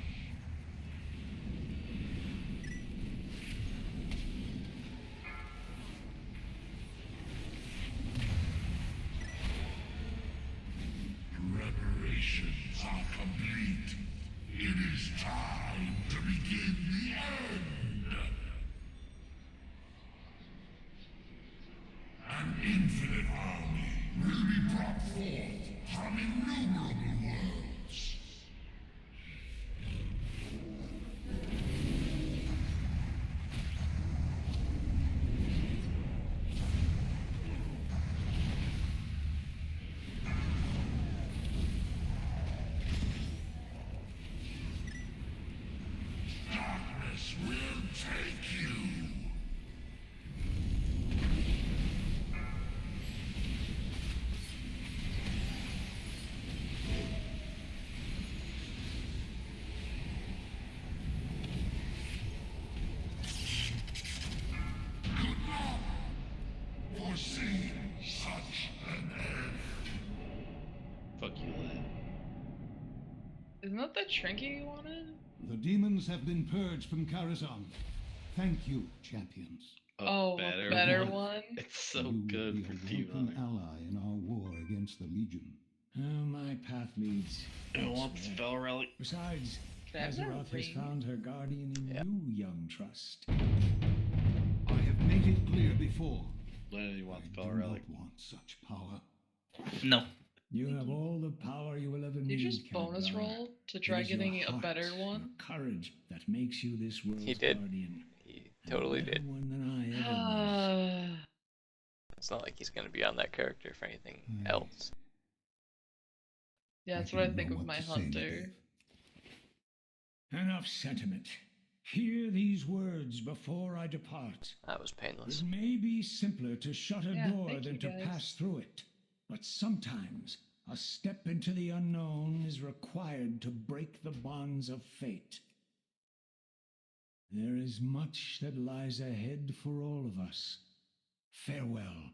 Preparations are complete. It is time to begin the end. An infinite army will be brought forth from innumerable worlds. Darkness will take you. Could not foresee such an end. Fuck you, lad. Isn't that the trinket you wanted? The demons have been purged from Karazhan. Thank you, champions. Oh, a better one? It's so You will good be for a Team welcome Honor. ally in our war against the Legion. Oh, my path leads. I want the spell relic. Besides, Can I have that Azeroth has ring? found her guardian in you, young trust. I have made it clear before. Lennon, you want the spell I do relic? not want such power. No. You have all the power you will ever You need. just bonus Khadgar. roll to It try is your getting a heart, better your one? courage that makes you this world's He did. guardian. He And totally a better did. one than I ever was. It's not like he's gonna be on that character for anything else. Yeah, that's I what I don't think know of what my to say, hunter. Enough sentiment. Hear these words before I depart. That was painless. It may be simpler to shut a Yeah, door thank than you, to guys. pass through it. But sometimes a step into the unknown is required to break the bonds of fate. There is much that lies ahead for all of us. Farewell,